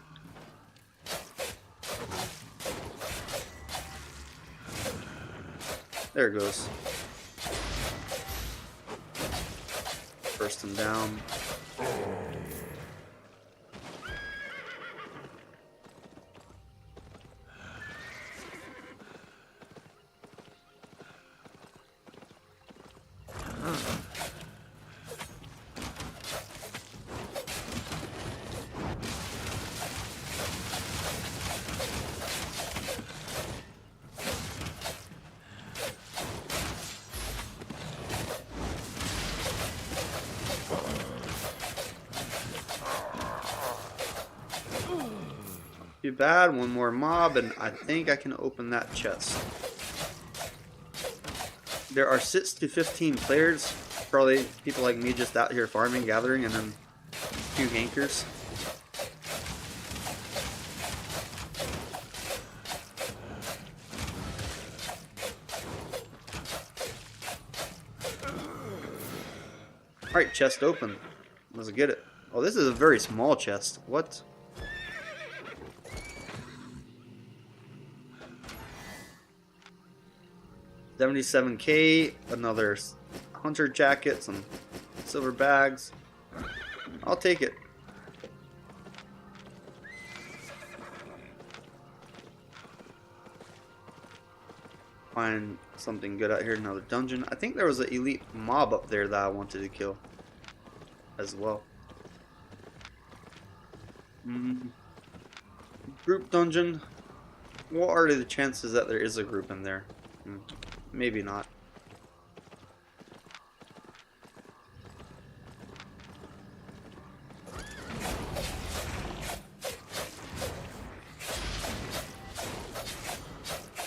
There it goes. Burst him down. Too bad, one more mob and I think I can open that chest. There are 6 to 15 players, probably people like me just out here farming, gathering, and then 2 gankers. Alright, chest open. Let's get it. Oh, this is a very small chest. What? $77K, another hunter jacket, some silver bags. I'll take it. Find something good out here, another dungeon. I think there was an elite mob up there that I wanted to kill as well. Group dungeon. What are the chances that there is a group in there? Maybe not.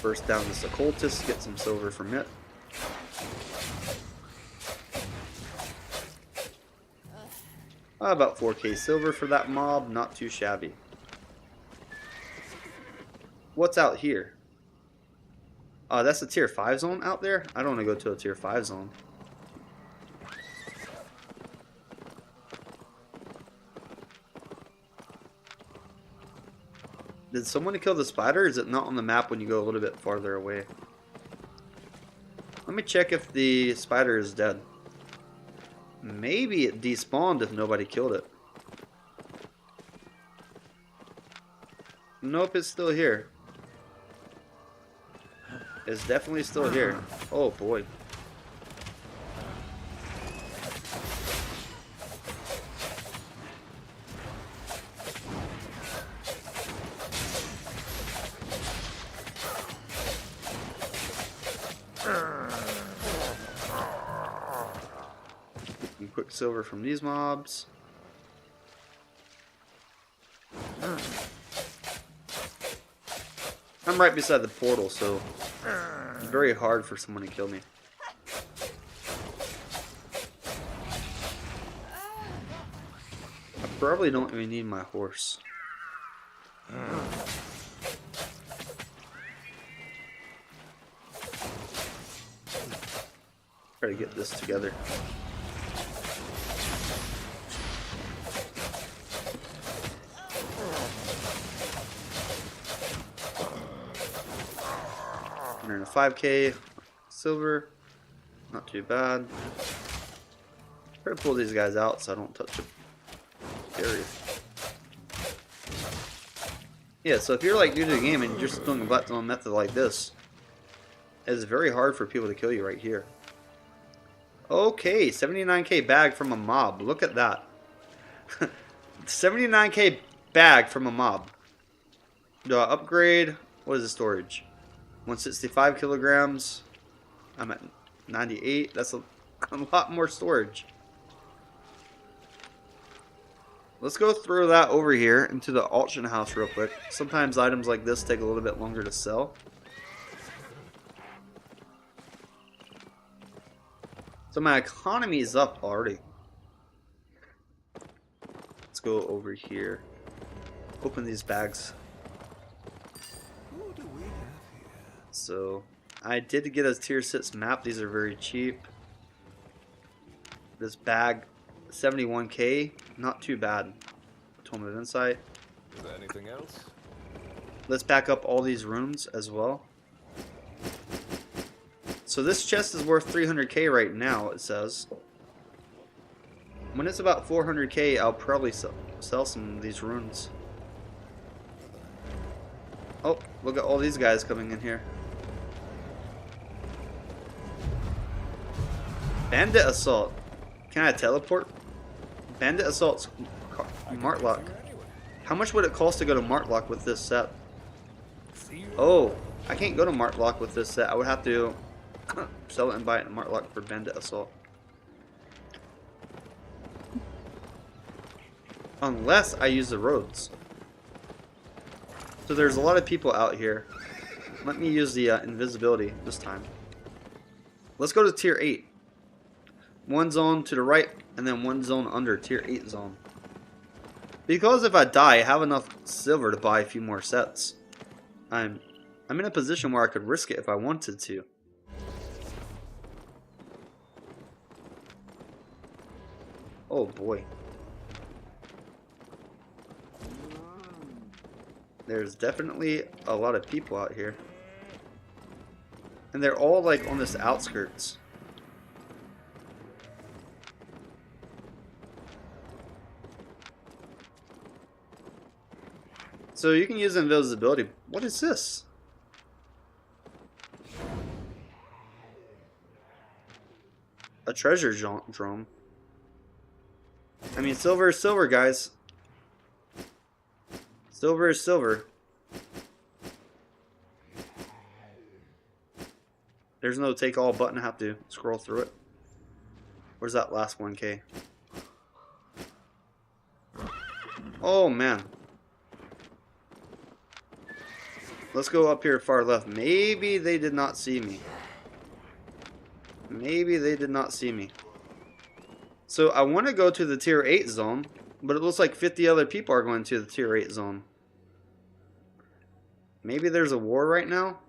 Burst down this occultist, get some silver from it. About 4K silver for that mob, not too shabby. What's out here? That's a tier 5 zone out there? I don't want to go to a tier 5 zone. Did someone kill the spider? Is it not on the map when you go a little bit farther away? Let me check if the spider is dead. Maybe it despawned if nobody killed it. Nope, it's still here. It's definitely still here. Oh boy. Some quick silver from these mobs. I'm right beside the portal, so it's very hard for someone to kill me. I probably don't even need my horse. Try to get this together. And a 5K silver, not too bad. Try to pull these guys out so I don't touch them. Scary. Yeah, so if you're like new to the game and you're just doing a blackstone method like this, it's very hard for people to kill you right here. Okay, 79K bag from a mob. Look at that. 79K bag from a mob. Do I upgrade? What is the storage? 165 kilograms. I'm at 98. That's a lot more storage. Let's go throw that over here into the auction house real quick. Sometimes items like this take a little bit longer to sell. So my economy is up already. Let's go over here. Open these bags. Who do we have here? So I did get a tier 6 map. These are very cheap. This bag, 71k, not too bad. Tome of Insight. Is there anything else? Let's back up all these rooms as well. So this chest is worth 300k right now, it says. When it's about 400k, I'll probably sell some of these runes. Oh, look at all these guys coming in here. Bandit Assault. Can I teleport? Bandit Assault's Martlock. How much would it cost to go to Martlock with this set? Oh, I can't go to Martlock with this set. I would have to sell it and buy it in Martlock for Bandit Assault. Unless I use the roads. So there's a lot of people out here. Let me use the invisibility this time. Let's go to tier 8. One zone to the right and then one zone under tier 8 zone. Because if I die, I have enough silver to buy a few more sets. I'm in a position where I could risk it if I wanted to. Oh boy. There's definitely a lot of people out here. And they're all like on this outskirts. So you can use invisibility. What is this? A treasure drone. I mean, silver is silver, guys. Silver is silver. There's no take all button. I have to scroll through it. Where's that last 1k? Oh man. Let's go up here far left. Maybe they did not see me. Maybe they did not see me. So I want to go to the tier 8 zone, but it looks like 50 other people are going to the tier 8 zone. Maybe there's a war right now?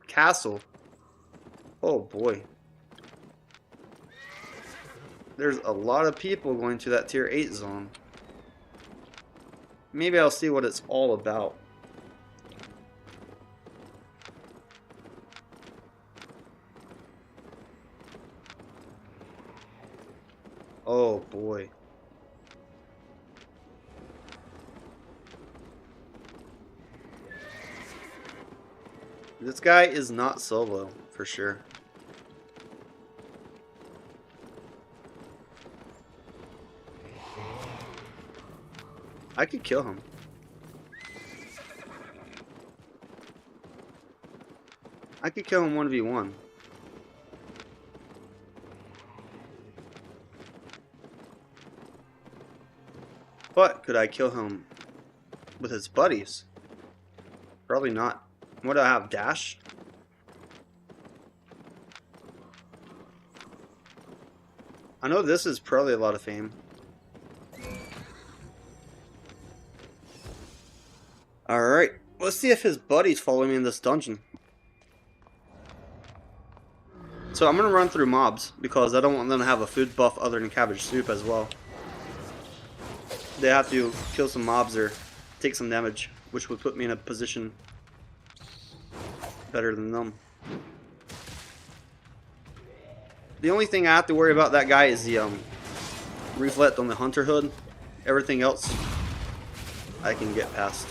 Castle. Oh boy. There's a lot of people going to that tier 8 zone. Maybe I'll see what it's all about. Oh boy. This guy is not solo, for sure. I could kill him. I could kill him 1v1. But could I kill him with his buddies? Probably not. What do I have? Dash? I know this is probably a lot of fame. Alright, let's see if his buddies follow me in this dungeon. So I'm going to run through mobs because I don't want them to have a food buff other than cabbage soup as well. They have to kill some mobs or take some damage, which would put me in a position better than them. The only thing I have to worry about that guy is the reflect on the hunter hood. Everything else I can get past.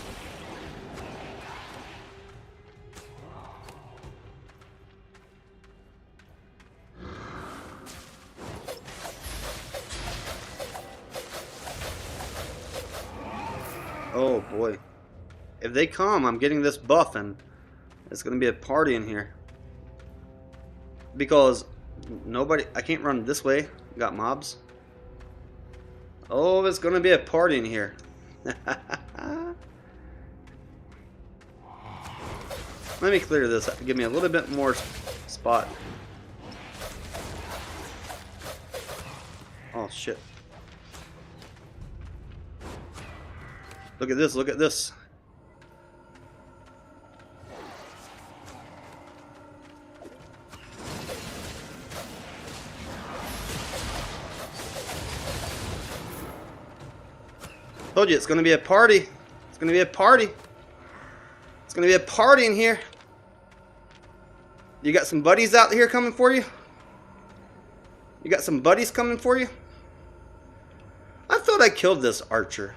Oh boy. If they come, I'm getting this buff and it's gonna be a party in here. Because nobody, I can't run this way. Got mobs. Oh, it's gonna be a party in here. Let me clear this. Give me a little bit more spot. Oh shit. Look at this, look at this. Told you it's gonna be a party. It's gonna be a party. It's gonna be a party in here. You got some buddies out here coming for you? You got some buddies coming for you? I thought I killed this archer.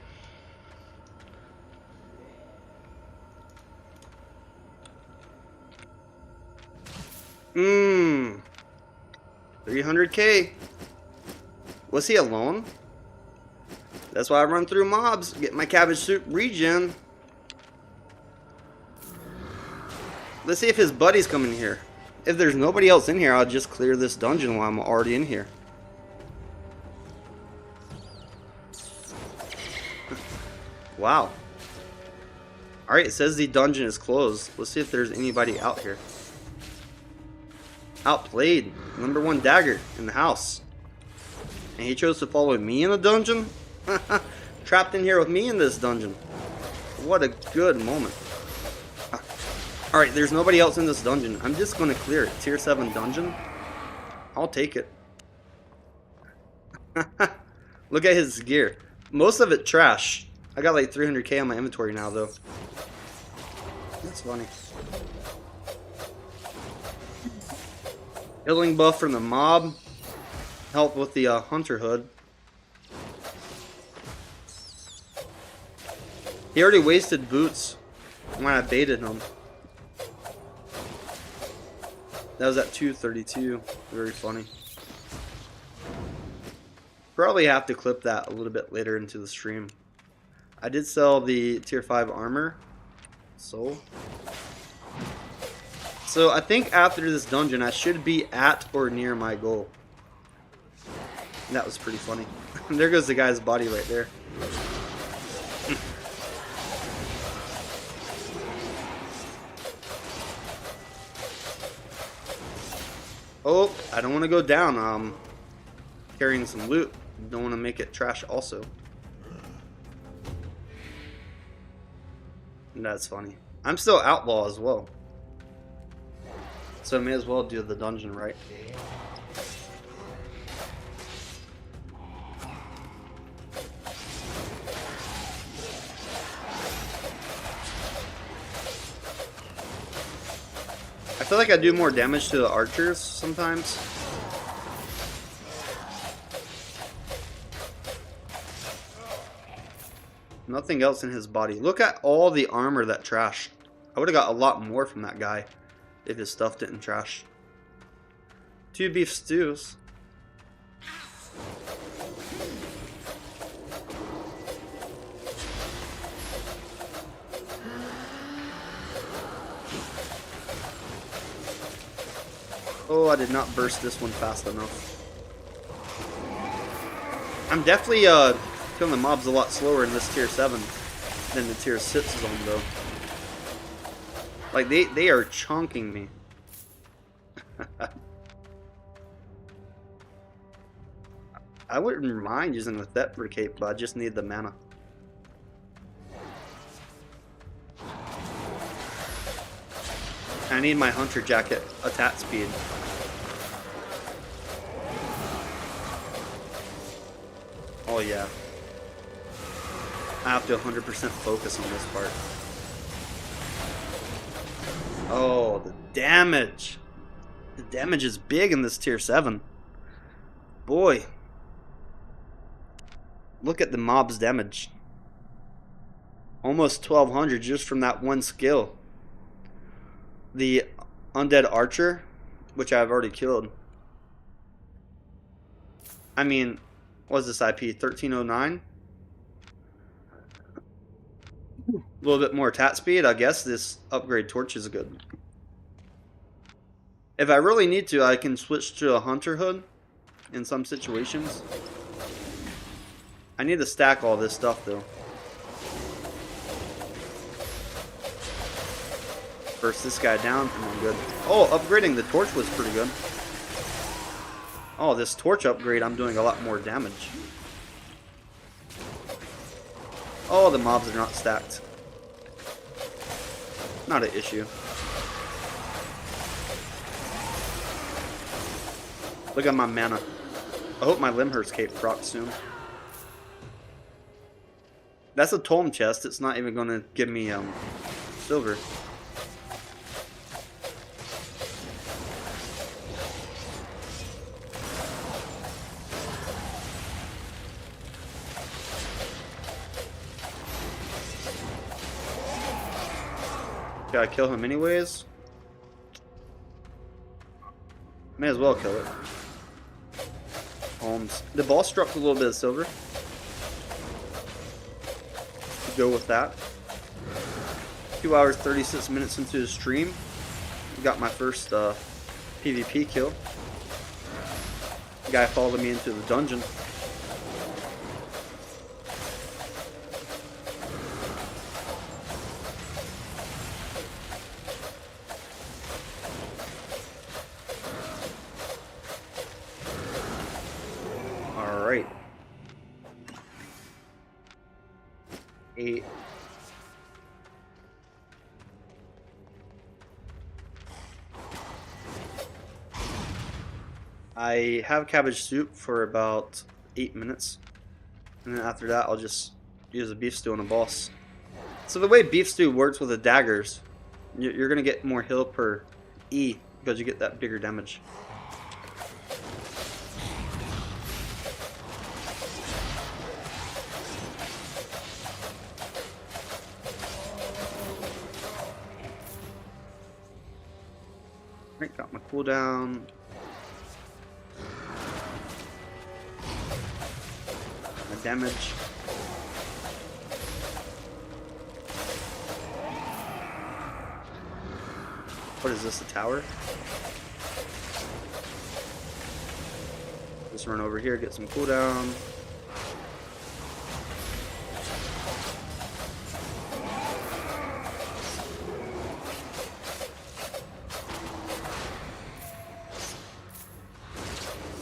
Mmm. 300k. Was he alone? That's why I run through mobs. Get my cabbage soup regen. Let's see if his buddies come in here. If there's nobody else in here, I'll just clear this dungeon while I'm already in here. Wow. Alright, it says the dungeon is closed. Let's see if there's anybody out here. Outplayed. #1 dagger in the house. And he chose to follow me in the dungeon? Trapped in here with me in this dungeon. What a good moment. Alright, there's nobody else in this dungeon. I'm just going to clear it. Tier 7 dungeon. I'll take it. Look at his gear. Most of it trash. I got like 300k on my inventory now, though. That's funny. Healing buff from the mob. Help with the hunter hood. He already wasted boots when I baited him. That was at 232. Very funny. Probably have to clip that a little bit later into the stream. I did sell the tier 5 armor. So I think after this dungeon I should be at or near my goal. That was pretty funny. There goes the guy's body right there. Oh, I don't want to go down. Carrying some loot. Don't want to make it trash also. That's funny. I'm still outlaw as well. So I may as well do the dungeon right. I feel like I do more damage to the archers sometimes. Nothing else in his body. Look at all the armor that trashed. I would have got a lot more from that guy if his stuff didn't trash. 2 beef stews. Oh, I did not burst this one fast enough. I'm definitely killing the mobs a lot slower in this tier 7 than the tier 6 zone though. Like they are chunking me. I wouldn't mind using the Thetford cape, but I just need the mana. I need my hunter jacket attack speed. Oh yeah. I have to 100% focus on this part. Oh, the damage. The damage is big in this tier 7. Boy. Look at the mob's damage. Almost 1200 just from that one skill. The undead archer, which I've already killed. I mean, what's this IP? 1309? A little bit more attack speed. I guess this upgrade torch is good. If I really need to, I can switch to a hunter hood in some situations. I need to stack all this stuff though. Burst this guy down and I'm good. Oh, upgrading the torch was pretty good. Oh, this torch upgrade, I'm doing a lot more damage. Oh, the mobs are not stacked. Not an issue. Look at my mana. I hope my Limhurst cape procs soon. That's a tome chest. It's not even going to give me silver. Gotta kill him anyways. May as well kill it. The boss dropped a little bit of silver. Go with that. 2 hours 36 minutes into the stream. Got my first PvP kill. The guy followed me into the dungeon. Alright. 8. I have cabbage soup for about 8 minutes, and then after that I'll just use a beef stew on a boss. So the way beef stew works with the daggers, you're gonna get more heal per E because you get that bigger damage. Alright, got my cooldown. My damage. What is this, a tower? Just run over here, get some cooldown.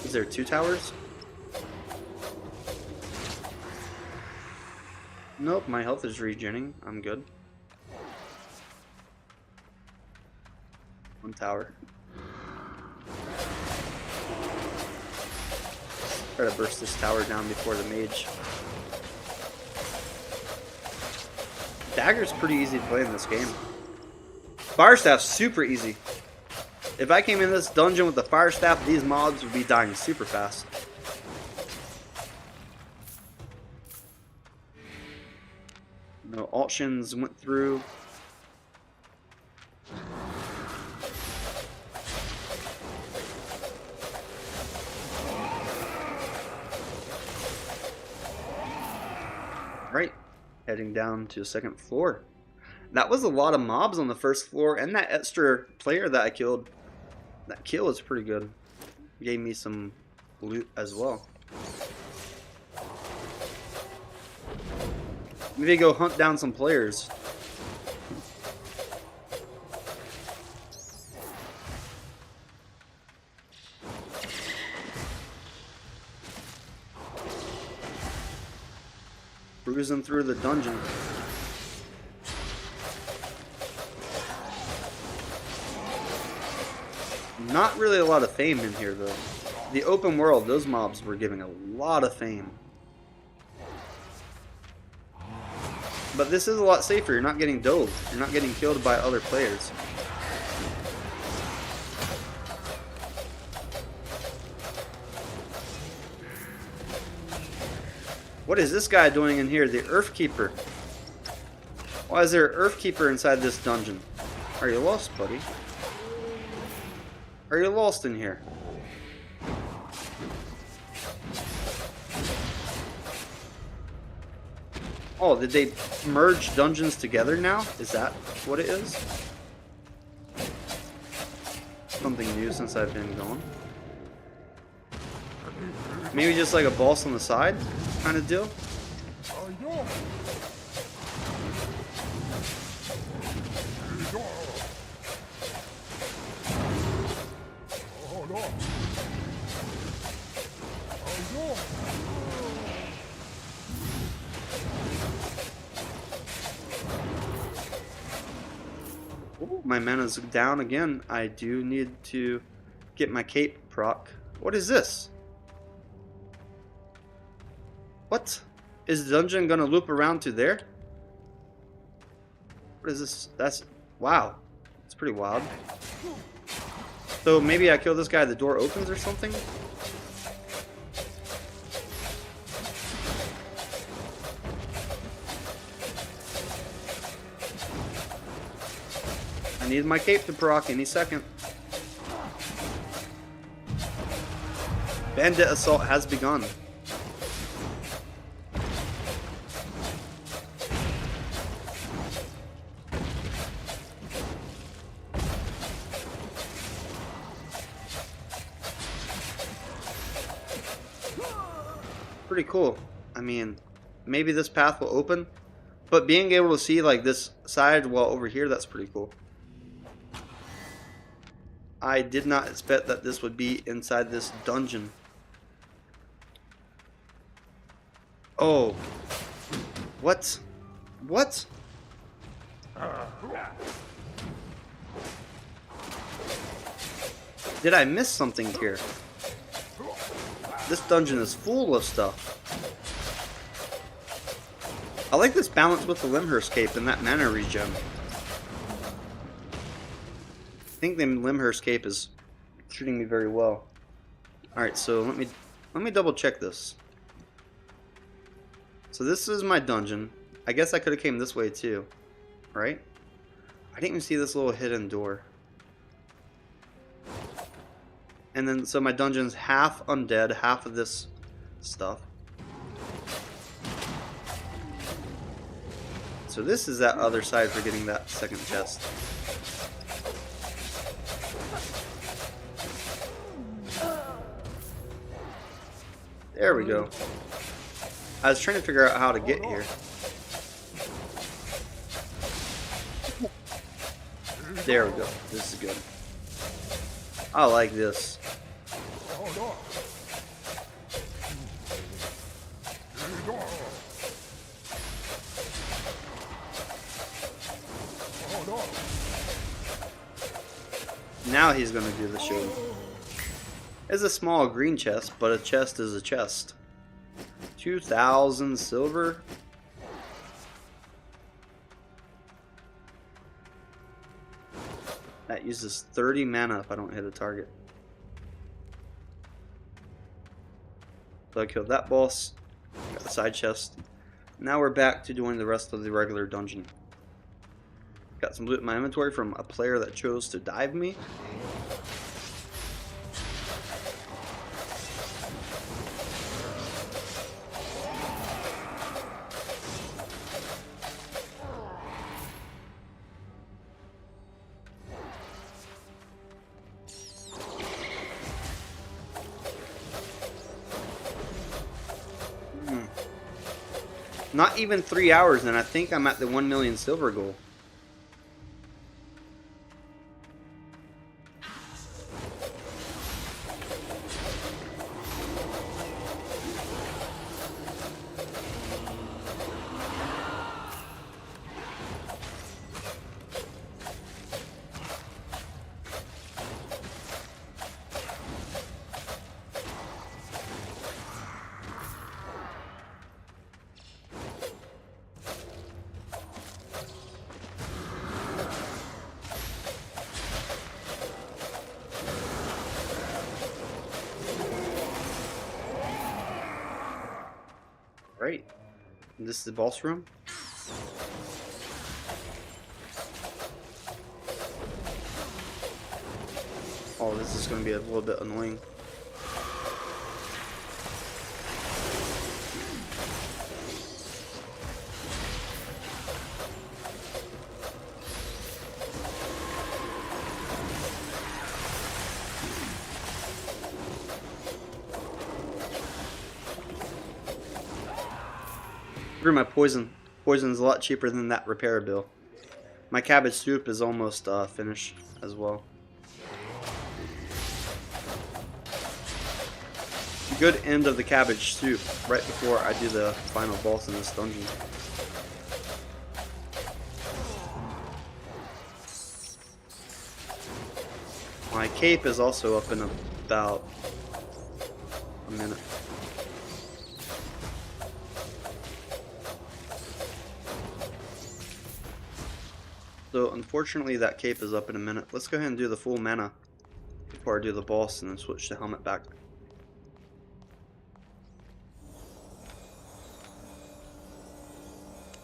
Is there 2 towers? Nope, my health is regenerating. I'm good. 1 tower. Try to burst this tower down before the mage. Dagger's pretty easy to play in this game. Fire staff's super easy. If I came in this dungeon with the fire staff, these mobs would be dying super fast. No options went through. Right, heading down to the 2nd floor. That was a lot of mobs on the 1st floor, and that extra player that I killed. That kill was pretty good. Gave me some loot as well. Maybe go hunt down some players. Cruising through the dungeon. Not really a lot of fame in here though. The open world, those mobs were giving a lot of fame. But this is a lot safer. You're not getting dove. You're not getting killed by other players. What is this guy doing in here? The Earthkeeper. Why is there an Earthkeeper inside this dungeon? Are you lost, buddy? Are you lost in here? Oh, did they merge dungeons together now? Is that what it is? Something new since I've been gone. Maybe just like a boss on the side kind of deal? Ooh, my mana's down again. I do need to get my cape proc. What is this? What? Is the dungeon gonna loop around to there? What is this? That's... Wow. It's pretty wild. So maybe I kill this guy, the door opens or something? I need my cape to proc any second. Bandit assault has begun. Pretty cool. I mean, maybe this path will open, but being able to see like this side while over here, that's pretty cool. I did not expect that this would be inside this dungeon. Oh. What? What? Did I miss something here? This dungeon is full of stuff. I like this balance with the Limhurst cape and that mana regen. I think the Limhurst cape is treating me very well. Alright, so let me double check this. So this is my dungeon. I guess I could have came this way too, right? I didn't even see this little hidden door. And then, so my dungeon's half undead, half of this stuff. So this is that other side for getting that second chest. There we go. I was trying to figure out how to get here. There we go. This is good. I like this. Now he's gonna do the show. It's a small green chest, but a chest is a chest. 2,000 silver. That uses 30 mana if I don't hit a target. So I killed that boss. Got the side chest. Now we're back to doing the rest of the regular dungeon. Got some loot in my inventory from a player that chose to dive me. Not even 3 hours, and I think I'm at the 1 million silver goal. Right. This is the boss room. Oh, this is going to be a little bit annoying. My poison. Poison's a lot cheaper than that repair bill. My cabbage soup is almost finished as well. Good end of the cabbage soup right before I do the final boss in this dungeon. My cape is also up in about a minute. So unfortunately that cape is up in a minute. Let's go ahead and do the full mana before I do the boss and then switch the helmet back.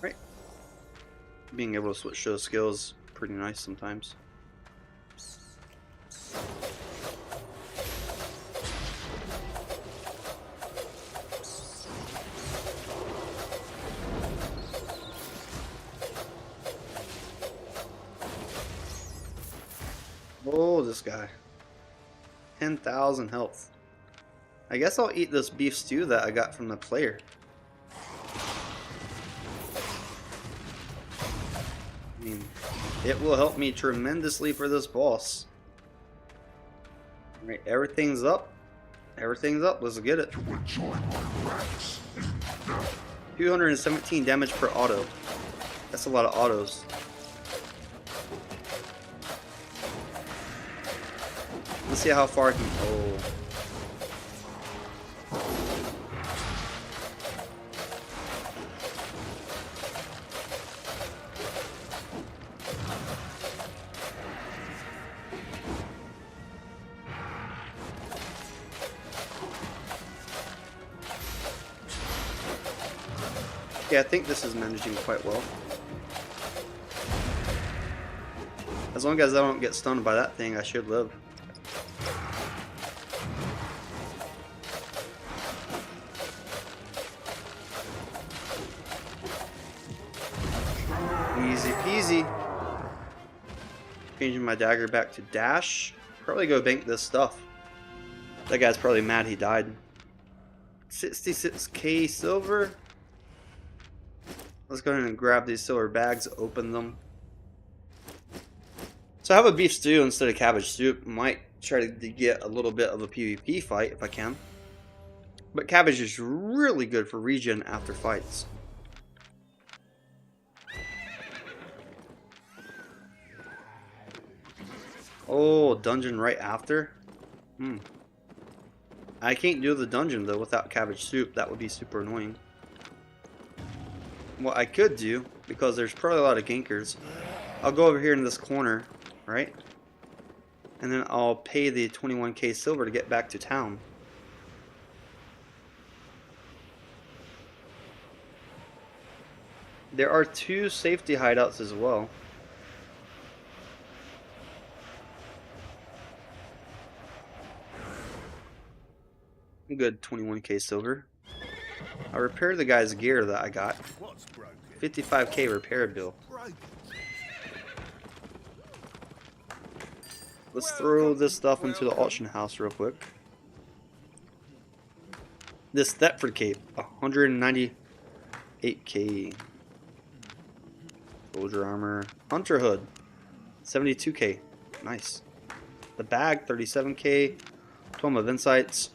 Right. Being able to switch those skills pretty nice sometimes. Oh, this guy. 10,000 health. I guess I'll eat this beef stew that I got from the player. I mean, it will help me tremendously for this boss. Alright, everything's up. Everything's up. Let's get it. 217 damage per auto. That's a lot of autos. Let's see how far I can. Oh. Yeah, I think this is managing quite well. As long as I don't get stunned by that thing, I should live. Easy peasy. Changing my dagger back to dash. Probably go bank this stuff. That guy's probably mad he died. 66k silver. Let's go ahead and grab these silver bags, open them. So I have a beef stew instead of cabbage soup. Might try to get a little bit of a PvP fight if I can. But cabbage is really good for regen after fights. Oh, dungeon right after? I can't do the dungeon though without cabbage soup. That would be super annoying. What I could do, because there's probably a lot of gankers, I'll go over here in this corner, right? And then I'll pay the 21k silver to get back to town. There are 2 safety hideouts as well. Good 21k silver. I repaired the guy's gear that I got. 55k repair bill. Let's throw this stuff into the auction house real quick. This Thetford cape, 198k. Soldier armor. Hunter hood, 72k. Nice. The bag, 37k. Tome of Insights.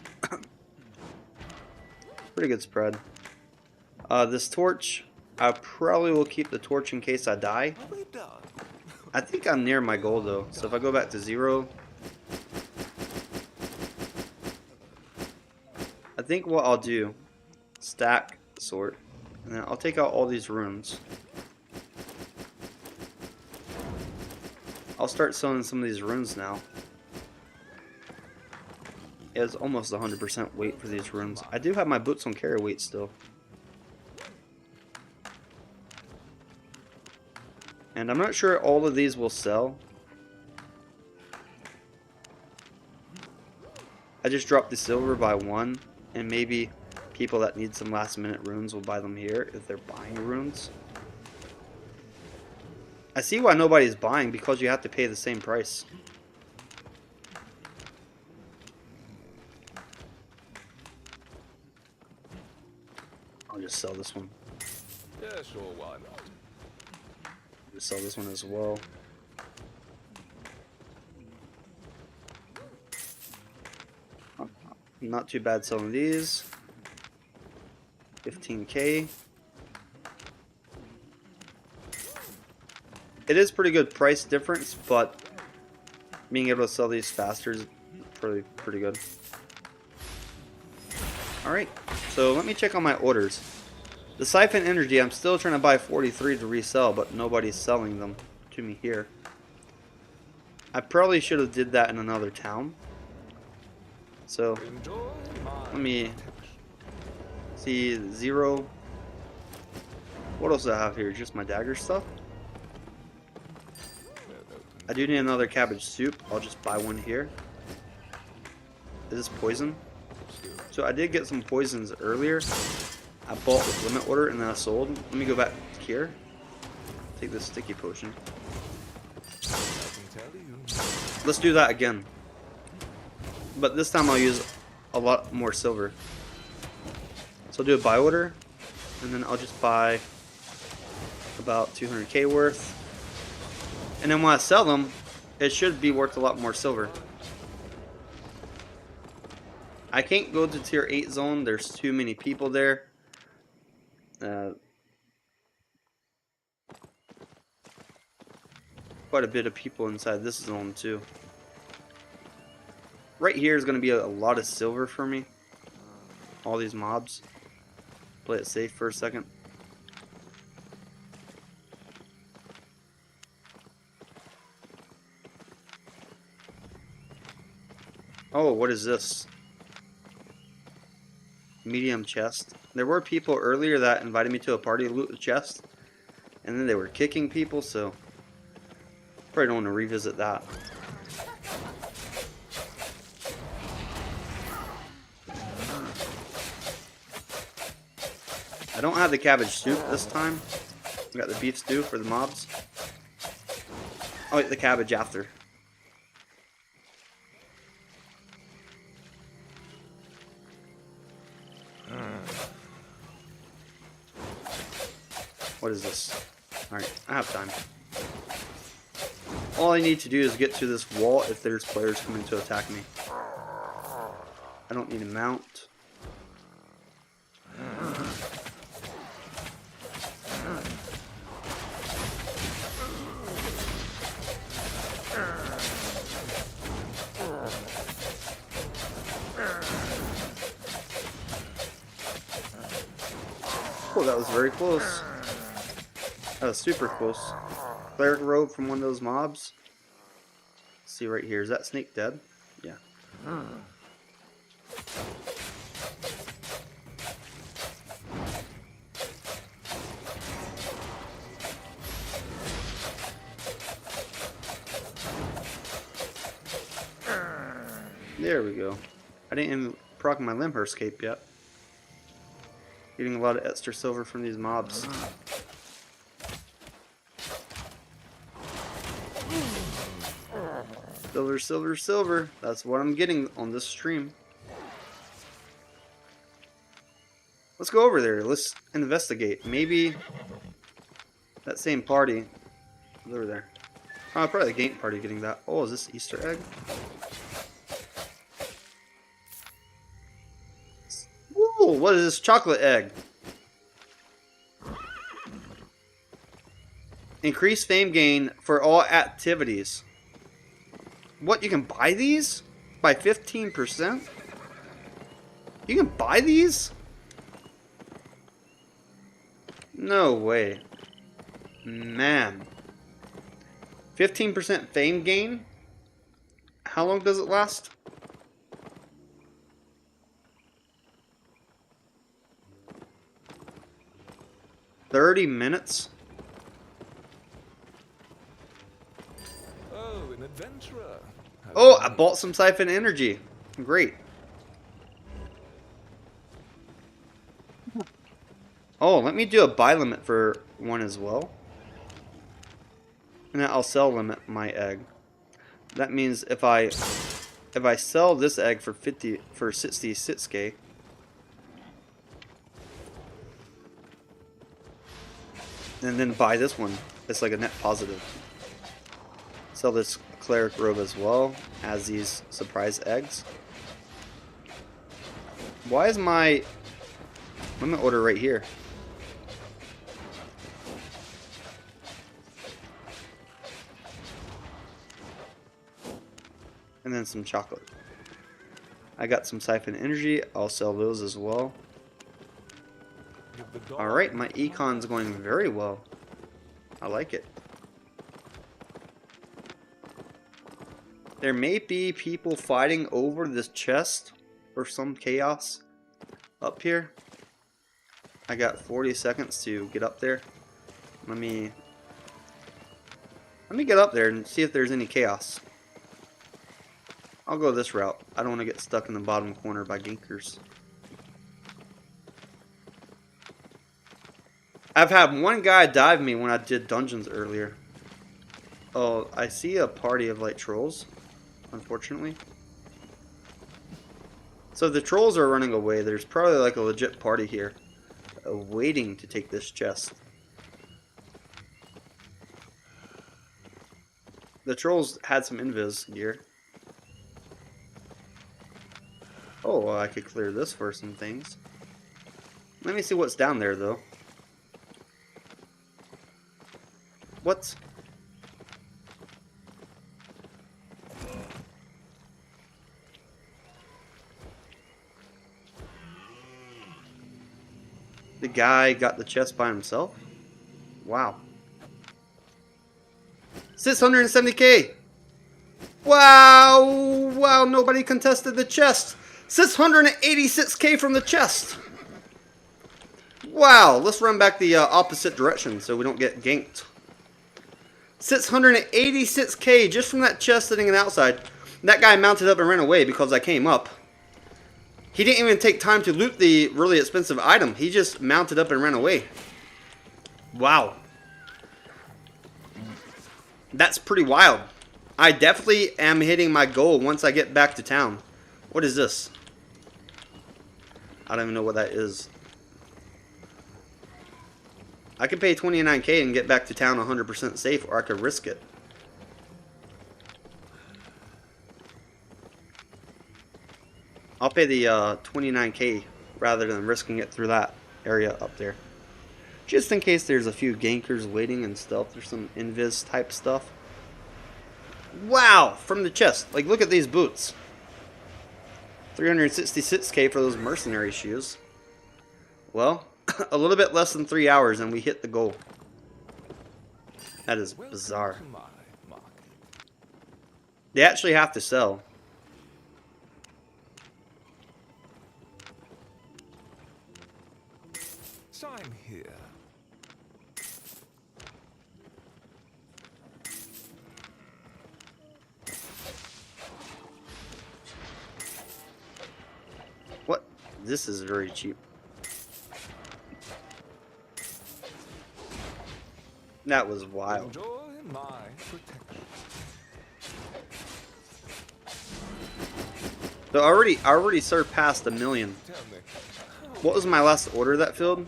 Pretty good spread. This torch, I probably will keep the torch in case I die. I think I'm near my goal though, so if I go back to 0, I think what I'll do, stack, sort, and then I'll take out all these runes. I'll start selling some of these runes now. It's almost 100% weight for these runes. I do have my boots on carry weight still. And I'm not sure all of these will sell. I just dropped the silver by 1, and maybe people that need some last minute runes will buy them here if they're buying runes. I see why nobody's buying, because you have to pay the same price. I'll just sell this one. Yeah, sure, why not? Just sell this one as well. Not too bad selling these. 15k. It is pretty good price difference, but being able to sell these faster is pretty good. Alright, so let me check on my orders. The Siphon Energy, I'm still trying to buy 43 to resell, but nobody's selling them to me here. I probably should have did that in another town. So let me see. 0. What else do I have here? Just my dagger stuff. I do need another cabbage soup. I'll just buy one here. Is this poison? So I did get some poisons earlier. I bought with limit order and then I sold. Let me go back here. Take this sticky potion. Let's do that again. But this time I'll use a lot more silver. So I'll do a buy order. And then I'll just buy about 200k worth. And then when I sell them, it should be worth a lot more silver. I can't go to tier 8 zone. There's too many people there. Quite a bit of people inside this zone too. Right here is going to be a lot of silver for me. All these mobs. Play it safe for a second. Oh, what is this? Medium chest. There were people earlier that invited me to a party to loot the chest. And then they were kicking people, so probably don't want to revisit that. I don't have the cabbage soup this time. I got the beef stew for the mobs. I'll eat the cabbage after. What is this? Alright, I have time. All I need to do is get to this wall if there's players coming to attack me. I don't need a mount. Oh, that was very close. That was super close. Cleric robe from one of those mobs. Let's see right here. Is that snake dead? Yeah. There we go. I didn't even proc my Limhurst cape yet. Getting a lot of extra silver from these mobs. Silver, silver, silver. That's what I'm getting on this stream. Let's go over there. Let's investigate. Maybe that same party is over there. Oh, probably the Gaint party getting that. Oh, is this Easter egg? Ooh, what is this chocolate egg? Increase fame gain for all activities. What, you can buy these? By 15%? You can buy these? No way. Man. 15% fame gain? How long does it last? "30 minutes? Oh, an adventurer. Oh, I bought some siphon energy. Great. Oh, let me do a buy limit for one as well. And then I'll sell limit my egg. That means if I sell this egg for 66k, and then buy this one, it's like a net positive. Sell this cleric robe as well as these surprise eggs. Why is my limit order right here? And then some chocolate. I got some siphon energy. I'll sell those as well. Alright, my econ's going very well. I like it. There may be people fighting over this chest or some chaos up here. I got 40 seconds to get up there. Let me get up there and see if there's any chaos. I'll go this route. I don't want to get stuck in the bottom corner by ginkers. I've had one guy dive me when I did dungeons earlier. Oh, I see a party of like trolls, unfortunately. So the trolls are running away. There's probably like a legit party here, waiting to take this chest. The trolls had some invis gear. Oh, well, I could clear this for some things. Let me see what's down there, though. What? The guy got the chest by himself? Wow. 670k! Wow! Wow, nobody contested the chest! 686k from the chest! Wow, let's run back the opposite direction so we don't get ganked. 686k just from that chest sitting on the outside. That guy mounted up and ran away because I came up. He didn't even take time to loot the really expensive item. He just mounted up and ran away. Wow. That's pretty wild. I definitely am hitting my goal once I get back to town. What is this? I don't even know what that is. I could pay 29k and get back to town 100% safe, or I could risk it. I'll pay the 29k rather than risking it through that area up there. Just in case there's a few gankers waiting and stuff. There's some invis type stuff. Wow! From the chest. Like, look at these boots. 366k for those mercenary shoes. Well, a little bit less than 3 hours and we hit the goal. That is bizarre. They actually have to sell. I'm here. What? This is very cheap. That was wild. Enjoy my protection. So I already surpassed 1 million. Tell me, What was my last order that filled?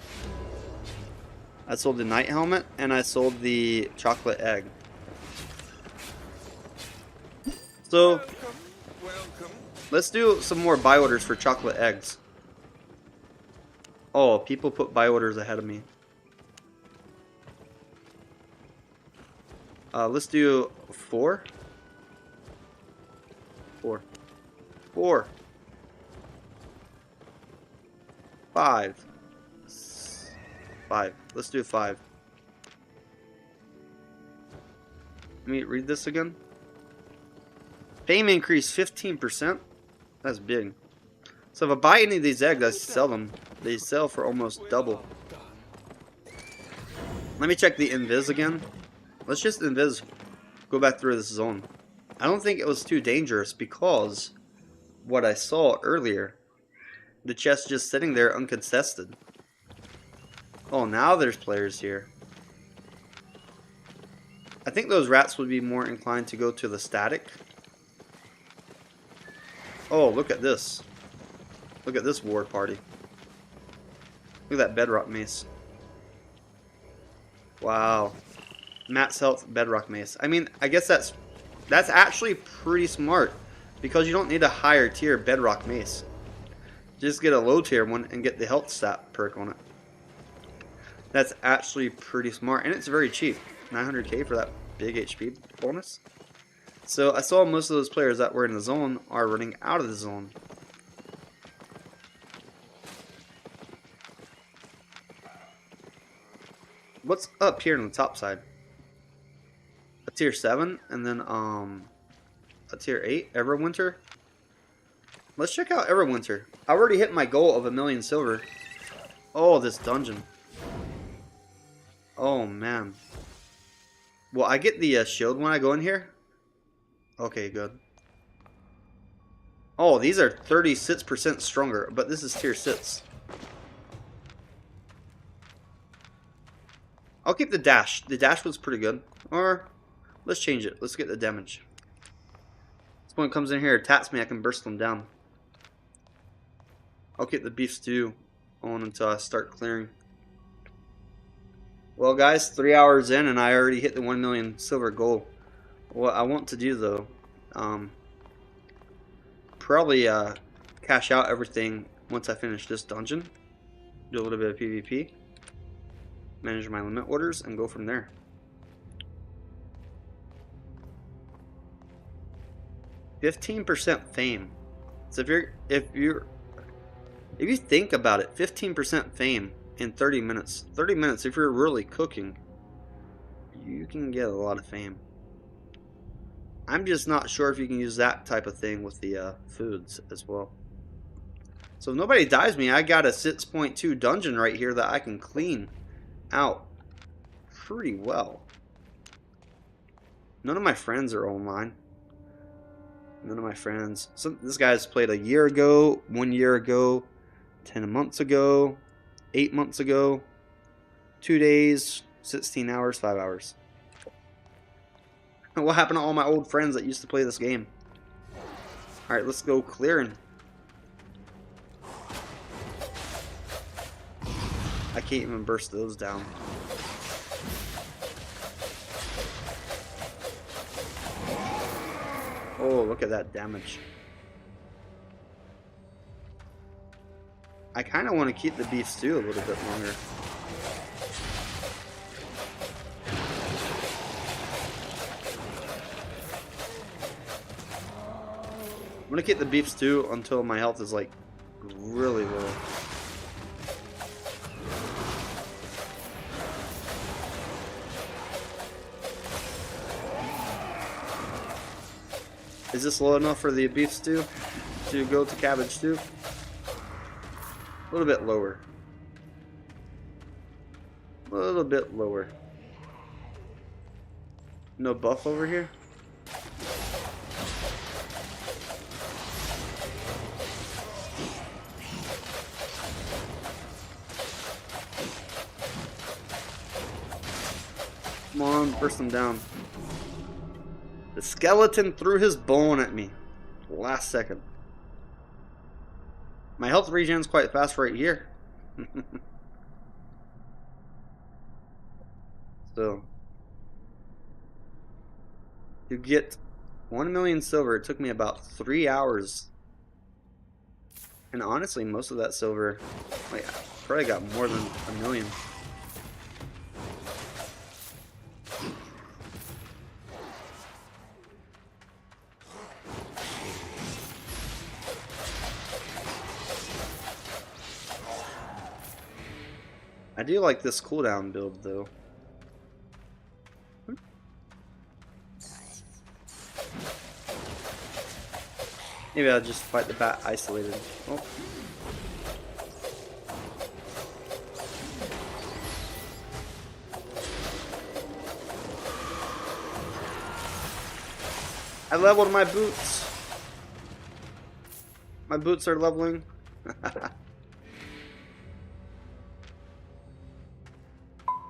I sold the night helmet and I sold the chocolate egg. So welcome. let's do some more buy orders for chocolate eggs. Oh, people put buy orders ahead of me. Let's do 4. 4. 4. 5. 5. Let's do 5. Let me read this again. Fame increase 15%. That's big. So if I buy any of these eggs, I sell them. They sell for almost double. Let me check the invis again. Let's just invis. Go back through this zone. I don't think it was too dangerous because what I saw earlier. The chest just sitting there uncontested. Oh, now there's players here. I think those rats would be more inclined to go to the static. Oh, look at this. Look at this ward party. Look at that bedrock mace. Wow. Max health bedrock mace. I mean, I guess that's actually pretty smart because you don't need a higher tier bedrock mace. Just get a low tier one and get the health stat perk on it. That's actually pretty smart and it's very cheap. 900k for that big HP bonus. So I saw most of those players that were in the zone are running out of the zone. What's up here on the top side? A tier 7 and then a a tier 8, Everwinter. Let's check out Everwinter. I already hit my goal of 1,000,000 silver. Oh, this dungeon. Oh, man. Will I get the shield when I go in here? Okay, good. Oh, these are 36% stronger, but this is tier 6. I'll keep the dash. The dash was pretty good. Or, let's change it. Let's get the damage. If someone comes in here and attacks me, I can burst them down. I'll keep the beef stew on until I start clearing. Well, guys, 3 hours in and I already hit the 1,000,000 silver goal. What I want to do, though, probably cash out everything once I finish this dungeon. Do a little bit of PvP. Manage my limit orders and go from there. 15% fame. So if you think about it, 15% fame in 30 minutes. 30 minutes, if you're really cooking, you can get a lot of fame. I'm just not sure if you can use that type of thing with the foods as well. So if nobody dies me, I got a 6.2 dungeon right here that I can clean out pretty well. None of my friends are online. None of my friends. This guy's played a year ago, 1 year ago, 10 months ago, 8 months ago, 2 days, 16 hours, 5 hours. What happened to all my old friends that used to play this game? Alright, let's go clearing. I can't even burst those down. Oh, look at that damage. I kind of want to keep the beef stew a little bit longer. I'm going to keep the beef stew until my health is like really low. Is this low enough for the beef stew to go to cabbage stew? A little bit lower. A little bit lower. No buff over here? Come on, burst them down. The skeleton threw his bone at me. Last second. My health regen's quite fast right here. So, to get 1,000,000 silver, it took me about 3 hours. And honestly, most of that silver, like, I probably got more than 1,000,000. I do like this cooldown build, though. Maybe I'll just fight the bat isolated. Oh. I leveled my boots. My boots are leveling.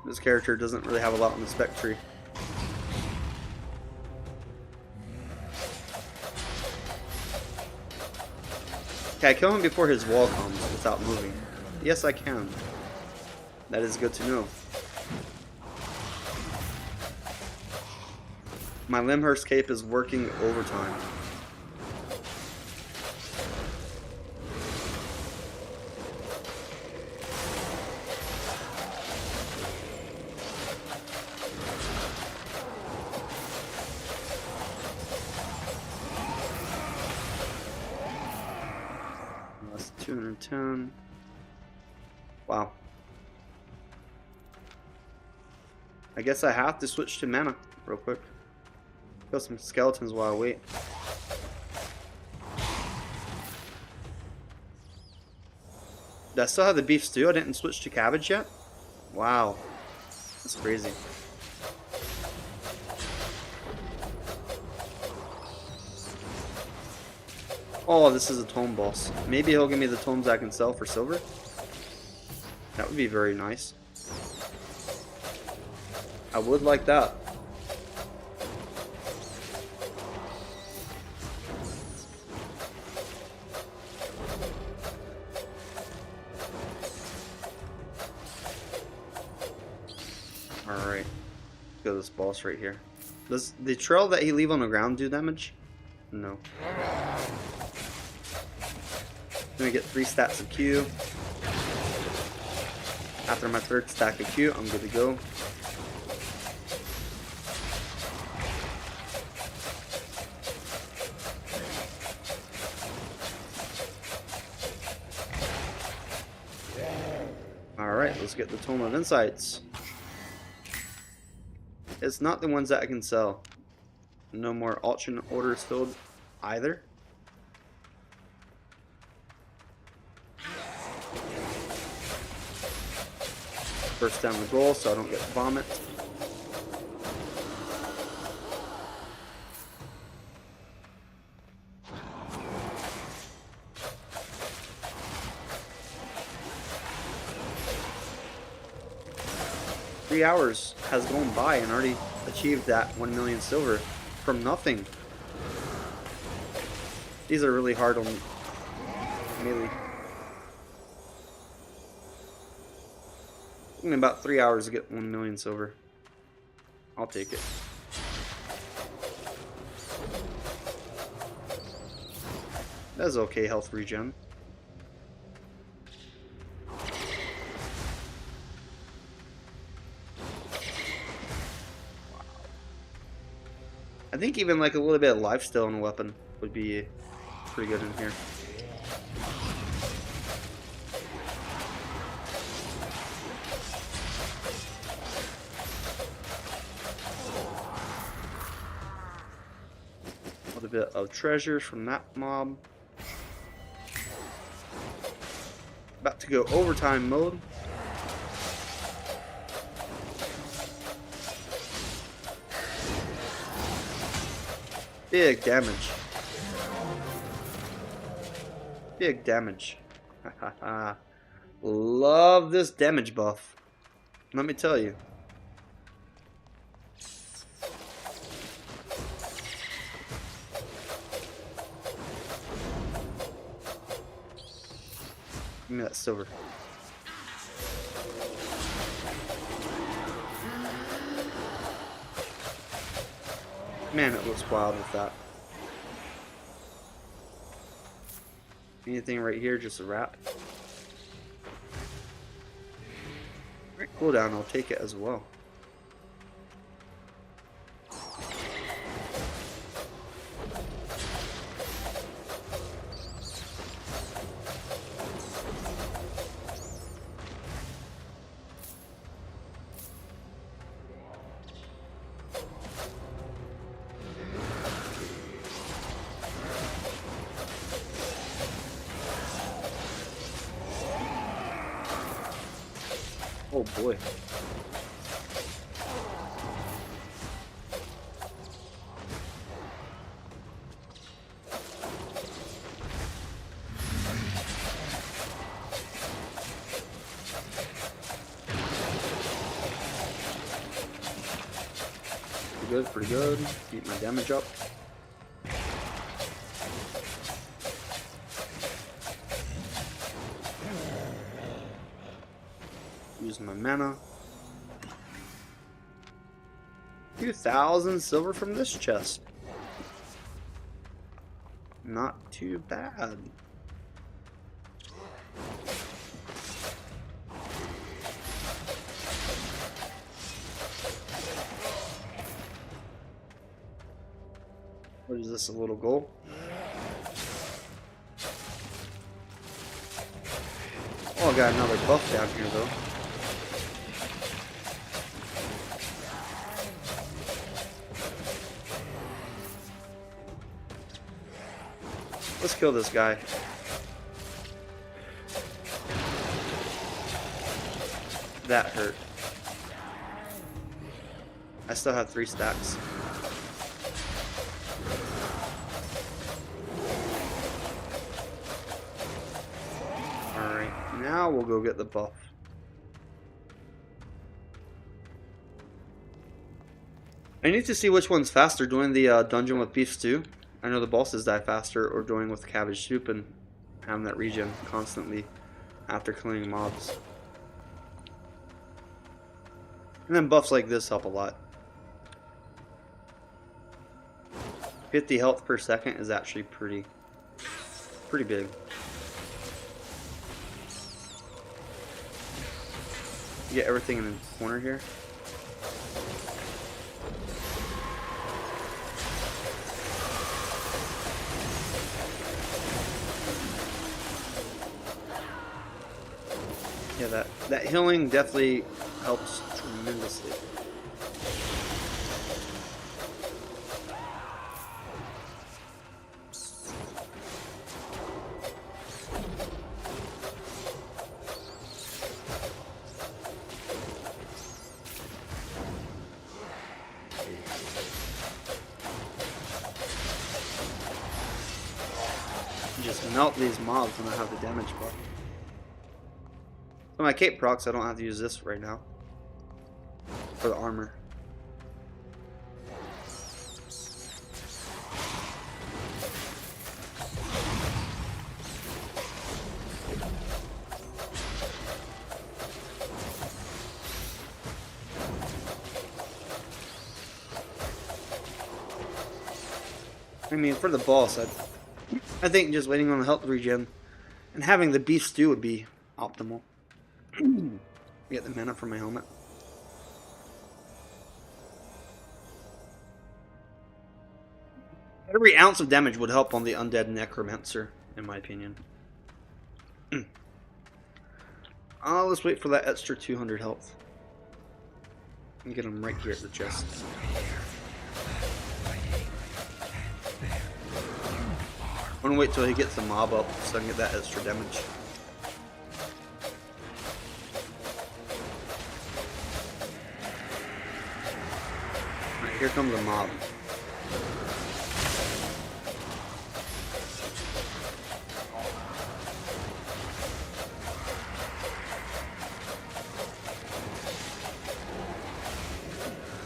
This character doesn't really have a lot on the spec tree. Can I kill him before his wall comes without moving? Yes, I can. That is good to know. My Limhurst cape is working overtime. That's 210. Wow. I guess I have to switch to mana real quick. Kill some skeletons while I wait. Do I still have the beef stew? I didn't switch to cabbage yet? Wow. That's crazy. Oh, this is a tome boss. Maybe he'll give me the tomes I can sell for silver. That would be very nice. I would like that. Alright. Let's go to this boss right here. Does the trail that he leave on the ground do damage? No. Gonna get 3 stacks of Q. After my 3rd stack of Q, I'm good to go. Alright, let's get the Tome of Insights. It's not the ones that I can sell. No more auction orders filled either. First down the goal so I don't get vomit. Three hours has gone by and already achieved that 1 million silver from nothing. These are really hard on melee. In about 3 hours to get 1 million silver. I'll take it. That's okay health regen. I think even like a little bit of lifesteal in a weapon would be pretty good in here. A little bit of treasure from that mob. About to go overtime mode. Big damage. Big damage. Love this damage buff. Let me tell you. Give me that silver. Man, it looks wild with that. Anything right here, just a wrap. Alright, cooldown, I'll take it as well. Oh boy. Pretty good, pretty good. Keep my damage up. Use my mana. 2,000 silver from this chest. Not too bad. What is this, a little goal? Oh, I got another buff down here though. Let's kill this guy. hurt. I still have 3 stacks. Alright, now we'll go get the buff. I need to see which one's faster, doing the dungeon with beef stew. I know the bosses die faster, or doing with cabbage soup and having that regen constantly after killing mobs. And then buffs like this help a lot. 50 health per second is actually pretty big. Get everything in the corner here. Yeah, that healing definitely helps tremendously. Just melt these mobs when I have the damage buff. So my cape procs, I don't have to use this right now for the armor. I mean, for the boss, I think just waiting on the health regen and having the beef stew would be optimal. Get the mana from my helmet. Every ounce of damage would help on the undead necromancer, in my opinion. Let's wait for that extra 200 health. And get him right here at the chest. I'm gonna wait till he gets the mob up so I can get that extra damage. Alright, here comes the mob.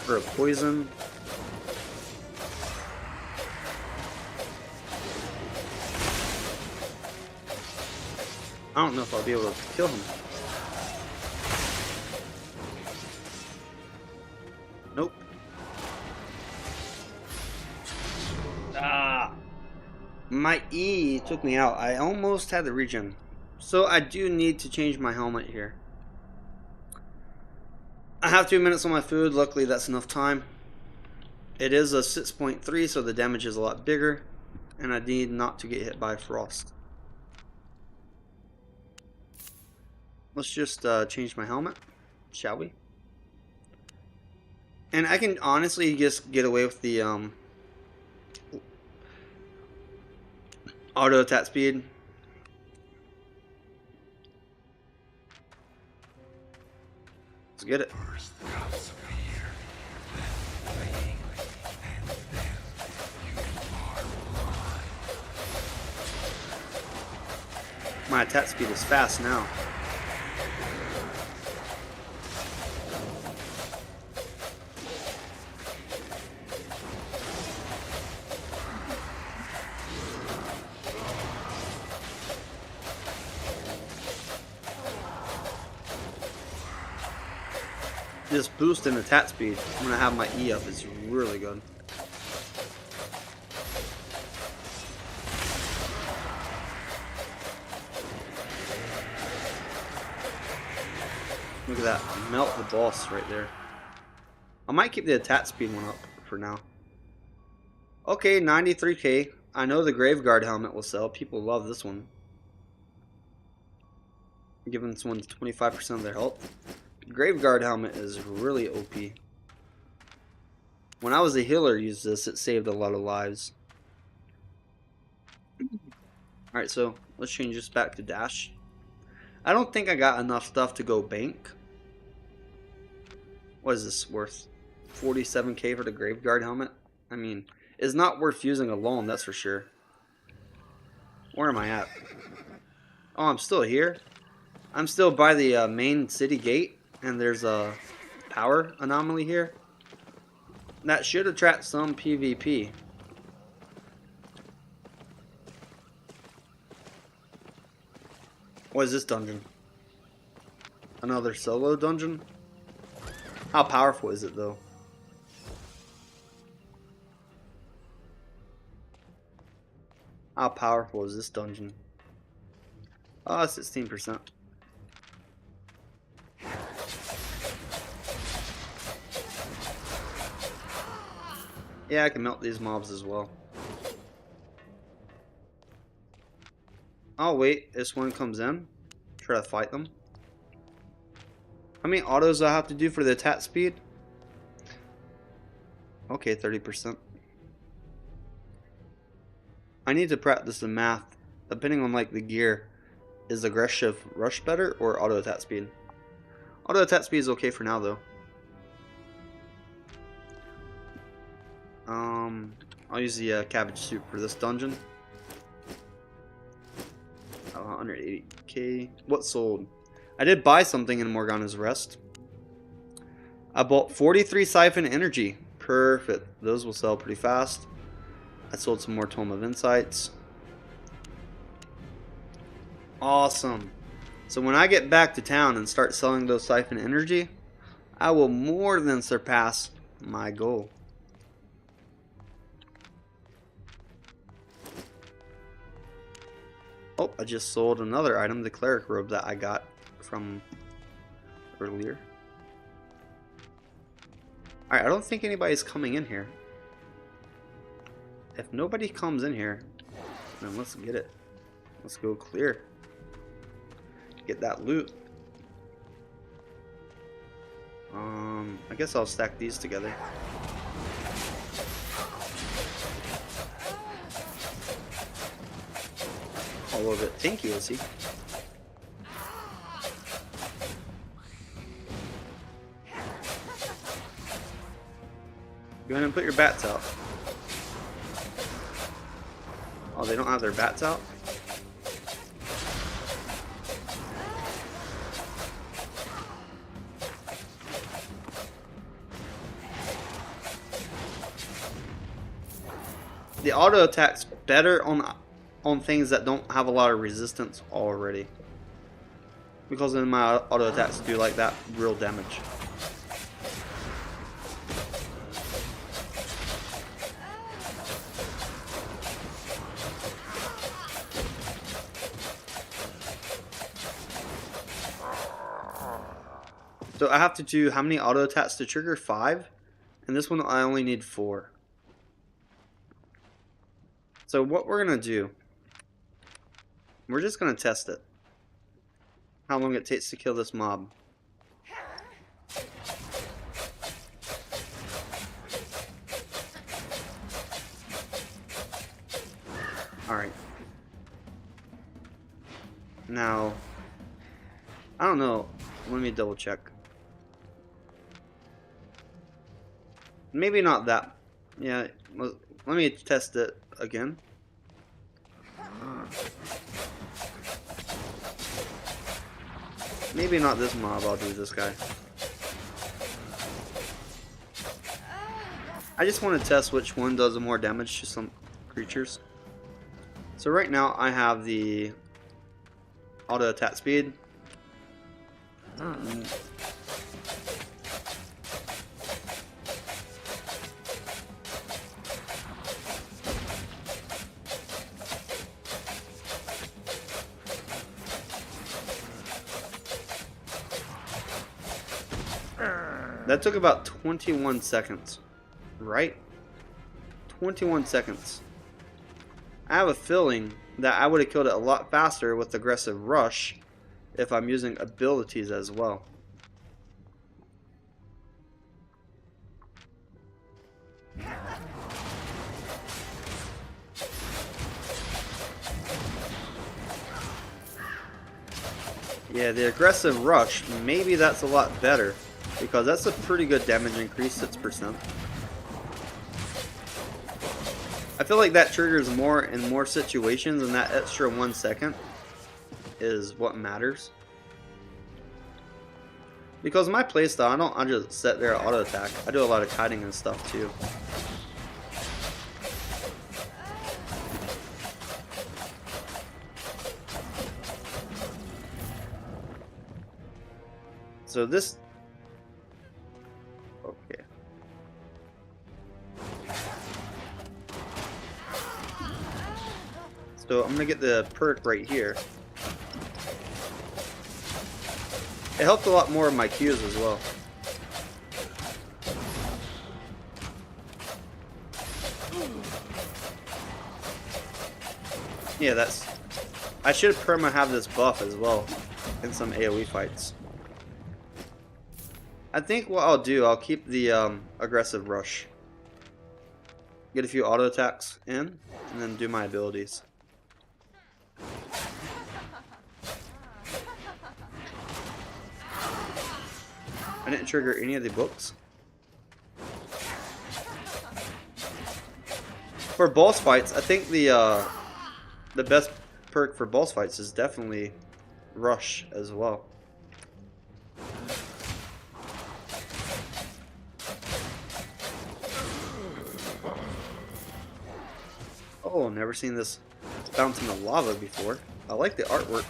For a poison. I don't know if I'll be able to kill him. Nope. Ah! My E took me out. I almost had the regen. So I do need to change my helmet here. I have 2 minutes on my food. Luckily that's enough time. It is a 6.3, so the damage is a lot bigger. And I need not to get hit by frost. Let's just change my helmet, shall we? And I can honestly just get away with the auto attack speed. Let's get it. My attack speed is fast now. This boost in attack speed when I have my E up is really good. Look at that, melt the boss right there. I might keep the attack speed one up for now. Okay, 93k. I know the Graveguard helmet will sell. People love this one. Giving someone 25% of their health. Graveguard helmet is really OP. When I was a healer used this, it saved a lot of lives. Alright, so let's change this back to dash. I don't think I got enough stuff to go bank. What is this worth? 47k for the Graveguard helmet? I mean, it's not worth using alone, that's for sure. Where am I at? Oh, I'm still here. I'm still by the main city gate, and there's a power anomaly here. That should attract some PvP. What is this dungeon? Another solo dungeon? How powerful is it though? How powerful is this dungeon? Oh, 16%. Yeah, I can melt these mobs as well. Oh wait, this one comes in. Try to fight them. How many autos do I have to do for the attack speed? Okay, 30%. I need to practice the math. Depending on like the gear, is aggressive rush better or auto attack speed? Auto attack speed is okay for now though. I'll use the cabbage soup for this dungeon. 180k. What sold? I did buy something in Morgana's Rest. I bought 43 siphon energy. Perfect. Those will sell pretty fast. I sold some more Tome of Insights. Awesome. So when I get back to town and start selling those siphon energy, I will more than surpass my goal. Oh, I just sold another item, the cleric robe that I got from earlier. Alright, I don't think anybody's coming in here. If nobody comes in here, then let's get it. Let's go clear. Get that loot. I guess I'll stack these together. A little bit tanky, is he? Go ahead and put your bats out. Oh, they don't have their bats out? The auto attack's better on things that don't have a lot of resistance already, because then my auto attacks do like that real damage. So I have to do how many auto attacks to trigger? 5, and this one I only need 4. So what we're gonna do, we're just gonna test it. How long it takes to kill this mob. Alright. Now, I don't know. Let me double check. Maybe not that. Yeah, let me test it again. Maybe not this mob, I'll do this guy. I just want to test which one does more damage to some creatures. So right now I have the auto attack speed. That took about 21 seconds, right? 21 seconds. I have a feeling that I would have killed it a lot faster with aggressive rush if I'm using abilities as well. Yeah, the aggressive rush, maybe that's a lot better. because that's a pretty good damage increase, 6%. I feel like that triggers more in more situations, and that extra 1 second is what matters. Because my playstyle, I just sit there auto attack. I do a lot of kiting and stuff too. So this, okay. So I'm gonna get the perk right here. It helped a lot more of my Qs as well. Yeah, that's... I should perma have this buff as well in some AoE fights. I think what I'll do, I'll keep the aggressive rush. Get a few auto attacks in, and then do my abilities. I didn't trigger any of the books. For boss fights, I think the best perk for boss fights is definitely rush as well. Oh, never seen this bounce in the lava before. I like the artwork.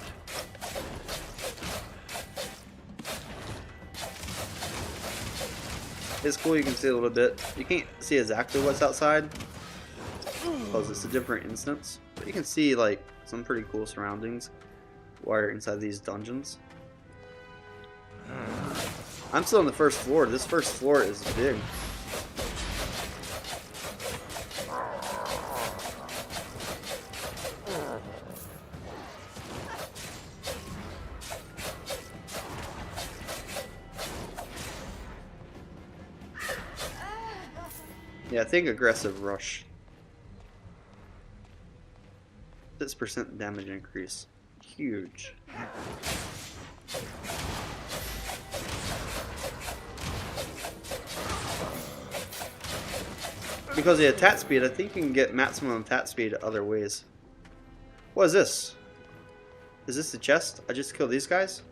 It's cool, you can see a little bit. You can't see exactly what's outside because it's a different instance, but you can see like some pretty cool surroundings while you're inside these dungeons. I'm still on the first floor. This first floor is big. Yeah, I think aggressive rush. 6% damage increase. Huge. Because of the attack speed, I think you can get maximum attack speed other ways. What is this? Is this the chest? I just killed these guys?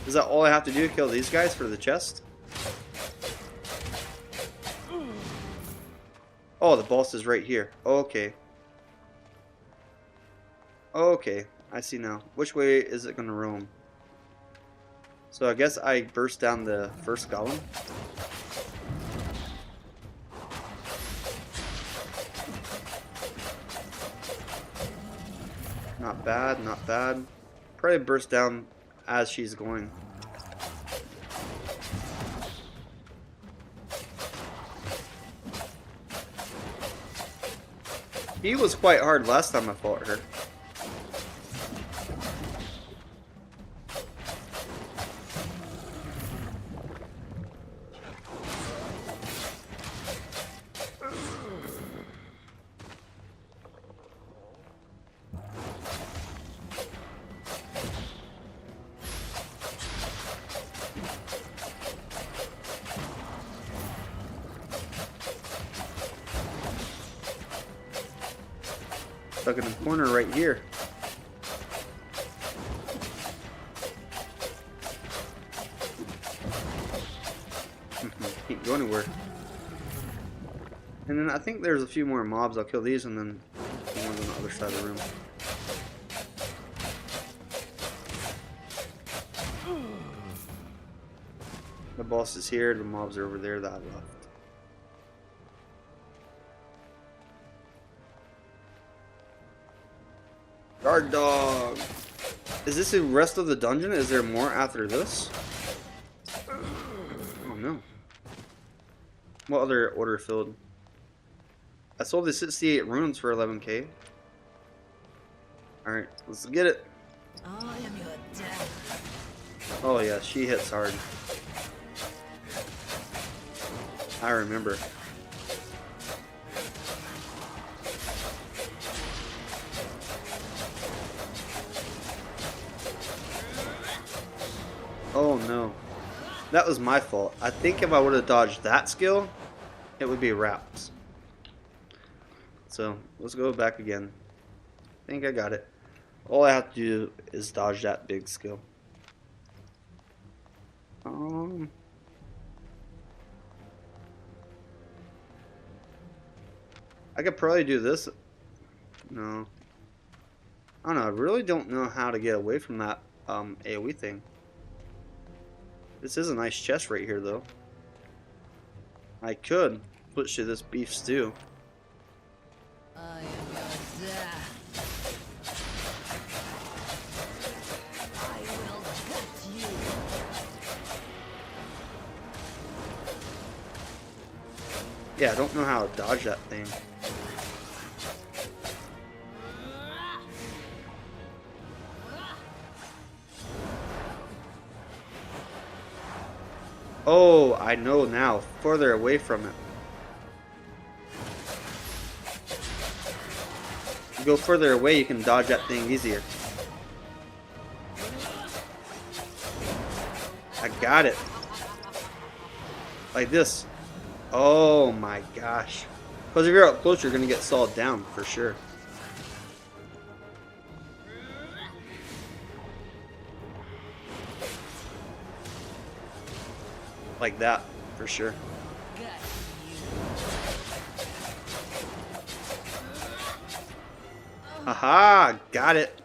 Is that all I have to do? Kill these guys for the chest? Oh, the boss is right here. Okay. Okay, I see now. Which way is it going to roam? So I guess I burst down the first golem. Not bad, not bad. Probably burst down as she's going. He was quite hard last time I fought her. Stuck in the corner right here. Can't go anywhere. And then I think there's a few more mobs. I'll kill these and then the ones on the other side of the room. The boss is here. The mobs are over there that I left. Guard dog. Is this the rest of the dungeon? Is there more after this? Oh no. What other order filled? I sold the 68 runes for 11k. Alright, let's get it. I am your death. Oh yeah, she hits hard. I remember. Oh no. That was my fault. I think if I would have dodged that skill, it would be wraps. So, let's go back again. I think I got it. All I have to do is dodge that big skill. I could probably do this. No. I don't know. I really don't know how to get away from that AoE thing. This is a nice chest right here, though. I could switch to this beef stew. I am your death. I will gut you. Yeah, I don't know how to dodge that thing. Oh, I know now. Further away from it. You go further away, you can dodge that thing easier. I got it. Like this. Oh my gosh. Because if you're up close, you're going to get sawed down for sure. Like that, for sure. Gut you. Aha! Got it.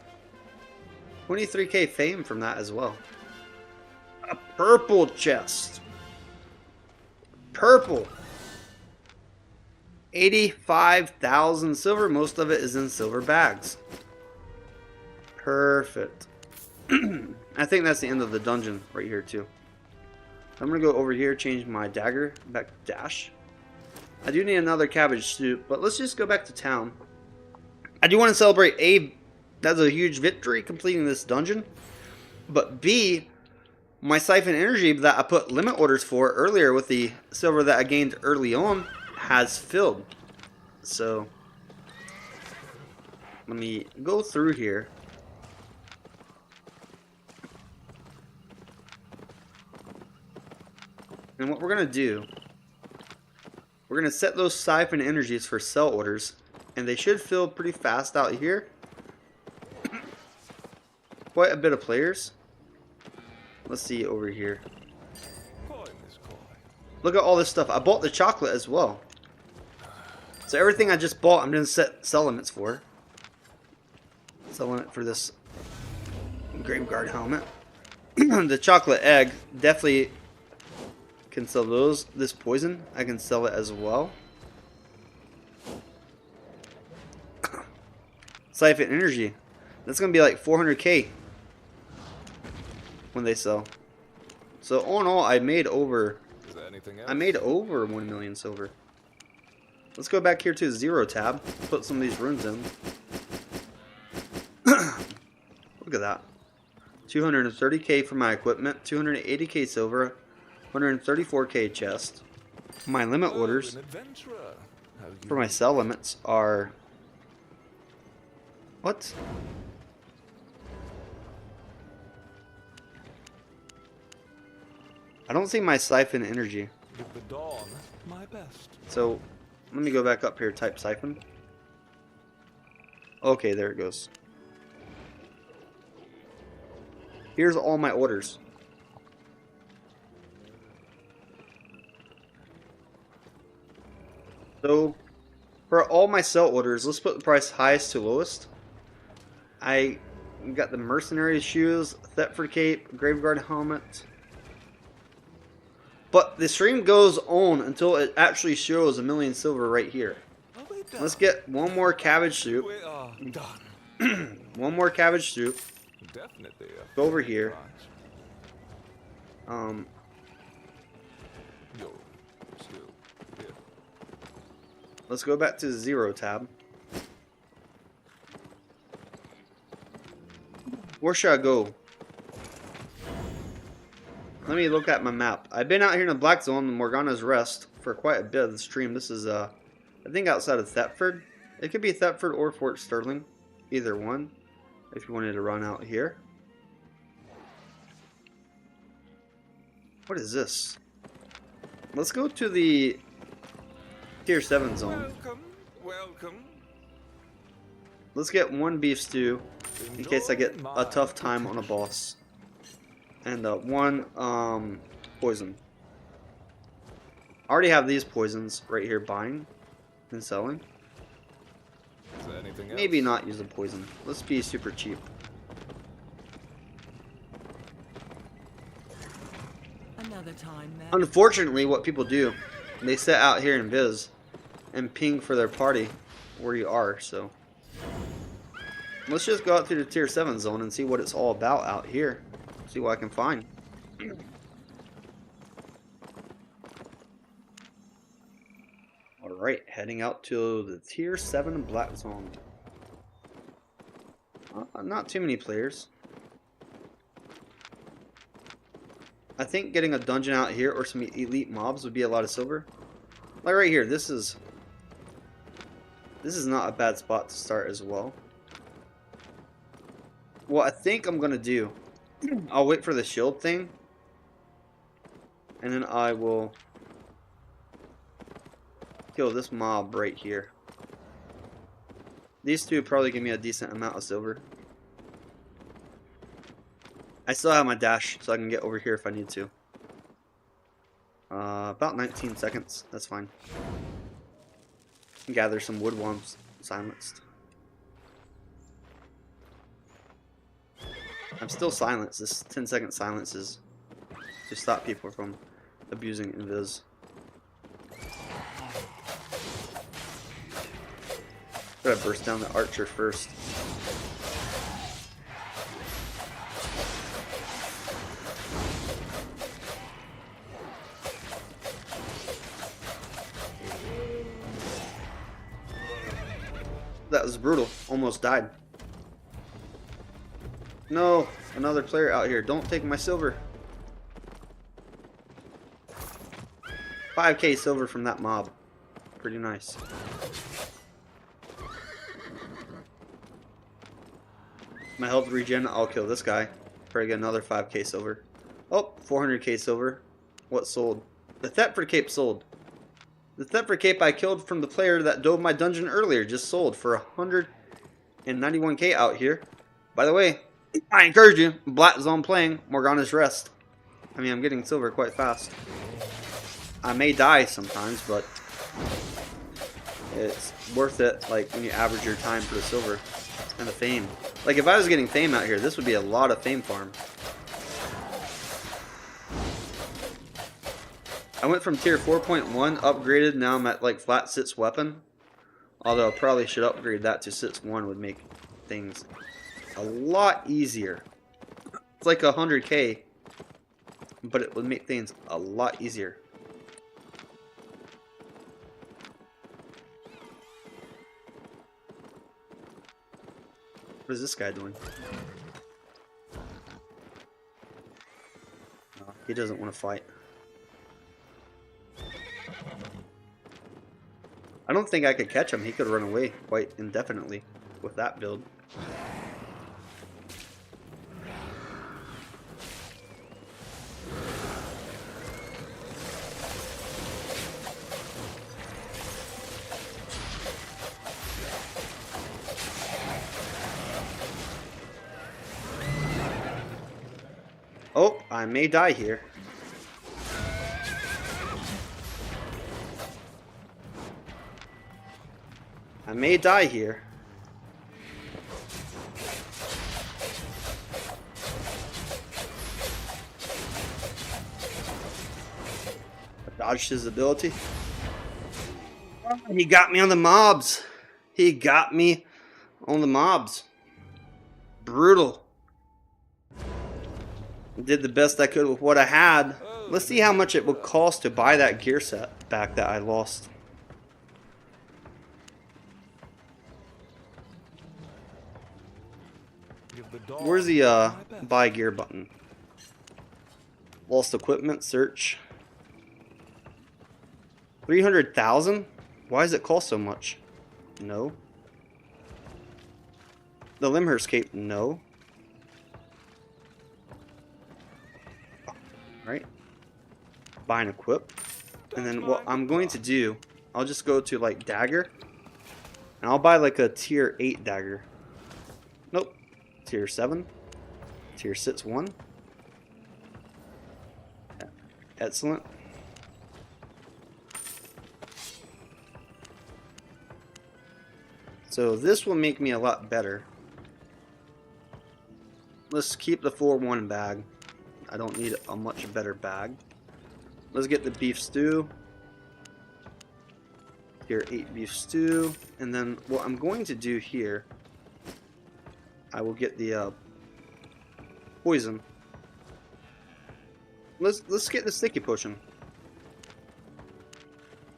23k fame from that as well. A purple chest. Purple. 85,000 silver. Most of it is in silver bags. Perfect. I think that's the end of the dungeon right here too. I'm going to go over here, change my dagger back to dash. I do need another cabbage soup, but let's just go back to town. I do want to celebrate A, that's a huge victory completing this dungeon. But B, my siphon energy that I put limit orders for earlier with the silver that I gained early on has filled. So, let me go through here. And what we're going to do, we're going to set those siphon energies for sell orders. And they should fill pretty fast out here. Quite a bit of players. Let's see over here. Coin is coin. Look at all this stuff. I bought the chocolate as well. So everything I just bought, I'm going to set sell limits for. Sell limit for this Graveguard helmet. The chocolate egg, definitely can sell those. This poison, I can sell it as well. Siphon energy, that's gonna be like 400k when they sell. So all in all, I made over. Is there anything else? I made over 1 million silver. Let's go back here to 0 tab. Put some of these runes in. Look at that. 230k for my equipment, 280k silver, 134k chest. My limit Oh, orders an adventurer. How you for my sell limits are... What? I don't see my siphon energy. Give the dawn my best. So, let me go back up here, type siphon. Okay, there it goes. Here's all my orders. So, for all my sell orders, let's put the price highest to lowest. I got the mercenary shoes, Thetford cape, Graveguard helmet. But the stream goes on until it actually shows 1 million silver right here. Are we done? Let's get one more cabbage soup. We are done. One more cabbage soup. Definitely. Go over here. Yo, still here. Let's go back to 0 tab. Where should I go? Let me look at my map. I've been out here in the Black Zone, Morgana's Rest, for quite a bit of the stream. This is, I think outside of Thetford. It could be Thetford or Fort Sterling. Either one, if you wanted to run out here. What is this? Let's go to the tier 7 zone. Welcome, welcome. Let's get one beef stew in case I get Enjoy a my tough time on a boss. And one poison. I already have these poisons right here buying and selling. Is there anything else? Maybe not use the poison. Let's be super cheap. Another time, man. Unfortunately, what people do, they sit out here in Viz and ping for their party where you are, so. Let's just go out through the tier 7 zone and see what it's all about out here. See what I can find. Alright, heading out to the tier 7 black zone. Not too many players. I think getting a dungeon out here or some elite mobs would be a lot of silver. Like right here, this is not a bad spot to start as well. What I think I'm gonna do, I'll wait for the shield thing, and then I will kill this mob right here. These two probably give me a decent amount of silver. I still have my dash, so I can get over here if I need to. About 19 seconds. That's fine. Gather some wood worms silenced. I'm still silenced. This 10-second silence is to stop people from abusing invis. Gotta burst down the archer first. That was brutal. Almost died. No, another player out here. Don't take my silver. 5k silver from that mob. Pretty nice. My health regen, I'll kill this guy. Probably get another 5k silver. Oh, 400k silver. What sold? The Thetford cape sold. The Thetford cape I killed from the player that dove my dungeon earlier just sold for 191k out here. By the way, I encourage you, Black Zone playing, Morgana's Rest. I mean, I'm getting silver quite fast. I may die sometimes, but it's worth it, like, when you average your time for the silver and the fame. Like, if I was getting fame out here, this would be a lot of fame farm. I went from tier 4.1 upgraded, now I'm at like flat sits weapon. Although I probably should upgrade that to sits 1, would make things a lot easier. It's like 100k, but it would make things a lot easier. What is this guy doing? Oh, he doesn't want to fight. I don't think I could catch him. He could run away quite indefinitely with that build. Oh, I may die here. I may die here. I dodged his ability. He got me on the mobs. He got me on the mobs. Brutal. Did the best I could with what I had. Let's see how much it would cost to buy that gear set back that I lost. Where's the buy gear button? Lost equipment, search. 300,000? Why does it cost so much? No. The Limhurst cape, no. Right. buy and equip. And then what I'm going to do, I'll just go to like dagger. And I'll buy like a tier 8 dagger. Nope. Tier 7. Tier 6 1. Excellent. So this will make me a lot better. Let's keep the 4-1 bag. I don't need a much better bag. Let's get the beef stew. Tier 8 beef stew. And then what I'm going to do here, I will get the poison. Let's get the sticky potion.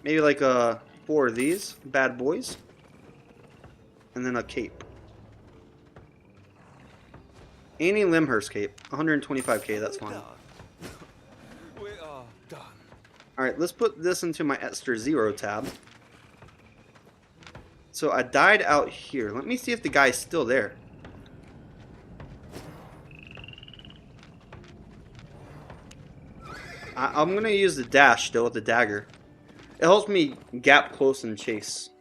Maybe like 4 of these bad boys. And then a cape. Any Limhurst cape. 125k, that's fine. We are done. Alright, let's put this into my extra 0 tab. So I died out here. Let me see if the guy's still there. I'm going to use the dash still with the dagger. It helps me gap close and chase.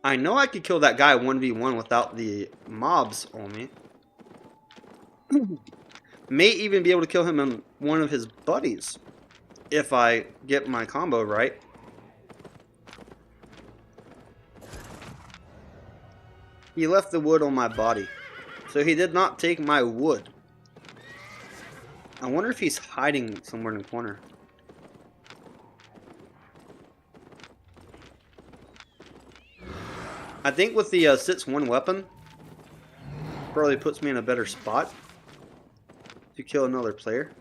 I know I could kill that guy 1v1 without the mobs on me. May even be able to kill him and one of his buddies. If I get my combo right. He left the wood on my body. So he did not take my wood. I wonder if he's hiding somewhere in the corner. I think with the 6-1 weapon, probably puts me in a better spot to kill another player.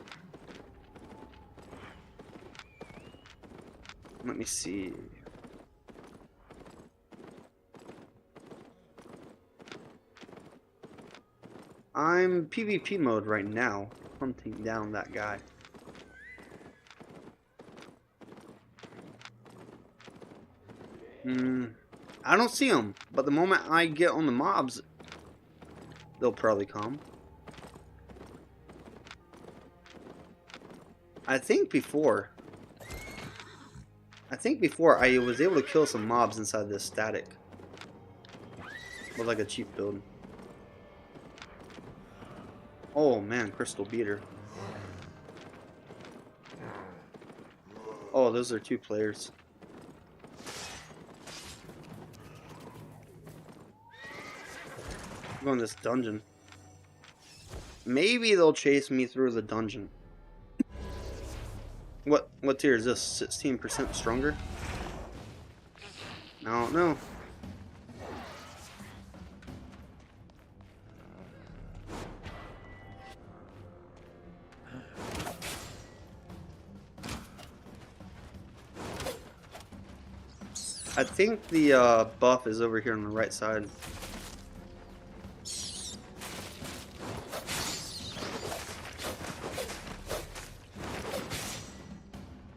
Let me see. I'm PvP mode right now, hunting down that guy. I don't see them, but the moment I get on the mobs, they'll probably come. I think before I was able to kill some mobs inside this static with like a cheap build. Oh man, crystal beater. Oh, those are 2 players. I'm going this dungeon. Maybe they'll chase me through the dungeon. What tier is this? 16% stronger? I don't know. I think the buff is over here on the right side.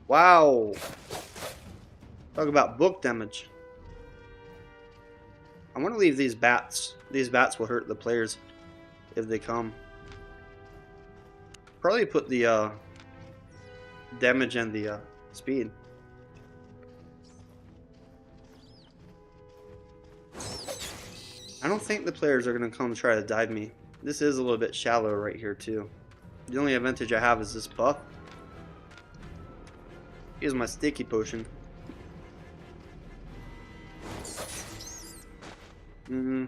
Wow. Talk about book damage. I want to leave these bats. These bats will hurt the players if they come. Probably put the damage and the speed. I don't think the players are going to come try to dive me. This is a little bit shallow right here too. The only advantage I have is this buff. Here's my sticky potion. I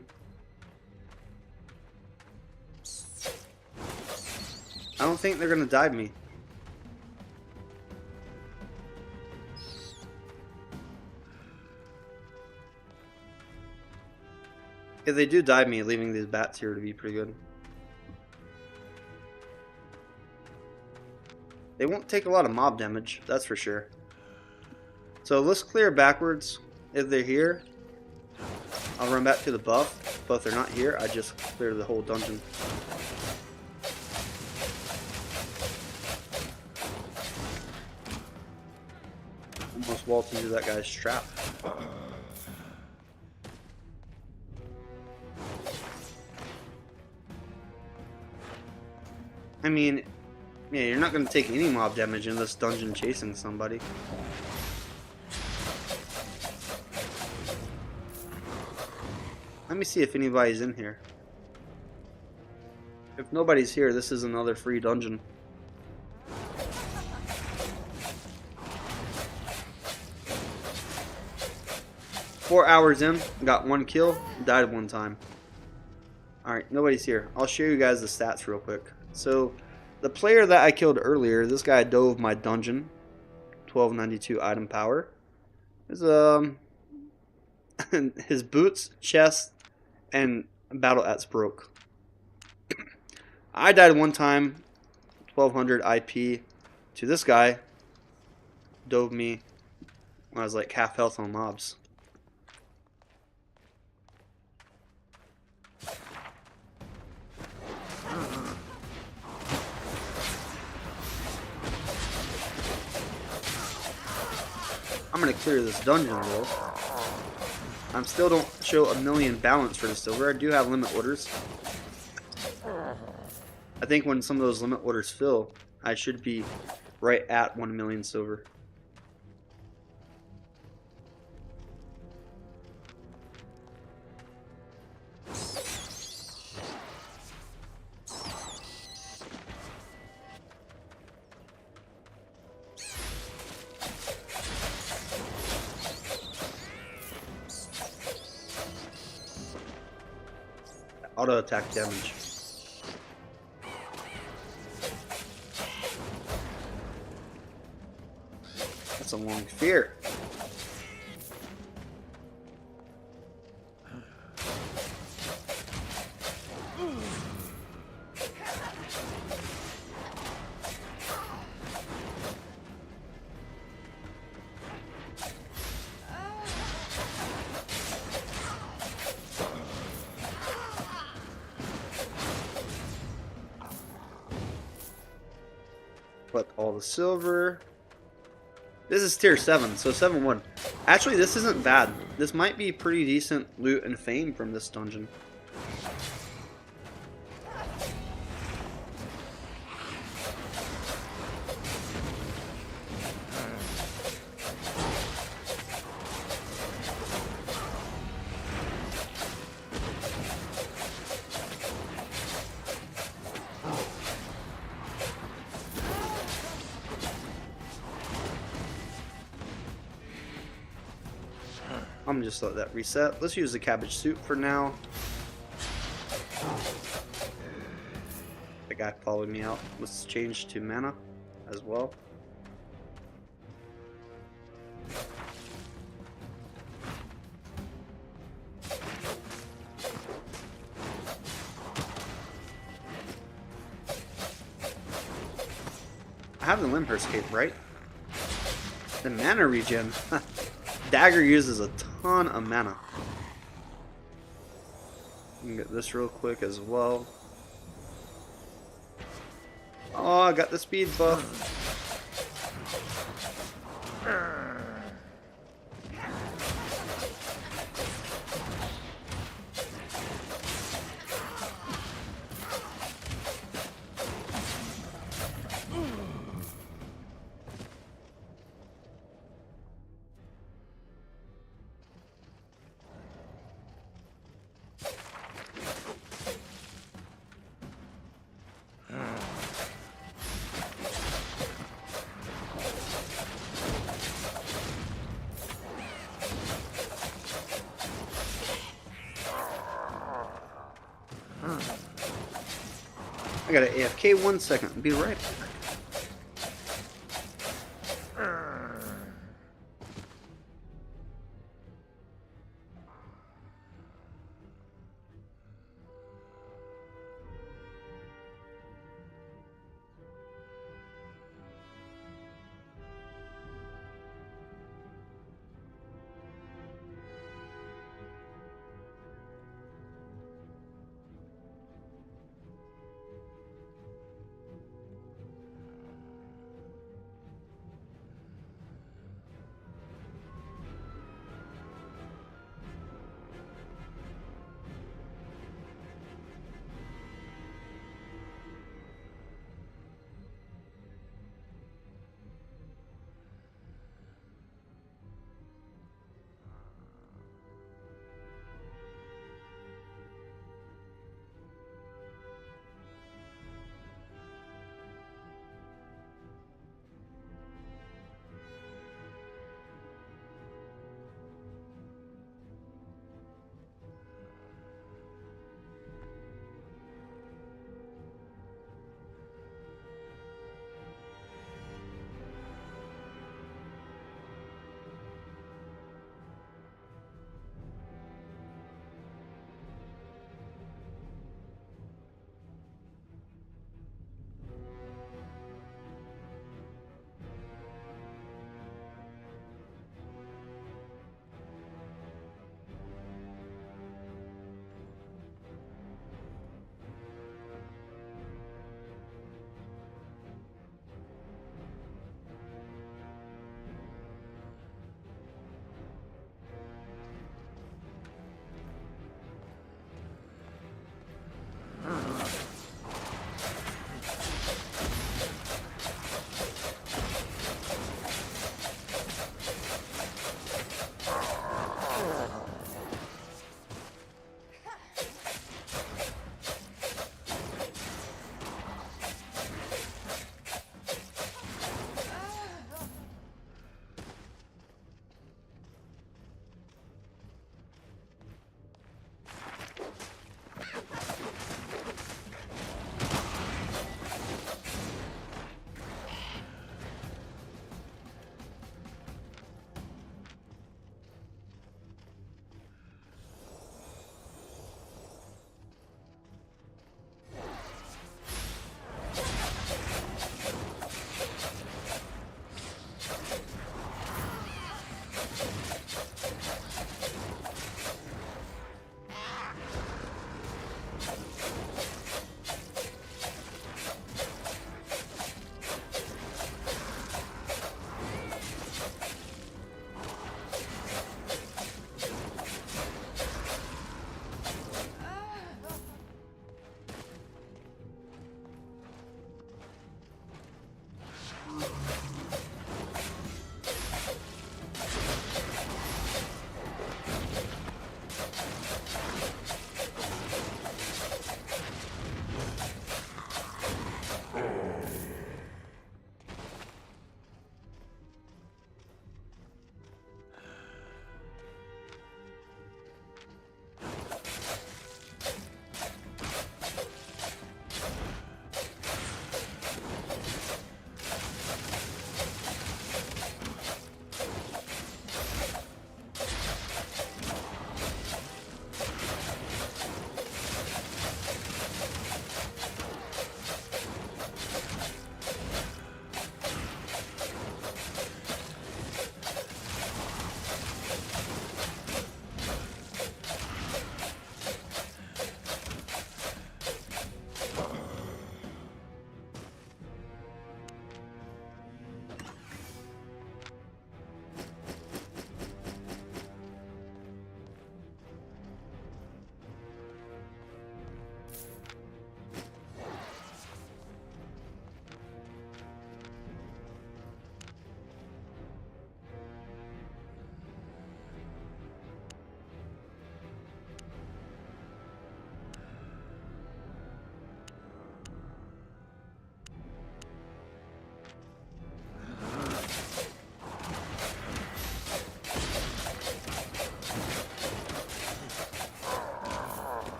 don't think they're gonna dive me. If they do dive me, leaving these bats here to be pretty good. They won't take a lot of mob damage, that's for sure. So let's clear backwards. If they're here, I'll run back to the buff. But if they're not here, I just clear the whole dungeon. Almost waltzed into that guy's trap. Yeah, you're not going to take any mob damage in this dungeon chasing somebody. Let me see if anybody's in here. If nobody's here, this is another free dungeon. Four hours in, got 1 kill, died 1 time. Alright, nobody's here. I'll show you guys the stats real quick. So, the player that I killed earlier, this guy dove my dungeon. 1292 item power. His, his boots, chest, and battle axe broke. I died 1 time, 1200 IP to this guy. Dove me when I was like half health on mobs. I'm gonna clear this dungeon though. I still don't show a million balance for the silver. I do have limit orders. I think when some of those limit orders fill, I should be right at 1 million silver. Auto attack damage. That's a long fear. But all the silver. This is tier 7, so 7-1. Actually, this isn't bad. This might be pretty decent loot and fame from this dungeon. I'm gonna just let that reset. Let's use the cabbage soup for now. The guy followed me out. Let's change to mana as well. I have the Limhurst cape, right? The mana regen. Dagger uses a ton of mana. You can get this real quick as well. Oh, I got the speed buff. I gotta AFK 1 second. Be right back.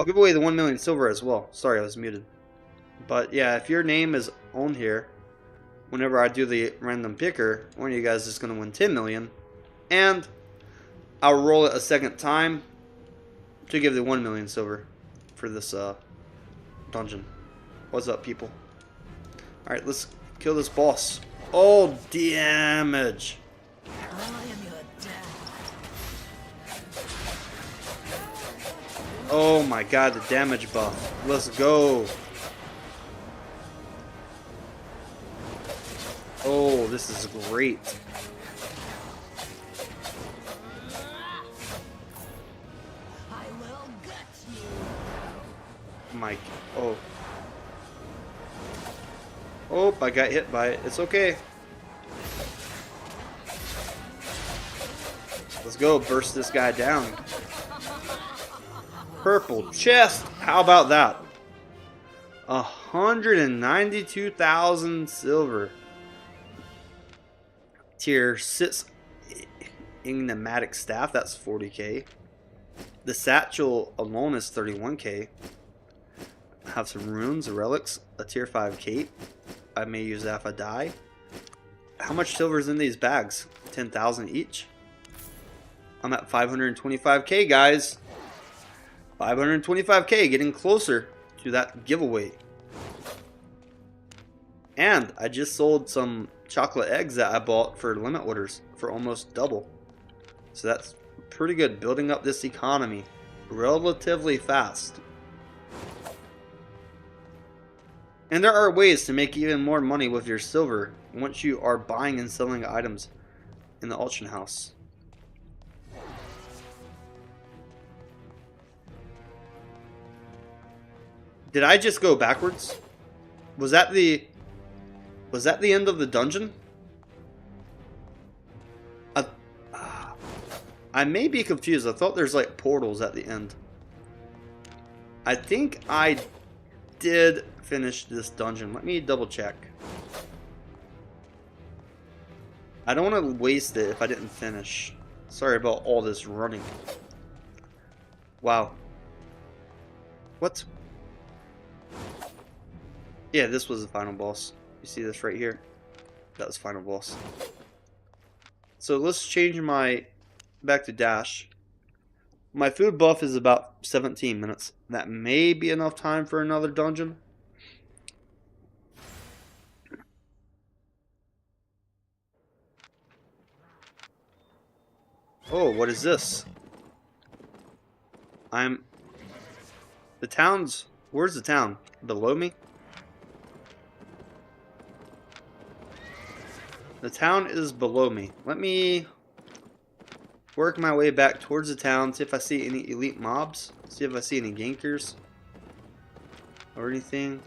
I'll give away the 1 million silver as well. Sorry, I was muted. But yeah, if your name is on here, whenever I do the random picker, one of you guys is going to win 10 million. And I'll roll it a second time to give the 1 million silver for this dungeon. What's up, people? Alright, let's kill this boss. Oh, damage! I am your death. Oh my god, the damage buff. Let's go. Oh, this is great. I will gut you. Mike. Oh. Oh, I got hit by it. It's okay. Let's go burst this guy down. Purple chest. How about that? 192,000 silver. Tier 6 enigmatic staff. That's 40k. The satchel alone is 31k. Have some runes, relics, a tier 5 cape. I may use that if I die. How much silver is in these bags? 10,000 each. I'm at 525k, guys. 525k, getting closer to that giveaway. And I just sold some chocolate eggs that I bought for limit orders for almost double. So that's pretty good, building up this economy relatively fast. And there are ways to make even more money with your silver once you are buying and selling items in the auction house. Did I just go backwards? Was that the end of the dungeon? I may be confused. I thought there's like portals at the end. I think I did finish this dungeon. Let me double check. I don't want to waste it if I didn't finish. Sorry about all this running. Wow. What? Yeah, this was the final boss. You see this right here? That was final boss. So let's change my back to dash. My food buff is about 17 minutes. That may be enough time for another dungeon. Oh, what is this? The town's... Where's the town? Below me? The town is below me. Let me work my way back towards the town, see if I see any elite mobs, see if I see any gankers or anything.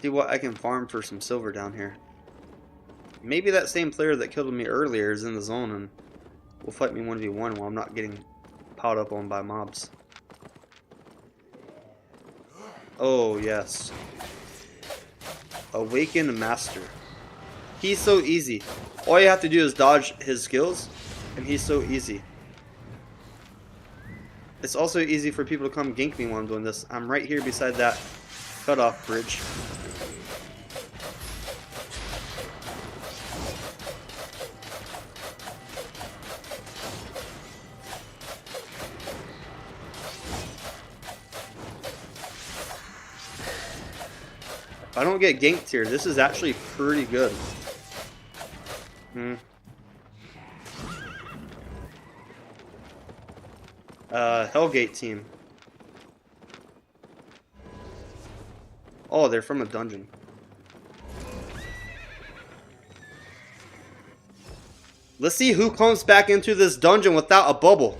See what I can farm for some silver down here. Maybe that same player that killed me earlier is in the zone and will fight me 1v1 while I'm not getting piled up on by mobs. Oh, yes. Awakened Master. He's so easy. All you have to do is dodge his skills, and he's so easy. It's also easy for people to come gank me while I'm doing this. I'm right here beside that cutoff bridge. If I don't get ganked here, this is actually pretty good. Hellgate team. Oh, they're from a dungeon. Let's see who comes back into this dungeon without a bubble.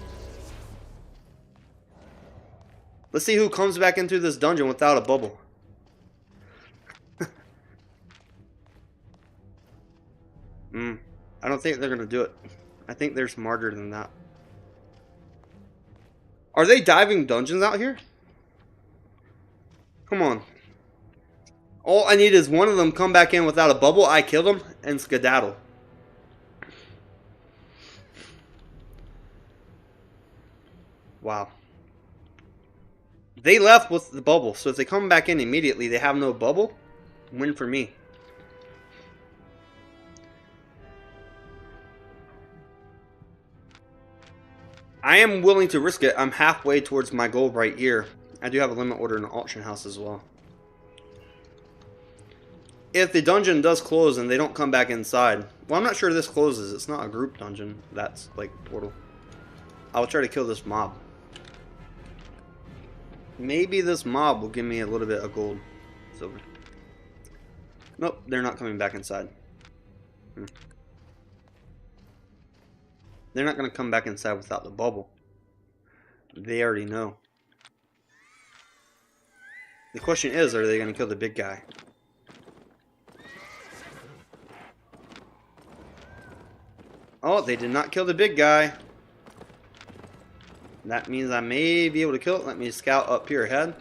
Let's see who comes back into this dungeon without a bubble. I don't think they're gonna do it. I think they're smarter than that. Are they diving dungeons out here? Come on. All I need is one of them come back in without a bubble. I kill them and skedaddle. Wow. They left with the bubble, so if they come back in immediately, they have no bubble. Win for me. I am willing to risk it. I'm halfway towards my goal right here. I do have a limit order in the auction house as well. If the dungeon does close and they don't come back inside, well, I'm not sure this closes. It's not a group dungeon. That's like portal. I'll try to kill this mob. Maybe this mob will give me a little bit of gold, silver. Nope, they're not coming back inside. They're not going to come back inside without the bubble. They already know. The question is, are they going to kill the big guy? Oh, they did not kill the big guy. That means I may be able to kill it. Let me scout up here ahead.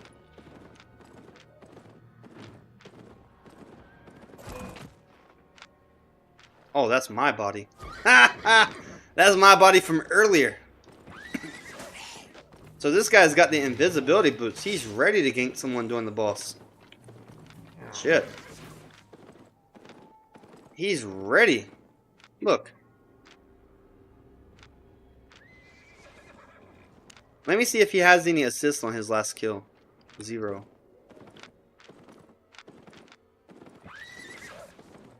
Oh, that's my body. Ha ha! That's my body from earlier. So this guy's got the invisibility boots. He's ready to gank someone doing the boss. Shit. He's ready. Look. Let me see if he has any assists on his last kill. 0.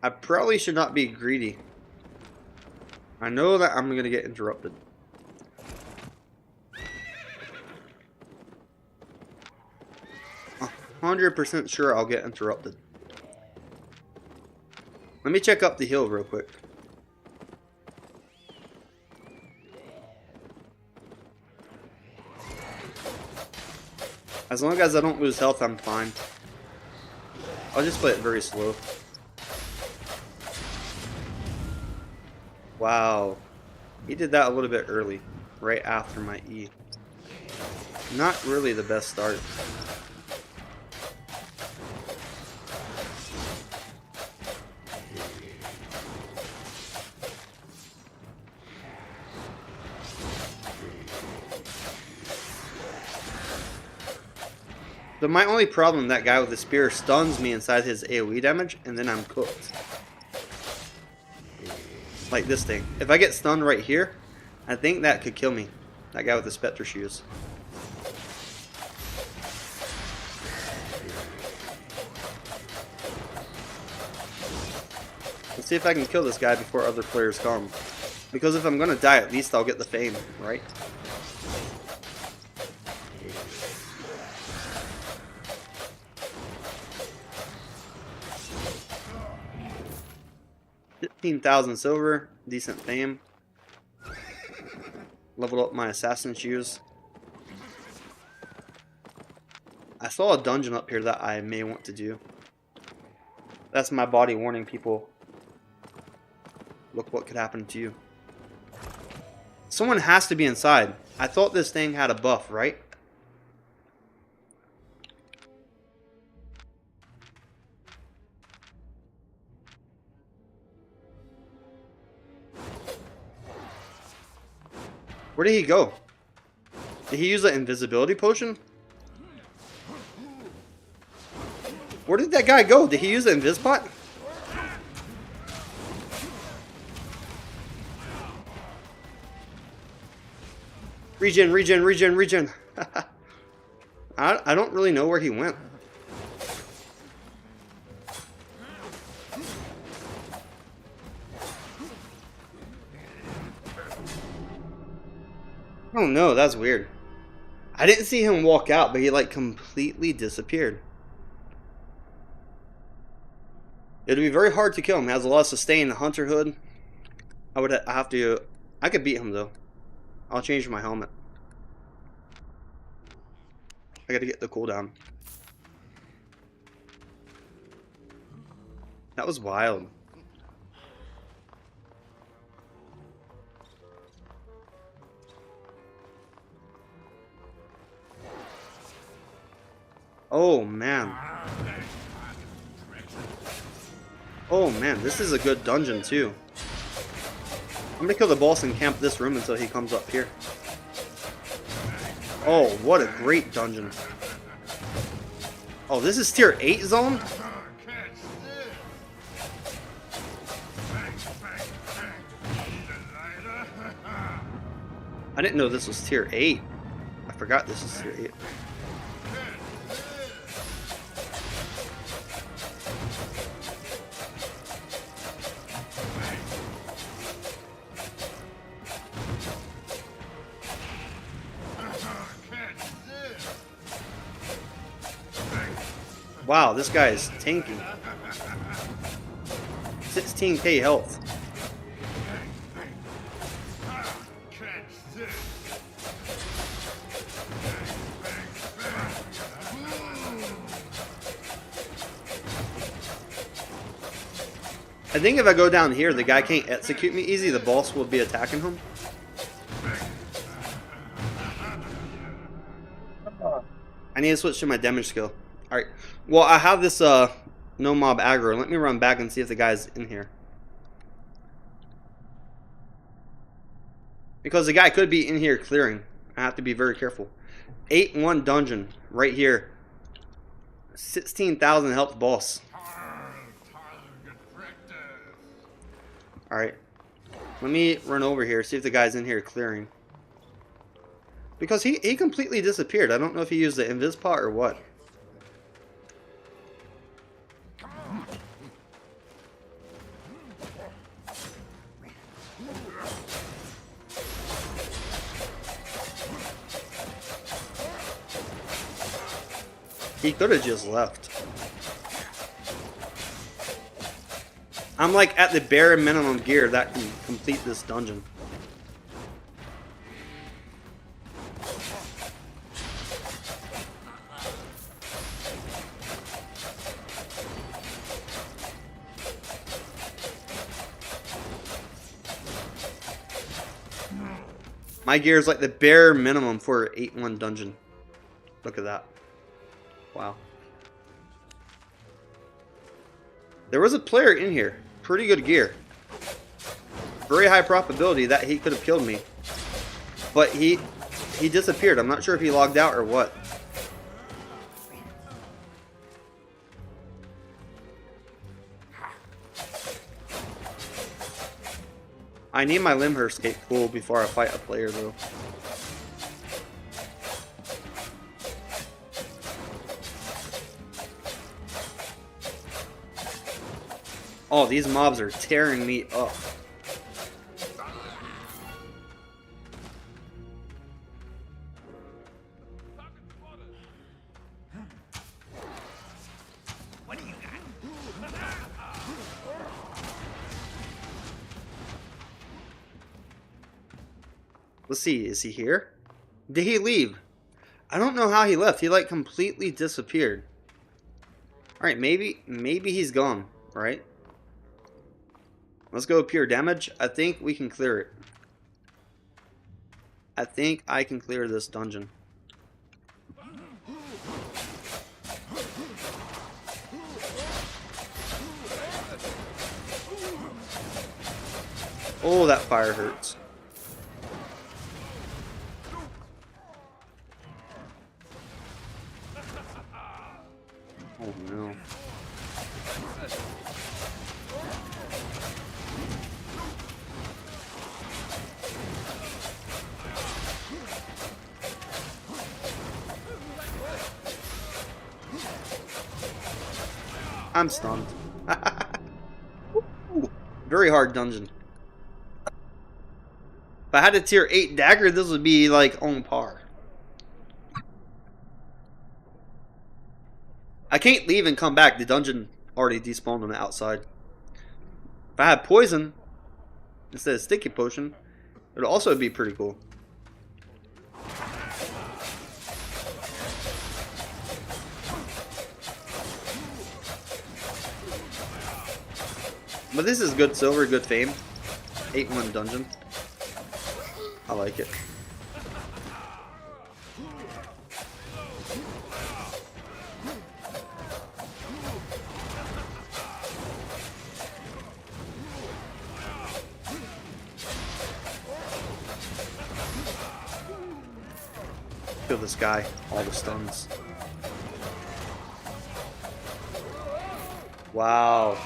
I probably should not be greedy. I know that I'm going to get interrupted. I'm 100% sure I'll get interrupted. Let me check up the hill real quick. As long as I don't lose health, I'm fine. I'll just play it very slow. Wow. He did that a little bit early. Right after my E. Not really the best start. So my only problem, that guy with the spear stuns me inside his AoE damage, and then I'm cooked. Like this thing. If I get stunned right here, I think that could kill me. That guy with the Spectre shoes. Let's see if I can kill this guy before other players come. Because if I'm gonna die, at least I'll get the fame, right? $15,000 silver, decent fame. Leveled up my assassin shoes. I saw a dungeon up here that I may want to do. That's my body warning people. Look what could happen to you. Someone has to be inside. I thought this thing had a buff, right? Where did he go? Did he use an invisibility potion? Where did that guy go? Did he use an invispot? Regen, regen, regen, regen. I don't really know where he went. Oh no, that's weird. I didn't see him walk out, but he like completely disappeared. It'd be very hard to kill him. He has a lot of sustain, Hunter Hood. I could beat him though. I'll change my helmet. I gotta get the cooldown. That was wild. Oh man. Oh man, this is a good dungeon too. I'm gonna kill the boss and camp this room until he comes up here. Oh, what a great dungeon. Oh, this is tier 8 zone? I didn't know this was tier 8. I forgot this is tier 8. Wow, this guy is tanking. 16k health. I think if I go down here, the guy can't execute me easy. The boss will be attacking him. I need to switch to my damage skill. Alright. Well, I have this no mob aggro. Let me run back and see if the guy's in here. Because the guy could be in here clearing. I have to be very careful. 8-1 dungeon right here. 16,000 health boss. Alright. Let me run over here, see if the guy's in here clearing. Because he completely disappeared. I don't know if he used the invis pot or what. He could have just left. I'm like at the bare minimum gear that can complete this dungeon. My gear is like the bare minimum for 8-1 dungeon. Look at that. Wow. There was a player in here. Pretty good gear. Very high probability that he could have killed me. But he disappeared. I'm not sure if he logged out or what. I need my limb escape full before I fight a player though. Oh, these mobs are tearing me up. What do you got? Let's see, is he here? Did he leave? I don't know how he left. He like completely disappeared. Alright, maybe he's gone, right? Let's go pure damage. I think we can clear it. I think I can clear this dungeon. Oh, that fire hurts. Oh no. I'm stunned. Very hard dungeon. If I had a tier 8 dagger, this would be like on par. I can't leave and come back. The dungeon already despawned on the outside. If I had poison instead of sticky potion, it would also be pretty cool. But this is good silver, good fame. 8-1 dungeon. I like it. kill this guy. All the stuns. Wow.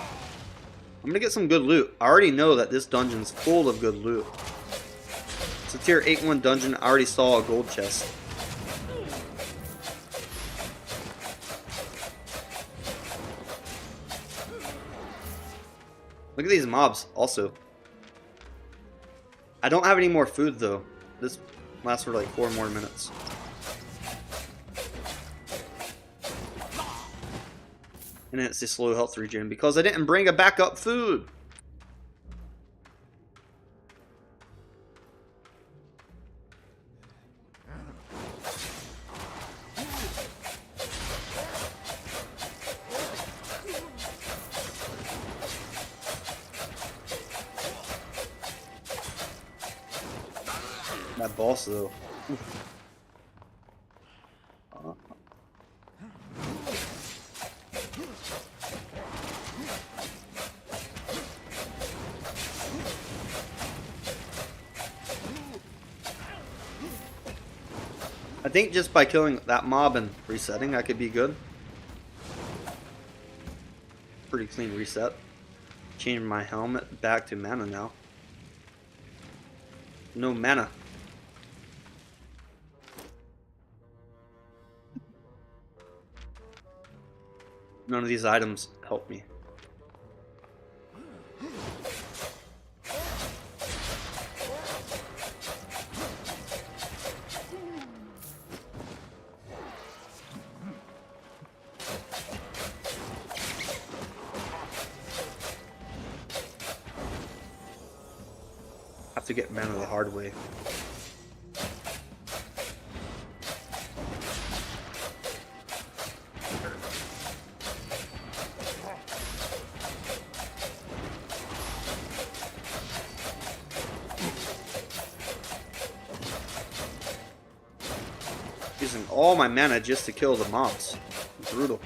I'm gonna get some good loot. I already know that this dungeon's full of good loot. It's a tier 8-1 dungeon. I already saw a gold chest. Look at these mobs also. I don't have any more food though. This lasts for like 4 more minutes. And it's the slow health regen because I didn't bring a backup food. That boss though. I think just by killing that mob and resetting, I could be good. Pretty clean reset. Change my helmet back to mana now. No mana. None of these items help me. Have to get mana the hard way. Using all my mana just to kill the mobs. Brutal.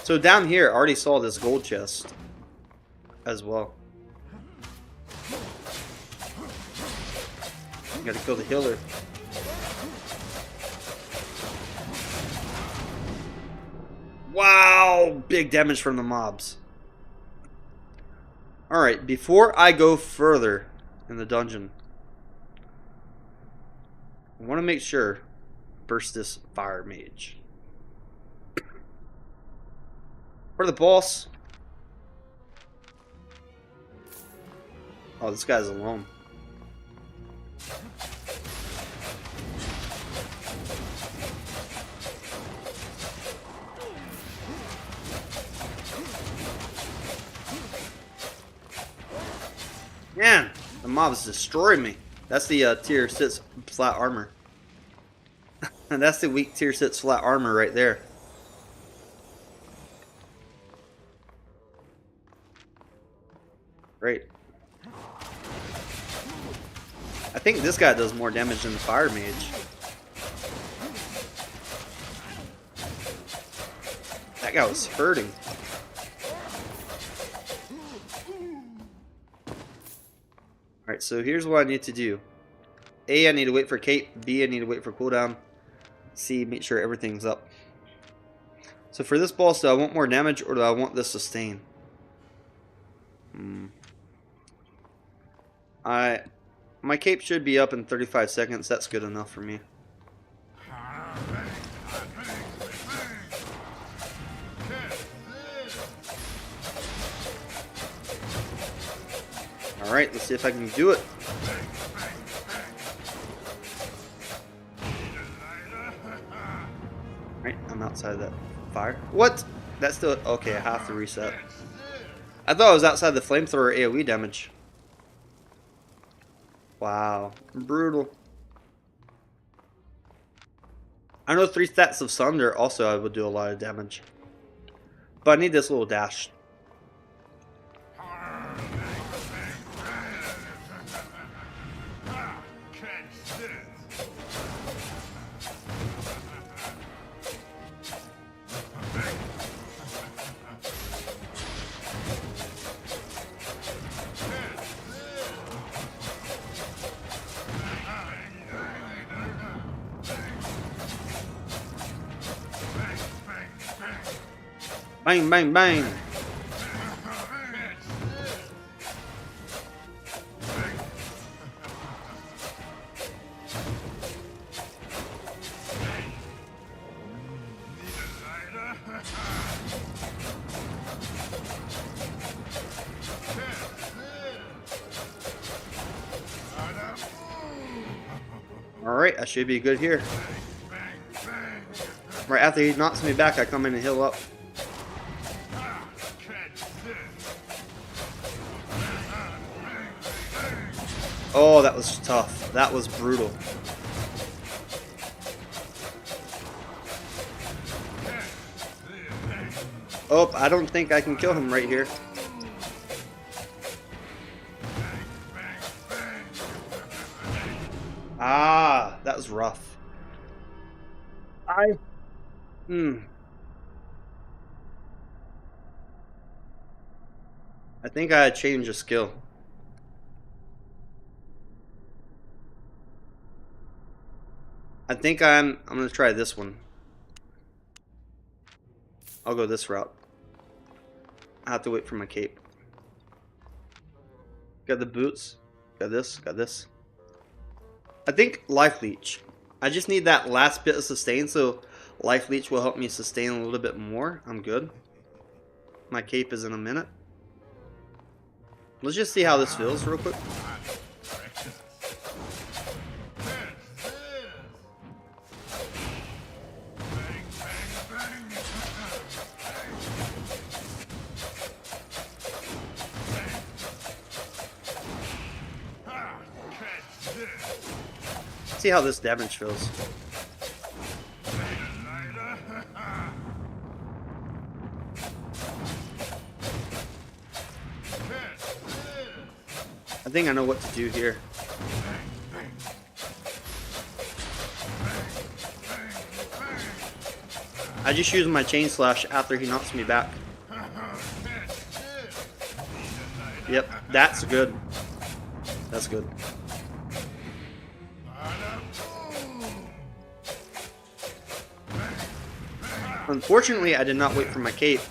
So down here, I already saw this gold chest as well. Gotta kill the healer. Wow! Big damage from the mobs. Alright, before I go further in the dungeon, I want to make sure burst this fire mage. For the boss. Oh, this guy's alone. Man, the mobs destroy me. That's the tier 6 flat armor. And that's the weak tier 6 flat armor right there. Great. I think this guy does more damage than the fire mage. That guy was hurting. Alright, so here's what I need to do. A, I need to wait for Kate. B, I need to wait for cooldown. C, make sure everything's up. So for this boss, do I want more damage or do I want the sustain? My cape should be up in 35 seconds. That's good enough for me. Alright, let's see if I can do it. Alright, I'm outside that fire. What? That's still... Okay, I have to reset. I thought I was outside the flamethrower AoE damage. Wow, brutal. I know 3 stats of Sunder also I would do a lot of damage. But I need this little dash. Bang, bang, bang. Alright, I should be good here. Right after he knocks me back, I come in and heal up. Oh, that was tough. That was brutal. Oh, I don't think I can kill him right here. Ah, that was rough. I think I changed a skill. I think I'm gonna try this one. I'll go this route. I have to wait for my cape. Got the boots. Got this. Got this. I think life leech. I just need that last bit of sustain, so life leech will help me sustain a little bit more. I'm good. My cape is in a minute. Let's just see how this feels real quick. See how this damage feels. I think I know what to do here. I just use my chain slash after he knocks me back. Yep, that's good. That's good. Unfortunately, I did not wait for my cape.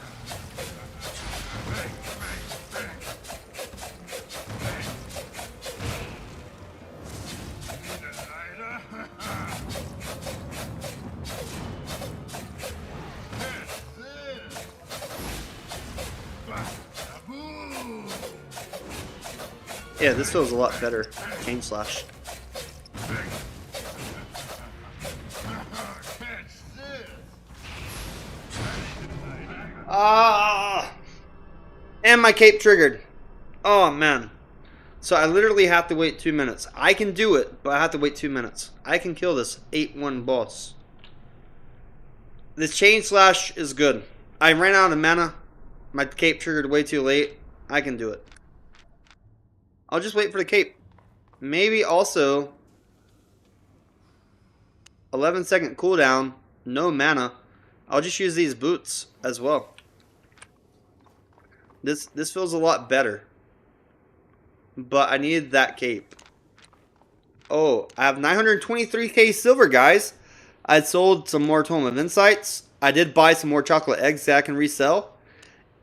Yeah, this feels a lot better. Chain slash. And my cape triggered. Oh man. So I literally have to wait 2 minutes. I can do it, but I have to wait 2 minutes. I can kill this 8-1 boss. This chain slash is good. I ran out of mana. My cape triggered way too late. I can do it. I'll just wait for the cape. Maybe also 11-second cooldown. No mana. I'll just use these boots as well. This feels a lot better. But I needed that cape. Oh, I have 923k silver, guys. I sold some more Tome of Insights. I did buy some more chocolate eggs that I can resell.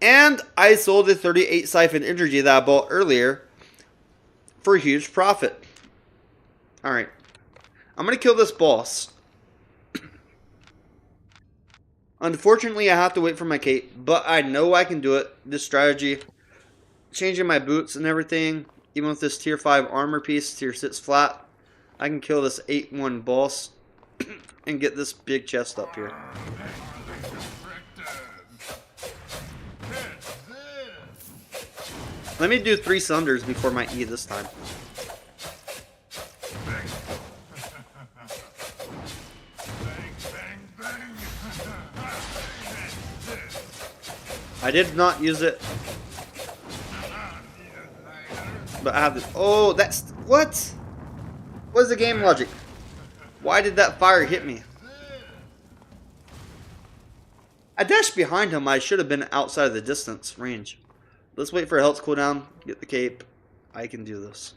And I sold the 38 siphon energy that I bought earlier for a huge profit. Alright. I'm going to kill this boss. Unfortunately, I have to wait for my cape, but I know I can do it. This strategy, changing my boots and everything, even with this tier 5 armor piece, tier 6 flat, I can kill this 8-1 boss and get this big chest up here. Let me do 3 sunders before my E this time. I did not use it, but I have this. Oh, that's what? What is the game logic? Why did that fire hit me? I dashed behind him. I should have been outside of the distance range. Let's wait for a health cooldown. Get the cape. I can do this.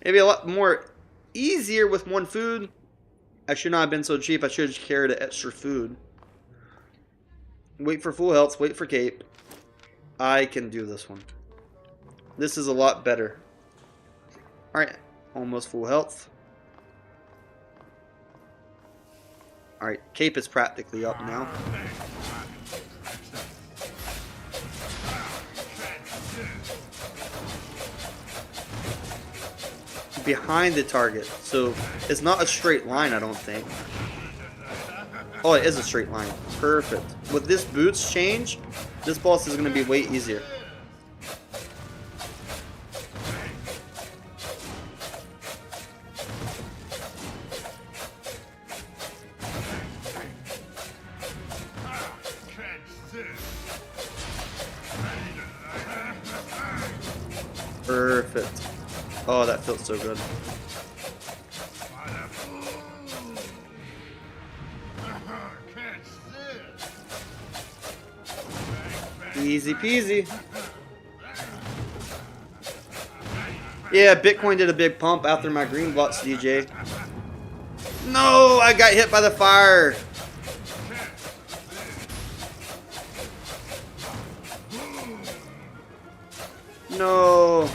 Maybe a lot more easier with 1 food. I should not have been so cheap. I should have carried an extra food. Wait for full health. Wait for cape. I can do this one. This is a lot better. Alright. Almost full health. Alright. Cape is practically up now. Behind the target. So it's not a straight line, I don't think. Oh, it is a straight line. Perfect. With this boots change, this boss is going to be way easier. Perfect. Oh, that feels so good. Easy peasy. Yeah, Bitcoin did a big pump after my green blocks, DJ. No, I got hit by the fire. No.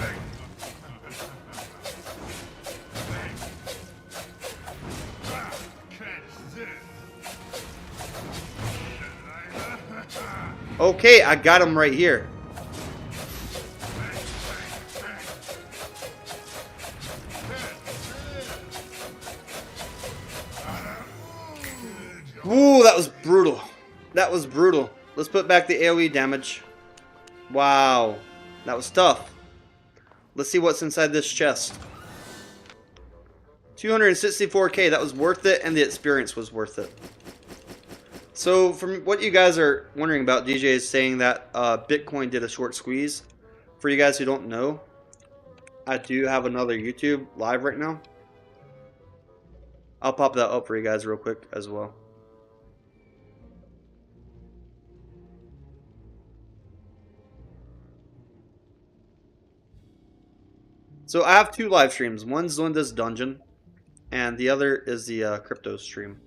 Okay, I got him right here. Ooh, that was brutal. That was brutal. Let's put back the AoE damage. Wow. That was tough. Let's see what's inside this chest. 264k. That was worth it, and the experience was worth it. So, from what you guys are wondering about, DJ is saying that Bitcoin did a short squeeze. For you guys who don't know, I do have another YouTube live right now. I'll pop that up for you guys real quick as well. So I have two live streams. One's Linda's Dungeon, and the other is the crypto stream.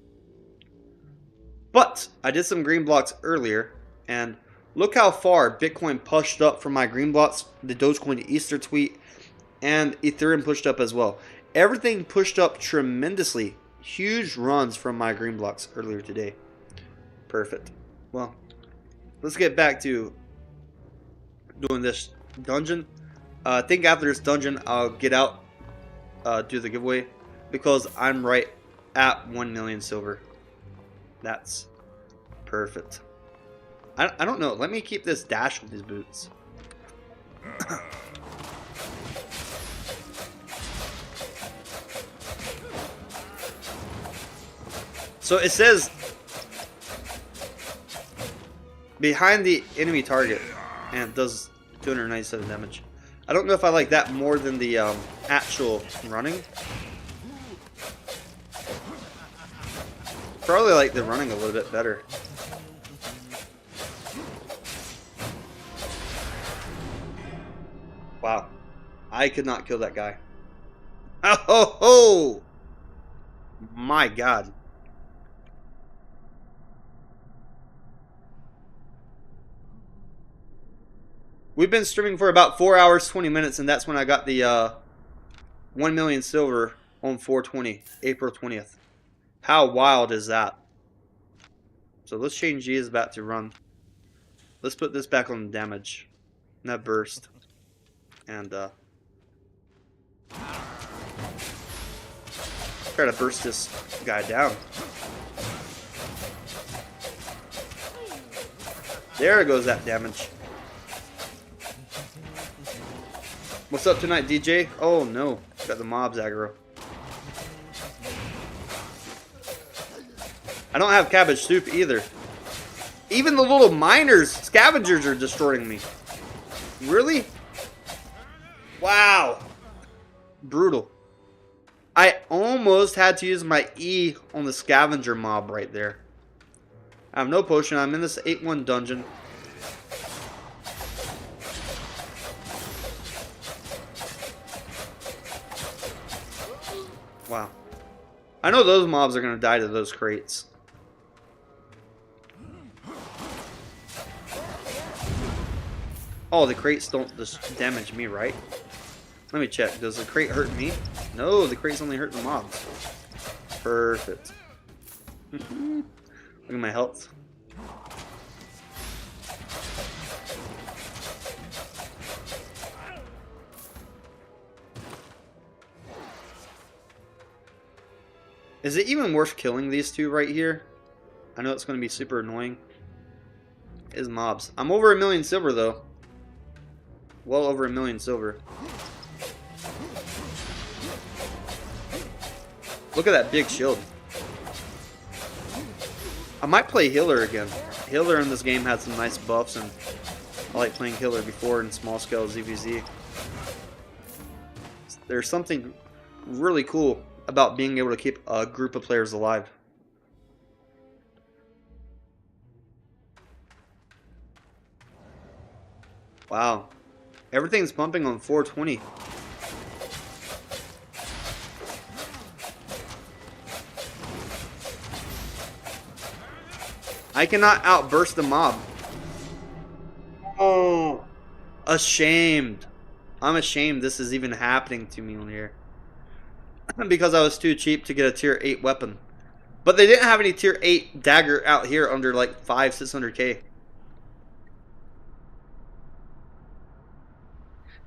But I did some green blocks earlier, and look how far Bitcoin pushed up from my green blocks, the Dogecoin Easter tweet, and Ethereum pushed up as well. Everything pushed up tremendously. Huge runs from my green blocks earlier today. Perfect. Well, let's get back to doing this dungeon. I think after this dungeon, I'll get out, do the giveaway, because I'm right at 1 million silver. That's perfect. I don't know. Let me keep this dash with these boots. So it says behind the enemy target, and it does 297 damage. I don't know if I like that more than the actual running. Probably like the running a little bit better. Wow. I could not kill that guy. Oh ho ho! My God. We've been streaming for about 4 hours, 20 minutes, and that's when I got the 1 million silver on 420, April 20th. How wild is that? So let's change G is about to run. Let's put this back on damage. That burst. And try to burst this guy down. There goes that damage. What's up tonight, DJ? Oh no, got the mobs aggro. I don't have cabbage soup either. Even the little miners, scavengers are destroying me. Really? Wow. Brutal. I almost had to use my E on the scavenger mob right there. I have no potion. I'm in this 8-1 dungeon. Wow. I know those mobs are going to die to those crates. Oh, the crates don't just damage me, right? Let me check. Does the crate hurt me? No, the crates only hurt the mobs. Perfect. Look at my health. Is it even worth killing these two right here? I know it's going to be super annoying. Is mobs. I'm over 1 million silver though. Well over 1 million silver. Look at that big shield. I might play healer again. Healer in this game had some nice buffs, and I like playing healer before in small scale ZVZ. There's something really cool about being able to keep a group of players alive. Wow. Everything's pumping on 420. I cannot outburst the mob. Oh, ashamed. I'm ashamed this is even happening to me on here. Because I was too cheap to get a tier 8 weapon. But they didn't have any tier 8 dagger out here under like 500-600k.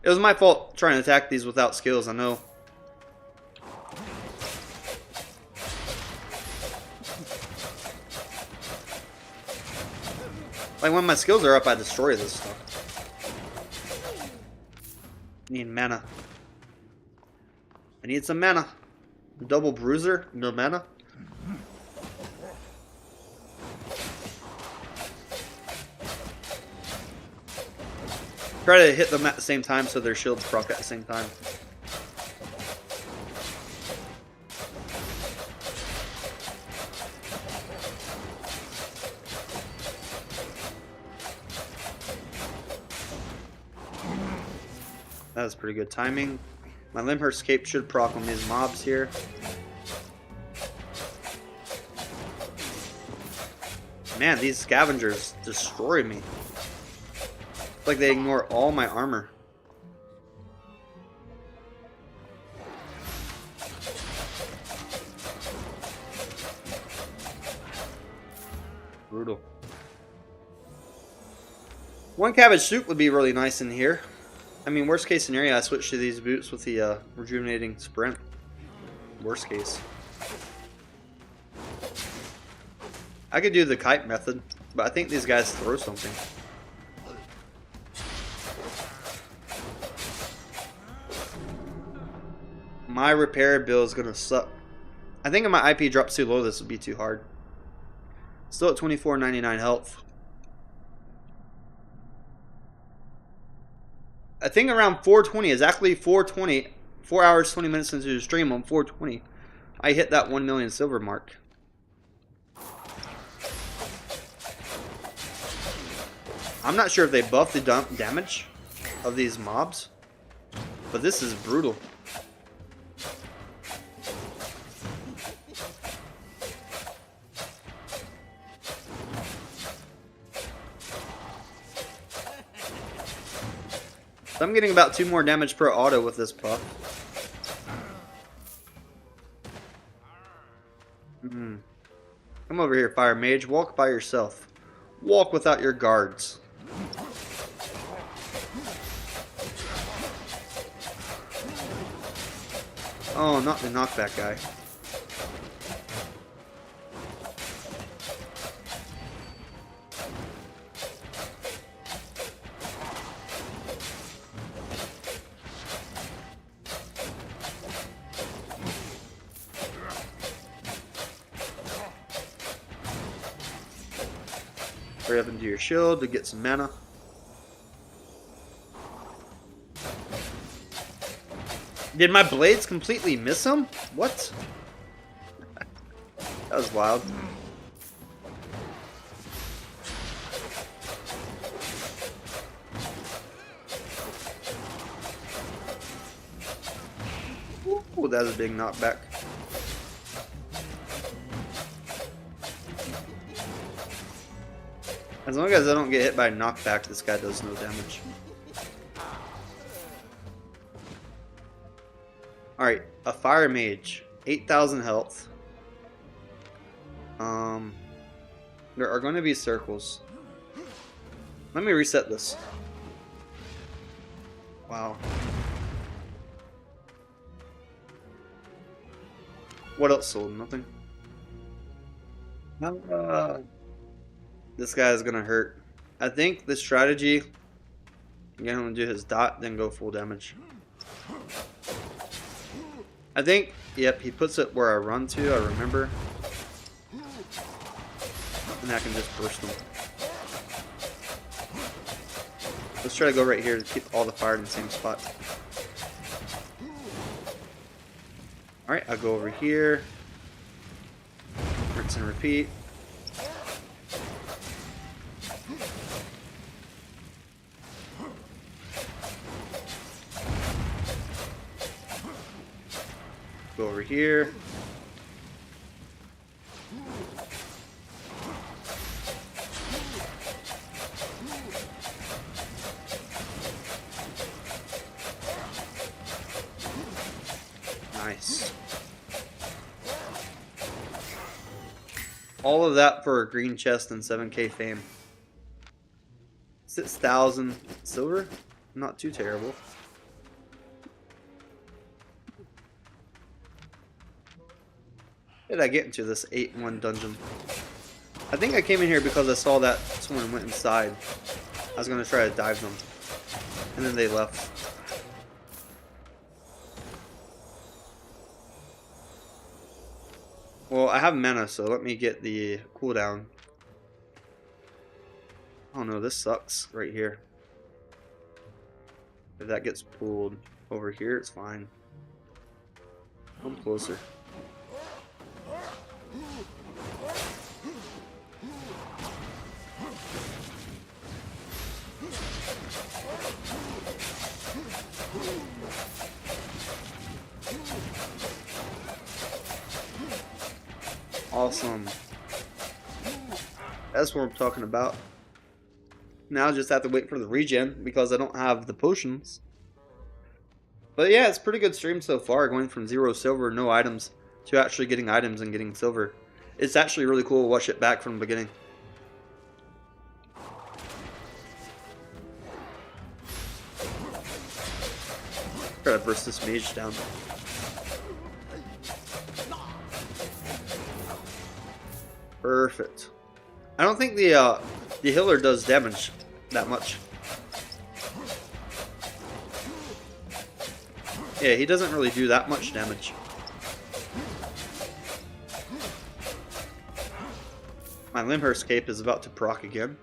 It was my fault trying to attack these without skills, I know. Like when my skills are up, I destroy this stuff. Need mana. I need some mana. Double bruiser, no mana. Try to hit them at the same time so their shields proc at the same time. That was pretty good timing. My Limhurst cape should proc on these mobs here. Man, these scavengers destroy me. It's like they ignore all my armor. Brutal. One cabbage soup would be really nice in here. I mean, worst case scenario, I switch to these boots with the rejuvenating sprint. Worst case. I could do the kite method, but I think these guys throw something. My repair bill is gonna suck. I think if my IP drops too low, this would be too hard. Still at 24.99 health. I think around 420, exactly 420, 4 hours 20 minutes into the stream on 420, I hit that 1 million silver mark. I'm not sure if they buff the damage of these mobs, but this is brutal. So I'm getting about 2 more damage per auto with this buff. Come over here, Fire Mage. Walk by yourself. Walk without your guards. Oh, not the knockback guy. Hurry up into your shield to get some mana. Did my blades completely miss him? What? That was wild. Ooh, that was a big knockback. As long as I don't get hit by knockback, this guy does no damage. Alright, a fire mage. 8,000 health. There are going to be circles. Let me reset this. Wow. What else sold? Nothing. This guy is gonna hurt. I think the strategy, get him to do his dot, then go full damage. I think, yep, he puts it where I run to, I remember. And I can just burst him. Let's try to go right here to keep all the fire in the same spot. Alright, I'll go over here. Rinse and repeat. Go over here. Nice. All of that for a green chest and 7k fame. 6,000 silver? Not too terrible. How did I get into this 8-in-1 dungeon? I think I came in here because I saw that someone went inside. I was going to try to dive them. And then they left. Well, I have mana, so let me get the cooldown. Oh no, this sucks right here. If that gets pulled over here, it's fine. Come closer. Awesome. That's what I'm talking about. Now I just have to wait for the regen because I don't have the potions. But yeah, it's a pretty good stream so far, going from 0 silver, no items, to actually getting items and getting silver. It's actually really cool to watch it back from the beginning. Try to burst this mage down. Perfect. I don't think the healer does damage that much. Yeah, he doesn't really do that much damage. My Limhurst cape is about to proc again.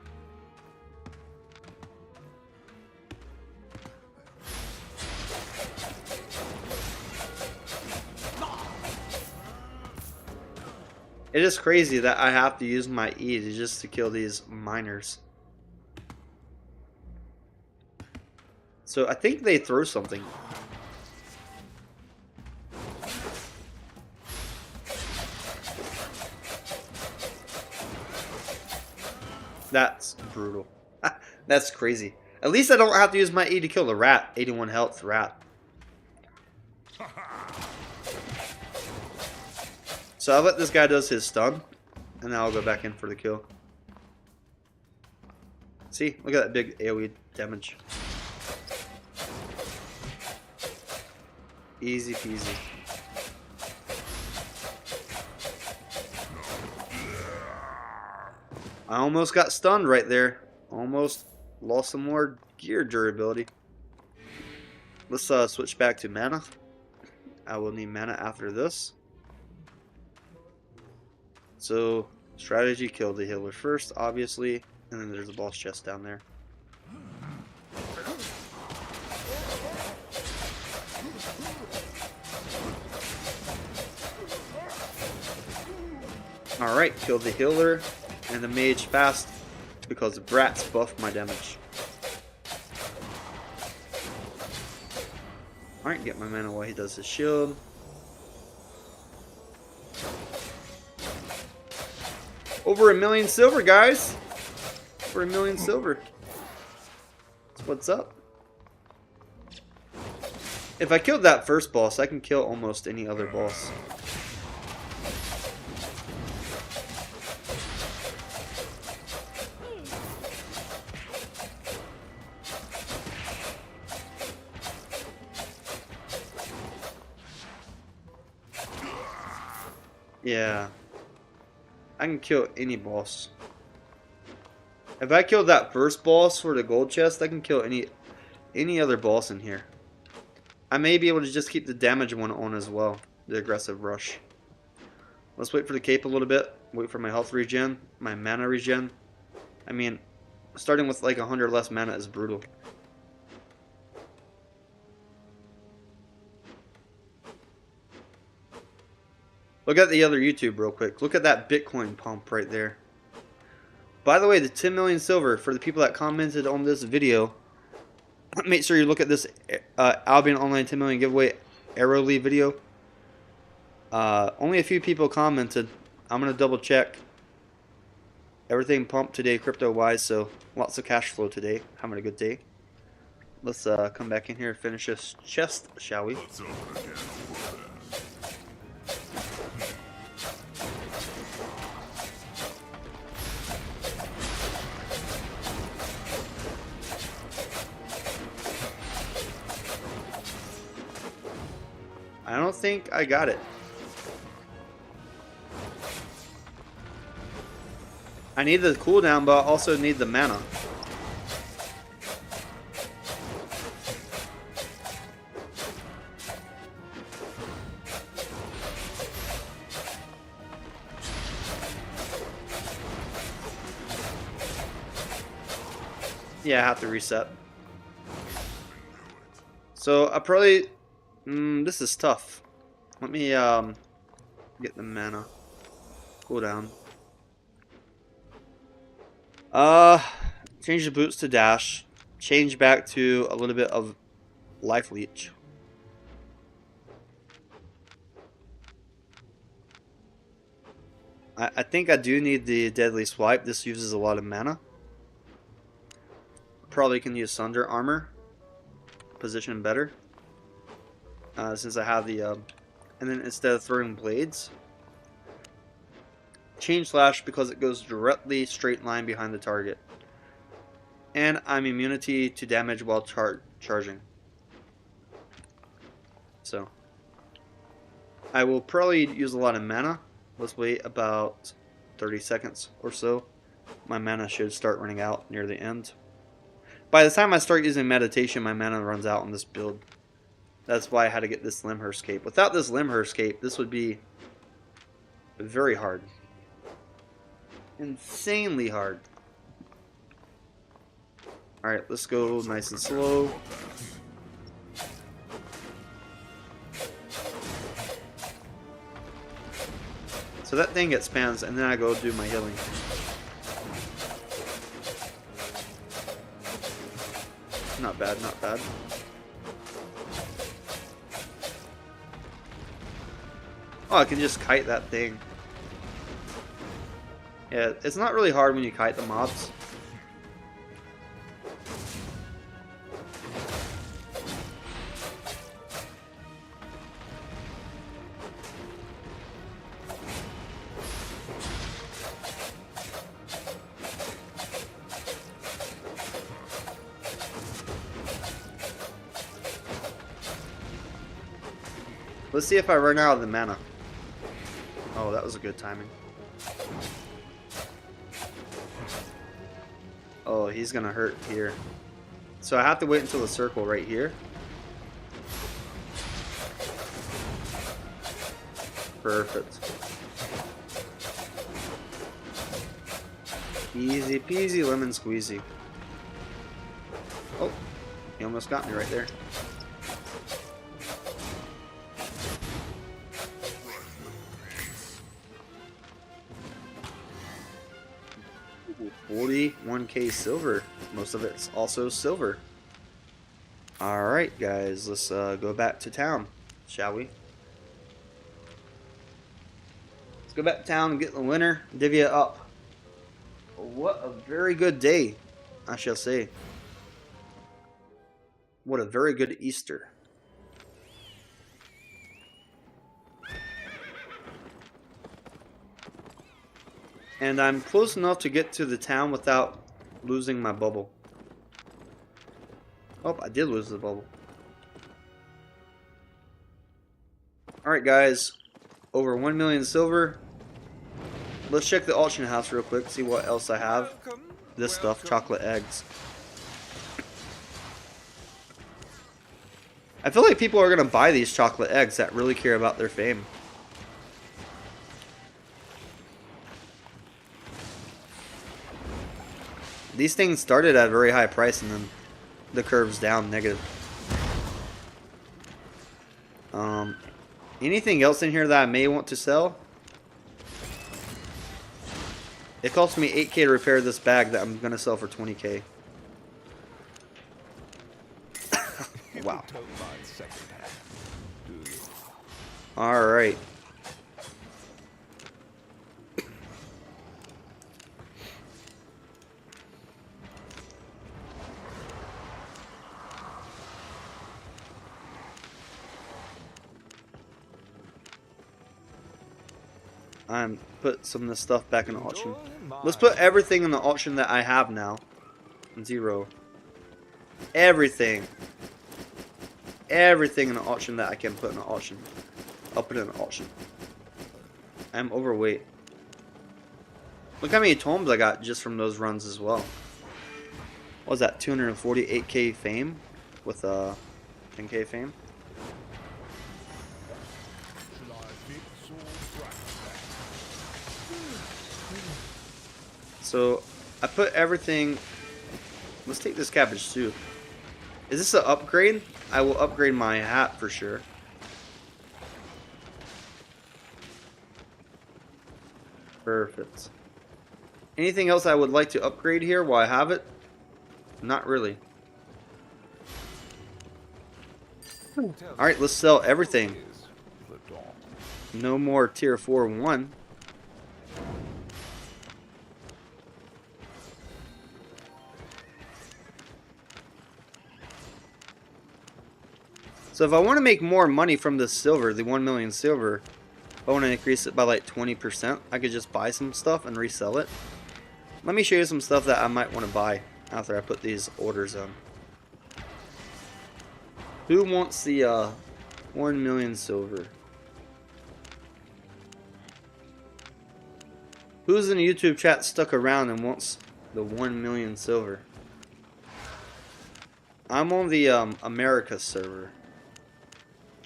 It is crazy that I have to use my E just to kill these miners. So I think they throw something. That's brutal. That's crazy. At least I don't have to use my E to kill the rat. 81 health rat. So I'll let this guy does his stun, and then I'll go back in for the kill. See, look at that big AoE damage. Easy peasy. I almost got stunned right there. Almost lost some more gear durability. Let's switch back to mana. I will need mana after this. So, strategy, kill the healer first, obviously, and then there's a boss chest down there. Alright, kill the healer and the mage fast because the brats buff my damage. Alright, get my mana while he does his shield. Over 1,000,000 silver, guys! Over 1,000,000 silver. That's what's up. If I killed that first boss, I can kill almost any other boss. Yeah. I can kill any boss. If I killed that first boss for the gold chest, I can kill any other boss in here. I may be able to just keep the damage one on as well. The aggressive rush. Let's wait for the cape a little bit. Wait for my health regen. My mana regen. I mean, starting with like 100 less mana is brutal. Look at the other YouTube real quick. Look at that Bitcoin pump right there. By the way, the 10 million silver for the people that commented on this video. Make sure you look at this Albion Online 10 million giveaway Arrowli video. Only a few people commented. I'm going to double check. Everything pumped today crypto-wise, so lots of cash flow today. Having a good day. Let's come back in here and finish this chest, shall we? I don't think I got it. I need the cooldown, but I also need the mana. Yeah, I have to reset. So I probably... this is tough. Let me get the mana. Cooldown. Change the boots to dash. Change back to a little bit of life leech. I think I do need the deadly swipe. This uses a lot of mana. Probably can use Sunder armor. Position better. Since I have the and then instead of throwing blades, change slash because it goes directly straight line behind the target. And I'm immunity to damage while charging. So I will probably use a lot of mana. Let's wait about 30 seconds or so. My mana should start running out near the end. By the time I start using meditation, my mana runs out on this build. That's why I had to get this Limhurst cape. Without this Limhurst cape, this would be very hard. Insanely hard. Alright, let's go nice and slow. So that thing gets spams, and then I go do my healing. Not bad, not bad. Oh, I can just kite that thing. Yeah, it's not really hard when you kite the mobs. Let's see if I run out of the mana. Oh, that was a good timing. Oh, he's gonna hurt here. So I have to wait until the circle right here. Perfect. Easy peasy lemon squeezy. Oh, he almost got me right there. Ooh, 41k silver. Most of it's also silver. Alright guys, let's go back to town, shall we? Let's go back to town and get the winner, divvy it up. What a very good day, I shall say. What a very good Easter. And I'm close enough to get to the town without losing my bubble. Oh, I did lose the bubble. Alright guys, over 1 million silver. Let's check the auction house real quick, see what else I have. Welcome. This stuff, Welcome. chocolate eggs. I feel like people are going to buy these chocolate eggs that really care about their fame. These things started at a very high price and then the curve's down negative. Anything else in here that I may want to sell? It cost me 8K to repair this bag that I'm going to sell for 20K. Wow. Don't mind secondhand, do you? Alright. I'm put some of this stuff back in the auction. Let's put everything in the auction that I have now. 0. Everything. Everything in the auction that I can put in the auction. I'll put it in the auction. I'm overweight. Look how many tomes I got just from those runs as well. What was that? 248K fame with 10K fame. So I put everything. Let's take this cabbage soup. Is this an upgrade? I will upgrade my hat for sure. Perfect. Anything else I would like to upgrade here while I have it? Not really. Alright, let's sell everything. No more tier 4 1. So if I want to make more money from this silver, the 1 million silver, if I want to increase it by like 20%, I could just buy some stuff and resell it. Let me show you some stuff that I might want to buy after I put these orders on. Who wants the 1 million silver? Who's in the YouTube chat stuck around and wants the 1 million silver? I'm on the America server.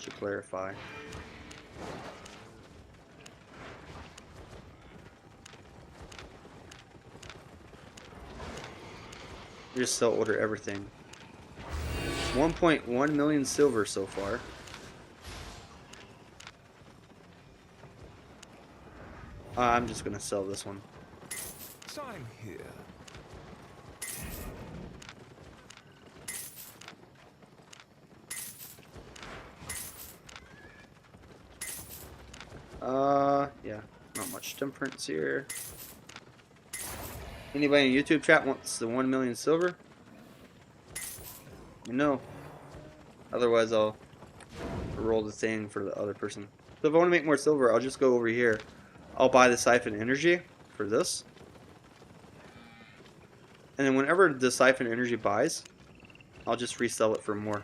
To clarify. Just sell order everything. 1.1 million silver so far. I'm just gonna sell this one. Sign here. Yeah, not much temperance here. Anybody in YouTube chat wants the 1 million silver? No. Otherwise, I'll roll the thing for the other person. So if I want to make more silver, I'll just go over here. I'll buy the siphon energy for this. And then whenever the siphon energy buys, I'll just resell it for more.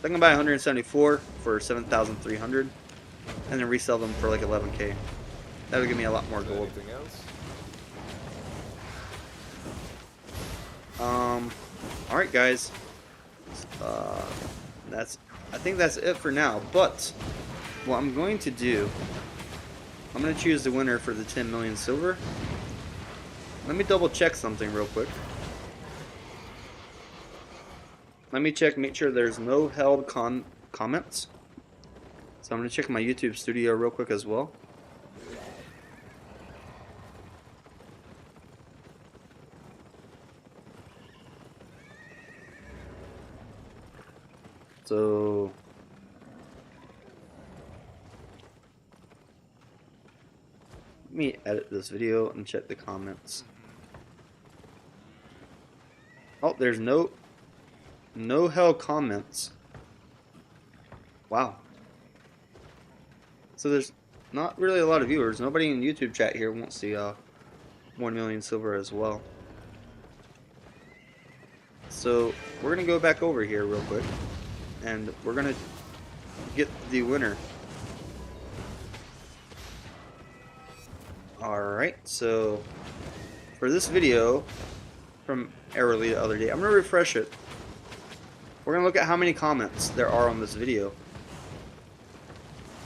I can buy 174 for 7,300 and then resell them for like 11K. That would give me a lot more gold. Anything else? Alright guys. I think that's it for now. But what I'm going to do, I'm going to choose the winner for the 10 million silver. Let me double check something real quick. Let me check, make sure there's no held comments. So I'm going to check my YouTube studio real quick as well. So let me edit this video and check the comments. Oh, there's no hell comments. Wow. So there's not really a lot of viewers. Nobody in YouTube chat here wants the 1 million silver as well. So we're gonna go back over here real quick, and we're gonna get the winner. Alright, so for this video from Arrowli the other day, I'm gonna refresh it. We're gonna look at how many comments there are on this video.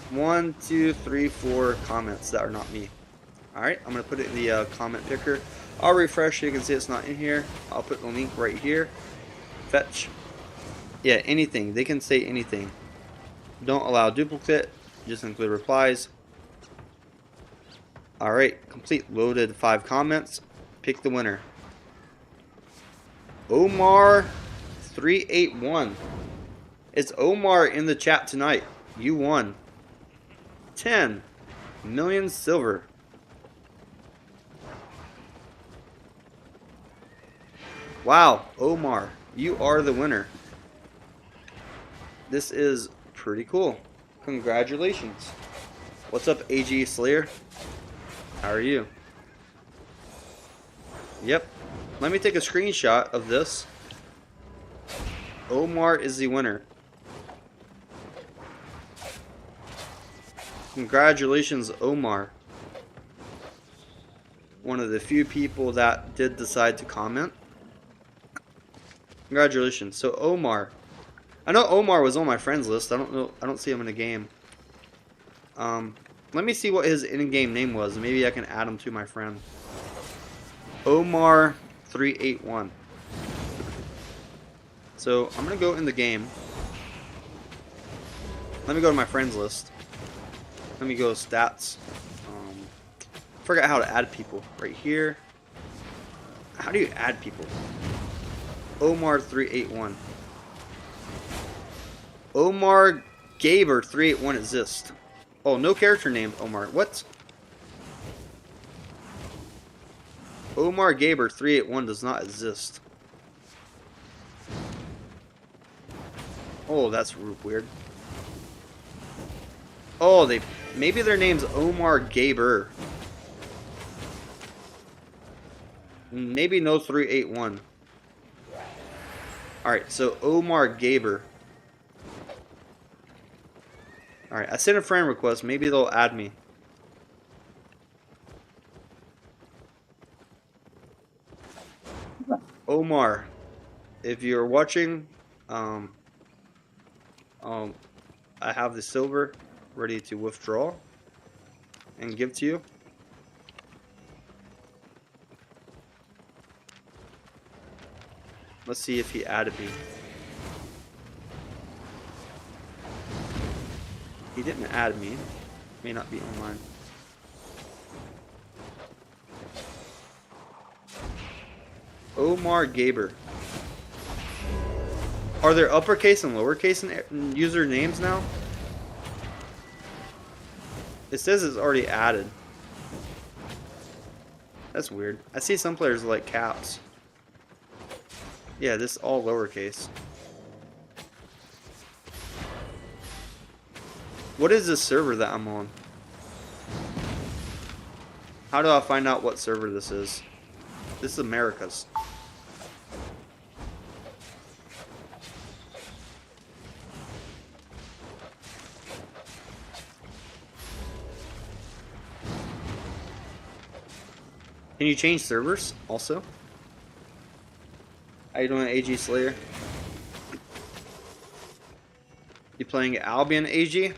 1, 2, 3, 4 comments that are not me. Alright, I'm gonna put it in the comment picker. I'll refresh, you can see it's not in here. I'll put the link right here. Fetch. Yeah, anything. They can say anything. Don't allow duplicate. Just include replies. Alright, complete loaded 5 comments. Pick the winner. Omar381. It's Omar in the chat tonight. You won 10 million silver. Wow, Omar, you are the winner. This is pretty cool. Congratulations. What's up, AG Slayer? How are you? Yep. Let me take a screenshot of this. Omar is the winner. Congratulations, Omar. One of the few people that did decide to comment. Congratulations. So Omar, I know Omar was on my friends list. I don't see him in the game. Let me see what his in-game name was. Maybe I can add him to my friend. Omar381. So I'm gonna go in the game. Let me go to my friends list. Let me go stats. Forgot how to add people. Right here. How do you add people? Omar381. Omar Gaber 381 exists. Oh, no character named Omar. What? Omar Gaber 381 does not exist. Oh, that's weird. Oh, maybe their name's Omar Gaber. Maybe no 381. Alright, so Omar Gaber. Alright, I sent a friend request. Maybe they'll add me. Omar, if you're watching, I have the silver ready to withdraw and give to you. Let's see if he added me. He didn't add me. May not be online. Omar Gaber. Are there uppercase and lowercase in user names now? It says it's already added. That's weird. I see some players like caps. Yeah, this is all lowercase. What is this server that I'm on? How do I find out what server this is? This is America's. Can you change servers also? How you doing, AG Slayer? You playing Albion, AG?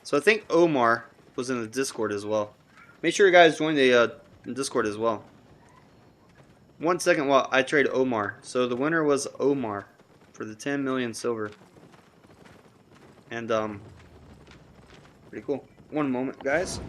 So I think Omar was in the Discord as well. Make sure you guys join the Discord as well. 1 second while I trade Omar. So the winner was Omar for the 10 million silver. And pretty cool. One moment, guys.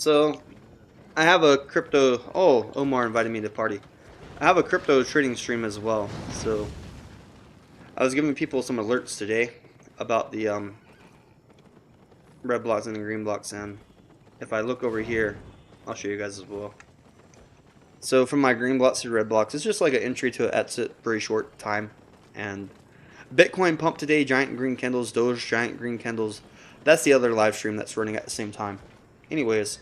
So I have a crypto. Oh, Omar invited me to party. I have a crypto trading stream as well. So I was giving people some alerts today about the red blocks and the green blocks, and if I look over here, I'll show you guys as well. So from my green blocks to red blocks, it's just like an entry to an exit, very short time. And Bitcoin pump today, giant green candles, Doge, giant green candles. That's the other live stream that's running at the same time. Anyways,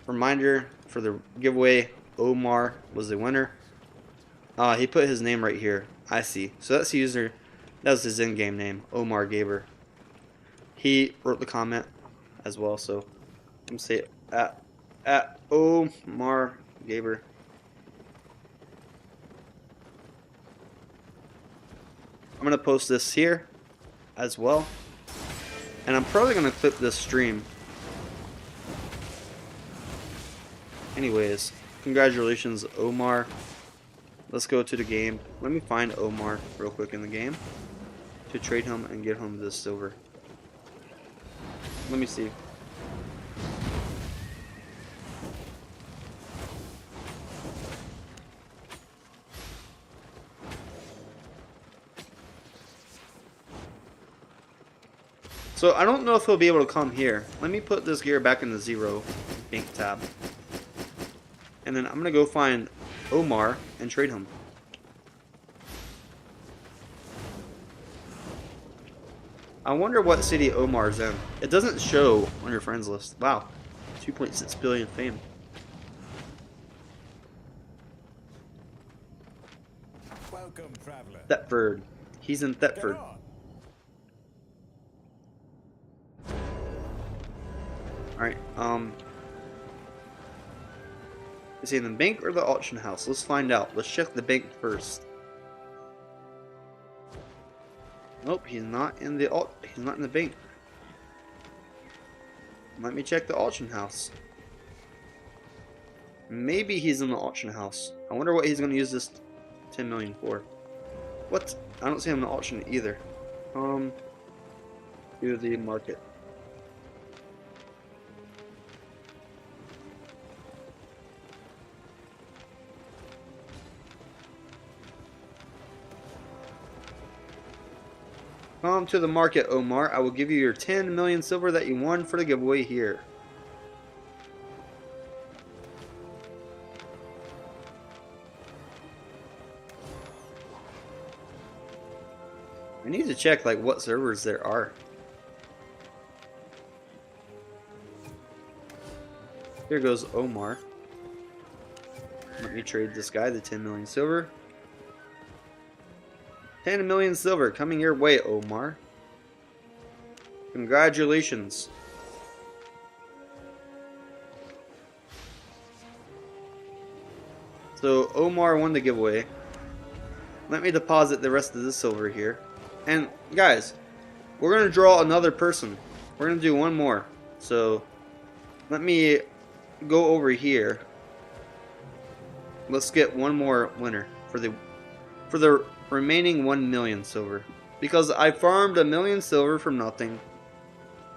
reminder for the giveaway, Omar was the winner. He put his name right here. I see. So that's the user. That was his in-game name, Omar Gaber. He wrote the comment as well. So let me say it at Omar Gaber. I'm gonna post this here as well, and I'm probably gonna clip this stream. Anyways, congratulations, Omar. Let's go to the game. Let me find Omar real quick in the game to trade him and get him this silver. Let me see. So I don't know if he'll be able to come here. Let me put this gear back in the 0 bank tab. And then I'm going to go find Omar and trade him. I wonder what city Omar's in. It doesn't show on your friends list. Wow. 2.6 billion fame. Welcome, traveler. Thetford. He's in Get Thetford. on. Alright, is he in the bank or the auction house? Let's find out. Let's check the bank first. Nope, he's not in the bank. Let me check the auction house. Maybe he's in the auction house. I wonder what he's gonna use this 10 million for. What? I don't see him in the auction either. Do the market. Come to the market, Omar. I will give you your 10 million silver that you won for the giveaway here. I need to check like what servers there are. Here goes Omar. Let me trade this guy the 10 million silver. 10 million silver coming your way, Omar. Congratulations. So Omar won the giveaway. Let me deposit the rest of this silver here. And guys, we're going to draw another person. We're going to do one more. So let me go over here. Let's get one more winner for the remaining 1 million silver, because I farmed 1 million silver from nothing,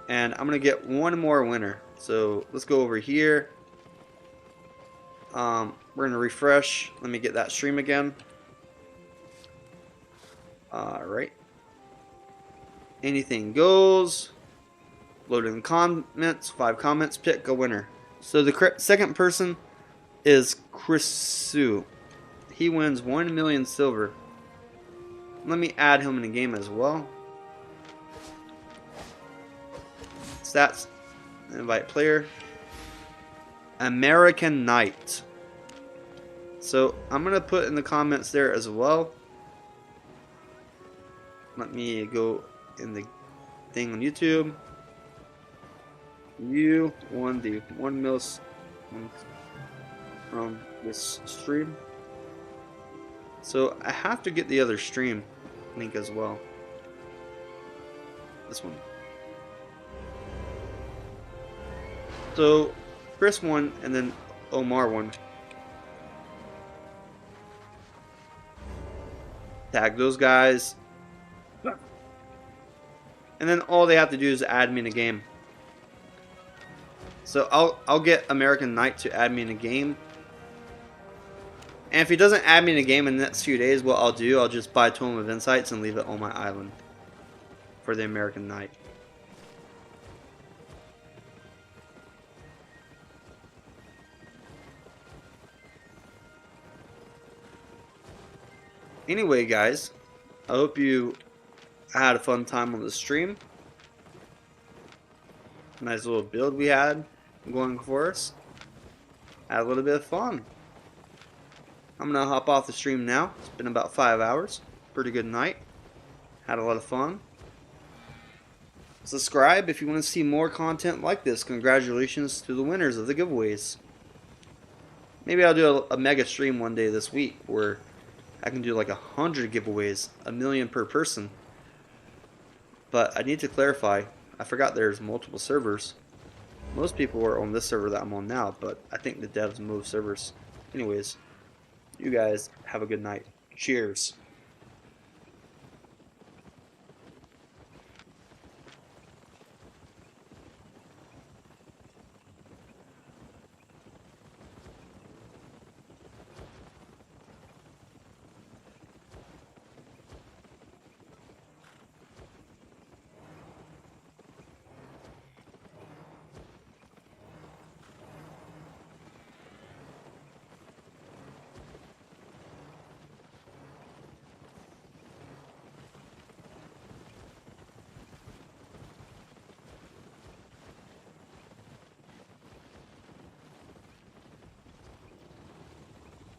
and I'm gonna get one more winner. So let's go over here. We're gonna refresh. Let me get that stream again. Alright, anything goes. Loading comments, 5 comments, pick a winner. So the second person is Chris Sue. He wins 1 million silver. Let me add him in the game as well. Stats, invite player. American Knight. So I'm going to put in the comments there as well. Let me go in the thing on YouTube. You won the 1 mil from this stream. So I have to get the other stream link as well. This one. So Chris won and then Omar won. Tag those guys. And then all they have to do is add me in the game. So I'll get American Knight to add me in a game. And if he doesn't add me in a game in the next few days, what I'll do, I'll just buy Tome of Insights and leave it on my island for the American Knight. Anyway, guys, I hope you had a fun time on the stream. Nice little build we had going for us. Had a little bit of fun. I'm gonna hop off the stream now. It's been about 5 hours. Pretty good night. Had a lot of fun. Subscribe if you want to see more content like this. Congratulations to the winners of the giveaways. Maybe I'll do a mega stream one day this week where I can do like 100 giveaways, 1,000,000 per person. But I need to clarify. I forgot there's multiple servers. Most people are on this server that I'm on now, but I think the devs moved servers. Anyways, you guys have a good night. Cheers.